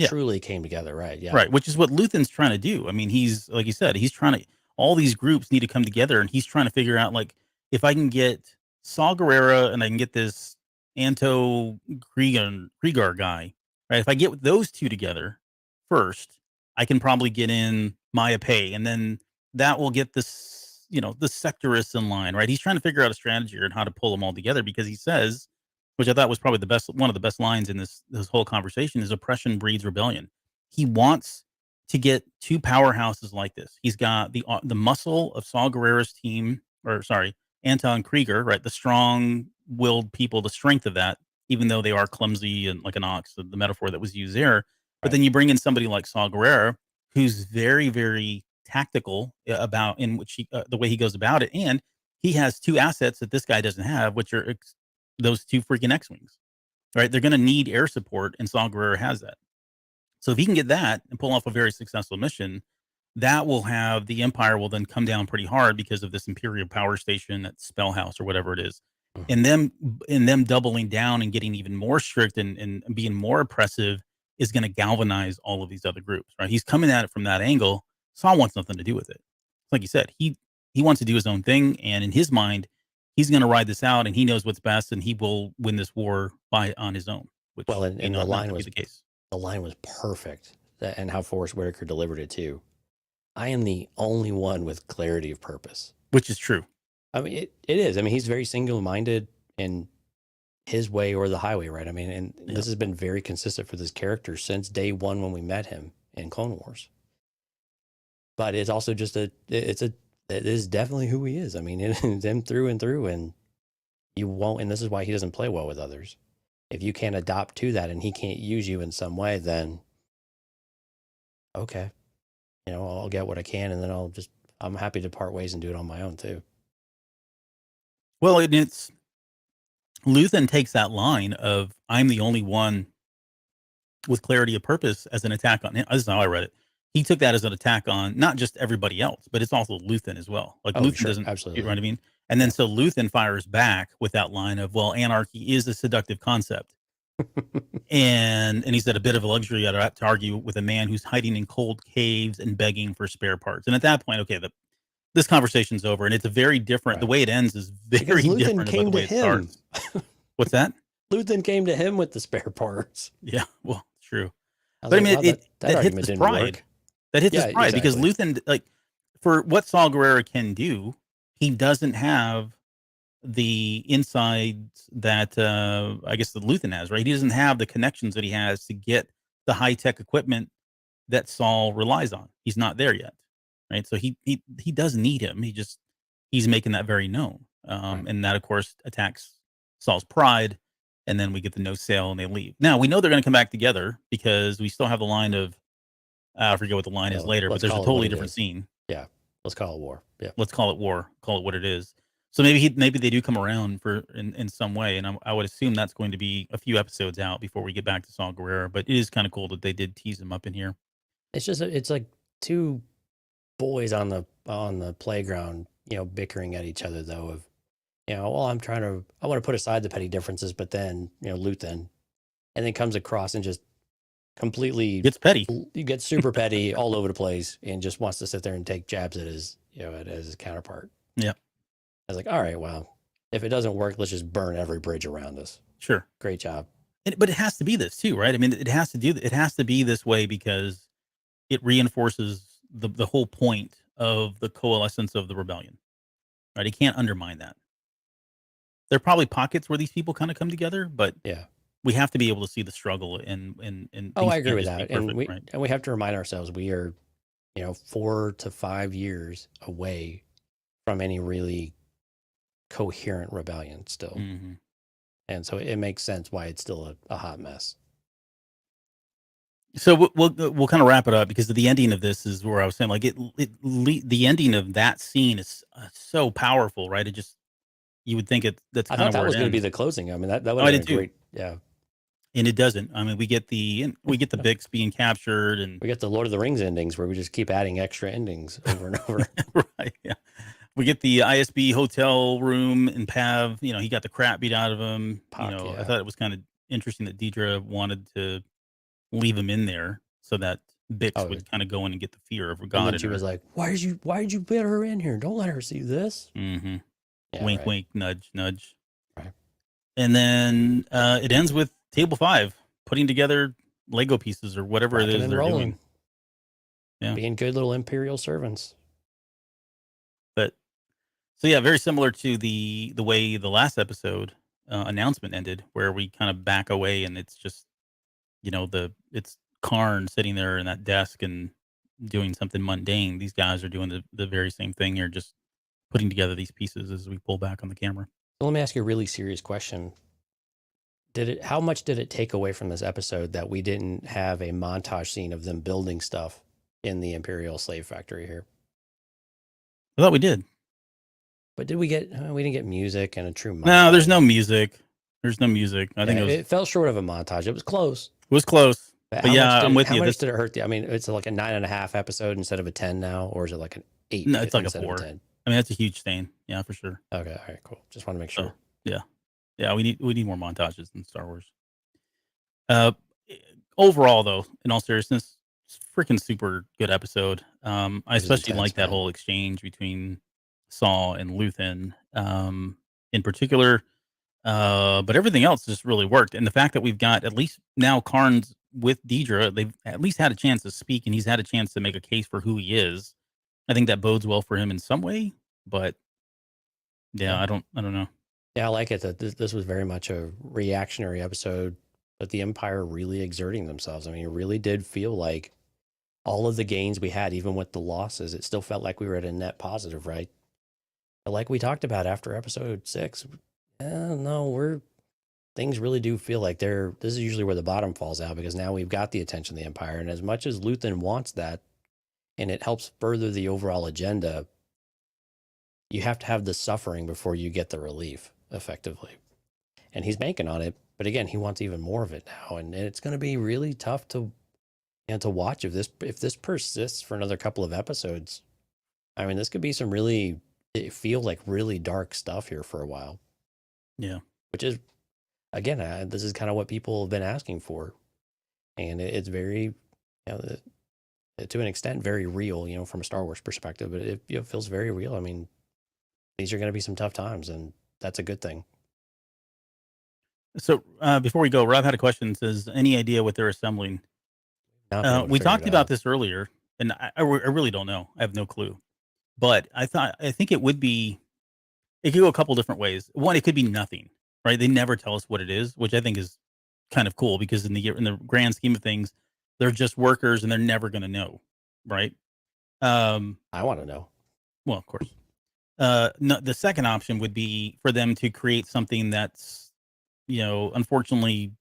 truly came together, right? Yeah. Right, which is what Luthen's trying to do. I mean, he's, like you said, he's trying to, all these groups need to come together, and he's trying to figure out, like, if I can get Saw Gerrera and I can get this Anto Krieger guy, right? If I get those two together first, I can probably get in Maya Pei, and then that will get this, the sectorists in line, right? He's trying to figure out a strategy and how to pull them all together, because he says, which I thought was probably one of the best lines in this whole conversation, is oppression breeds rebellion. He wants to get two powerhouses like this. He's got the muscle of Saw Gerrera's team, or sorry, Anton Krieger, right? The strong-willed people, the strength of that, even though they are clumsy and like an ox, the metaphor that was used there. But then you bring in somebody like Saw Gerrera, who's very, very tactical about in which the way he goes about it, and he has two assets that this guy doesn't have, which are those two freaking X-wings, right? They're going to need air support, and Saw Gerrera has that. So if he can get that and pull off a very successful mission, that will have the Empire will then come down pretty hard because of this Imperial power station at Spellhouse or whatever it is. And them doubling down and getting even more strict and being more oppressive is going to galvanize all of these other groups, right? He's coming at it from that angle. Saw wants nothing to do with it. Like you said, he wants to do his own thing, and in his mind, he's going to ride this out, and he knows what's best, and he will win this war on his own. Which, well, and the line was the case. The line was perfect, and how Forrest Whitaker delivered it too. I am the only one with clarity of purpose, which is true. I mean, it is. I mean, he's very single-minded in his way or the highway, right? I mean, and this has been very consistent for this character since day one when we met him in Clone Wars. But it's also just it is definitely who he is. I mean, it's him through and through, and you won't, and this is why he doesn't play well with others. If you can't adopt to that and he can't use you in some way, then okay, I'll get what I can, and then I'm happy to part ways and do it on my own too. Well, it's Luthen takes that line of "I'm the only one with clarity of purpose" as an attack on him. This is how I read it. He took that as an attack on not just everybody else, but it's also Luthen as well. Like Luthen doesn't, absolutely. You know what I mean? And then so Luthen fires back with that line of, well, anarchy is a seductive concept. and he said, a bit of a luxury to argue with a man who's hiding in cold caves and begging for spare parts. And at that point, okay, this conversation's over, and it's a very different, the way it ends is very different about the way it starts. What's that? Luthen came to him with the spare parts. Yeah, well, true. But I mean, that hits his pride. That hits his Yeah, pride because exactly. Luthen, like, for what Saw Gerrera can do, he doesn't have the insides that I guess that Luthen has, right? He doesn't have the connections that he has to get the high tech equipment that Saul relies on. He's not there yet, right? So he does need him. He's making that very known, Right. and that of course attacks Saul's pride. And then we get the no sale and they leave. Now we know they're going to come back together because we still have the line of I forget what the line is Well, later, but let's there's a call it what totally it different is. scene. Yeah, let's call it war. Yeah. Let's call it war. Call it what it is. So maybe they do come around for in some way, and I would assume that's going to be a few episodes out before we get back to Saul Guerrero. But it is kind of cool that they did tease him up in here. It's just it's like two boys on the playground, bickering at each other though. Of well, I want to put aside the petty differences, but then Luthen, and then comes across and just completely It's petty. you get super petty all over the place and just wants to sit there and take jabs at his at his counterpart. Yeah, I was like, all right, well, if it doesn't work, let's just burn every bridge around us. sure. Great job. But it has to be this too, right? I mean, it has to be this way because it reinforces the whole point of the coalescence of the rebellion, right? He can't undermine that. There are probably pockets where these people kind of come together, but Yeah. we have to be able to see the struggle and Oh, things I agree can't with just be that. And perfect, right? we have to remind ourselves we are, 4 to 5 years away from any really coherent rebellion still. Mm-hmm. And so it makes sense why it's still a hot mess. So we'll kind of wrap it up because the ending of this is where I was saying like the ending of that scene is so powerful, right? It just you would think that's I kind thought of that where was it going to be ends. the closing. I mean, that would Oh, I have did been a too, great. Yeah. and it doesn't. I mean, we get the Bix being captured and We get the Lord of the Rings endings where we just keep adding extra endings over and over. right, yeah. We get the ISB hotel room and Pav. He got the crap beat out of him. Puck, I yeah. thought it was kind of interesting that Deidre wanted to leave him in there so that Bix would kind of go in and get the fear of And God then in she her. was like, why did you put her in here? Don't let her see this. Mm-hmm. Yeah, Wink, right. wink, nudge, nudge. Right. And then it ends with Table 5 putting together Lego pieces or whatever it Rocking is and they're rolling. doing. Yeah. Being good little Imperial servants. But so yeah, very similar to the way the last episode announcement ended, where we kind of back away and it's just it's Karn sitting there in that desk and doing something mundane. These guys are doing the very same thing here, just putting together these pieces as we pull back on the camera. So let me ask you a really serious question. How much did it take away from this episode that we didn't have a montage scene of them building stuff in the Imperial slave factory here? I thought we did. But did we get? We didn't get music and a true montage. No, there's no music. There's no music. I think it fell short of a montage. It was close. It was close. But But yeah, I'm with you. How much did it hurt? I mean, it's like a 9.5 episode instead of a 10 now, or is it like an 8? No, it's like a instead of 4. 10? I mean, that's a huge stain. Yeah, for sure. Okay, all right, cool. Just want to make sure. So, yeah, we need more montages in Star Wars. Overall, though, in all seriousness, it's a freaking super good episode. I especially like that whole exchange between Saw and Luthen, in particular. But everything else just really worked, and the fact that we've got at least now Karn's with Deidre, they've at least had a chance to speak, and he's had a chance to make a case for who he is. I think that bodes well for him in some way, but yeah. I don't know. Yeah, I like it that this was very much a reactionary episode, but the Empire really exerting themselves. I mean, it really did feel like all of the gains we had, even with the losses, it still felt like we were at a net positive, right? But like we talked about after episode 6, things really do feel like this is usually where the bottom falls out because now we've got the attention of the Empire. And as much as Luthen wants that, and it helps further the overall agenda, you have to have the suffering before you get the relief effectively. And he's banking on it. But again, he wants even more of it now. And it's going to be really tough to watch if this persists for another couple of episodes. I mean, this could be some really dark stuff here for a while. Yeah. Which is, again, this is kind of what people have been asking for. And it's very, to an extent, very real, from a Star Wars perspective. But it feels very real. I mean, these are going to be some tough times, and that's a good thing. So before we go, Rob had a question. Says, any idea what they're assembling? We talked about this earlier, and I really don't know. I have no clue. But I think it could go a couple different ways. One, it could be nothing, right? They never tell us what it is, which I think is kind of cool because in the grand scheme of things, they're just workers and they're never going to know, right? I want to know. Well, of course. No, the second option would be for them to create something that's, unfortunately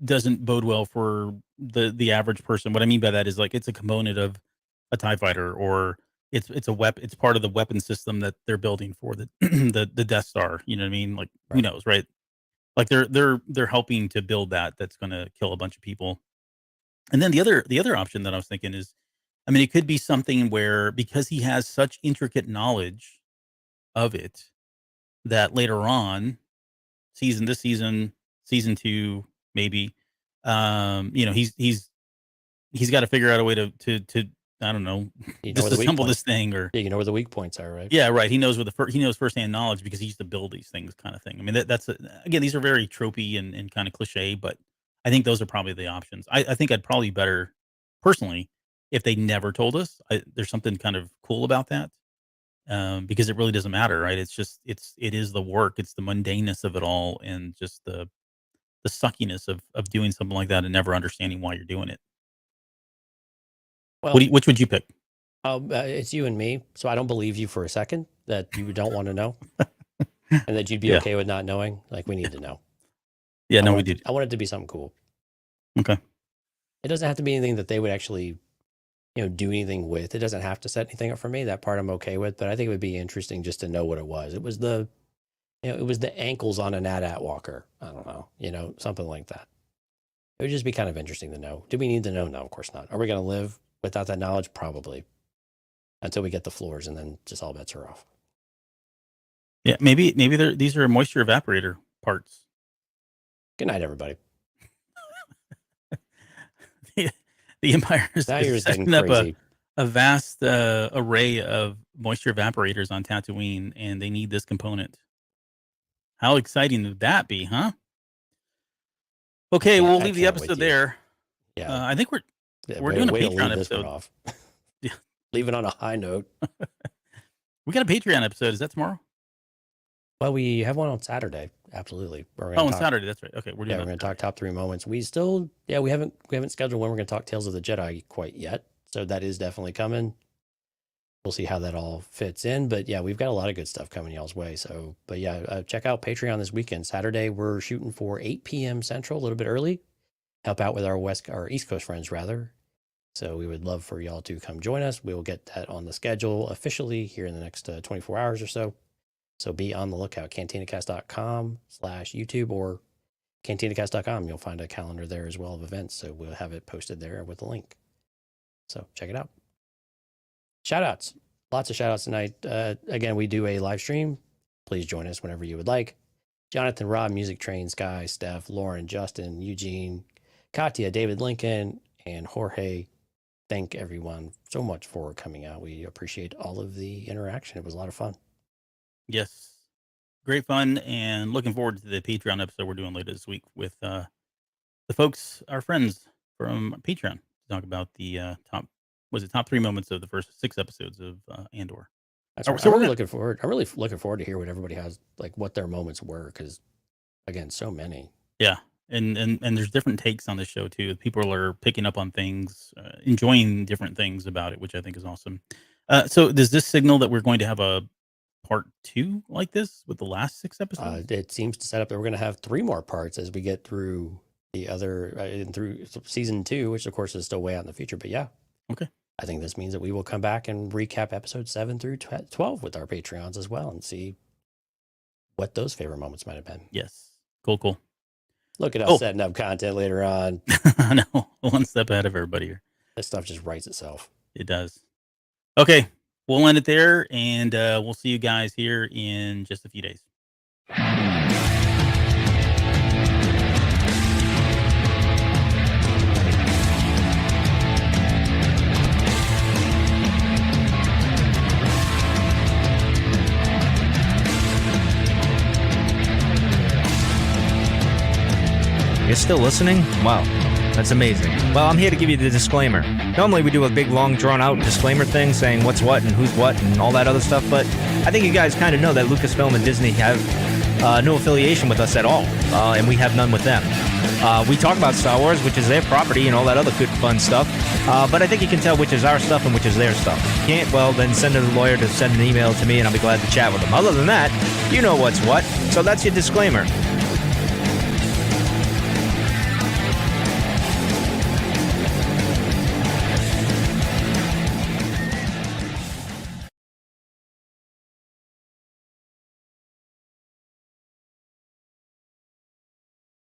doesn't bode well for the average person. What I mean by that is like it's a component of a TIE fighter, or it's a weapon. It's part of the weapon system that they're building for the the Death Star. You know what I mean? Like who Right. knows, right? Like they're helping to build that's going to kill a bunch of people. And then the other option that I was thinking is, I mean, it could be something where because he has such intricate knowledge of it that later on, this season, season 2, maybe, he's got to figure out a way to I don't know, You know where the weak disassemble point. this thing, or Yeah, you know where the weak points are, right? yeah, right. He knows he knows firsthand knowledge because he used to build these things, kind of thing. I mean, again, these are very tropey and kind of cliche, but I think those are probably the options. I think I'd probably better personally if they never told us. There's something kind of cool about that, because it really doesn't matter, right? It's just it is the work, it's the mundaneness of it all, and just the suckiness of doing something like that and never understanding why you're doing it. Well, Which would you pick? it's you and me, so I don't believe you for a second that you don't want to know, and that you'd be Yeah. okay with not knowing. Like, we need to know. Yeah, I no, we want it did. I want it to be something cool. Okay. It doesn't have to be anything that they would actually, do anything with. It doesn't have to set anything up for me. That part I'm okay with, but I think it would be interesting just to know what it was. It was the ankles on an AT-AT walker. I don't know, something like that. It would just be kind of interesting to know. Do we need to know? No, of course not. Are we going to live without that knowledge? Probably. Until we get the floors, and then just all bets are off. Yeah, maybe these are moisture evaporator parts. Good night, everybody. The Empire is Now you're just getting setting up crazy. a vast array of moisture evaporators on Tatooine, and they need this component. How exciting would that be, huh? Okay, can't- we'll I leave the can't wait episode to- there. Yeah. I think we're Way doing a to Patreon leave this one episode. off. Yeah. Leave it on a high note. We got a Patreon episode. Is that tomorrow? Well, we have one on Saturday. Absolutely. On Saturday. That's right. Okay, we're doing Yeah, we're going to talk top 3 moments. We still, we haven't scheduled when we're going to talk Tales of the Jedi quite yet. So that is definitely coming. We'll see how that all fits in. But yeah, we've got a lot of good stuff coming y'all's way. So, but yeah, check out Patreon this weekend. Saturday, we're shooting for 8 p.m. Central, a little bit early. Help out with our East Coast friends, rather. So we would love for y'all to come join us. We will get that on the schedule officially here in the next 24 hours or so. So be on the lookout. CantinaCast.com/YouTube or CantinaCast.com. You'll find a calendar there as well of events. So we'll have it posted there with the link. So check it out. Shout outs. Lots of shout outs tonight. Again, we do a live stream. Please join us whenever you would like. Jonathan, Rob, Music Train, Sky, Steph, Lauren, Justin, Eugene, Katya, David Lincoln, and Jorge. Thank everyone so much for coming out. We appreciate all of the interaction. It was a lot of fun. Yes. Great fun, and looking forward to the Patreon episode we're doing later this week with the folks, our friends from Patreon, to talk about the top 3 moments of the first 6 episodes of Andor. That's Oh, right. so I'm we're really looking forward. I'm really looking forward to hear what everybody has, like what their moments were, because again, so many. Yeah, and there's different takes on the show too. People are picking up on things, enjoying different things about it, which I think is awesome. So does this signal that we're going to have a part 2 like this with the last 6 episodes? It seems to set up that we're going to have 3 more parts as we get through the other through season 2, which of course is still way out in the future. But yeah, Okay. I think this means that we will come back and recap episodes 7 through 12 with our Patreons as well, and see what those favorite moments might have been. Yes. Cool. Look at us setting up content later on. I know. One step ahead of everybody here. This stuff just writes itself. It does. Okay. We'll end it there, and we'll see you guys here in just a few days. You're still listening? Wow. That's amazing. Well, I'm here to give you the disclaimer. Normally we do a big, long, drawn-out disclaimer thing saying what's what and who's what and all that other stuff, but I think you guys kind of know that Lucasfilm and Disney have no affiliation with us at all, and we have none with them. We talk about Star Wars, which is their property and all that other good, fun stuff, but I think you can tell which is our stuff and which is their stuff. If you can't, well, then send a lawyer to send an email to me, and I'll be glad to chat with them. Other than that, you know what's what, so that's your disclaimer.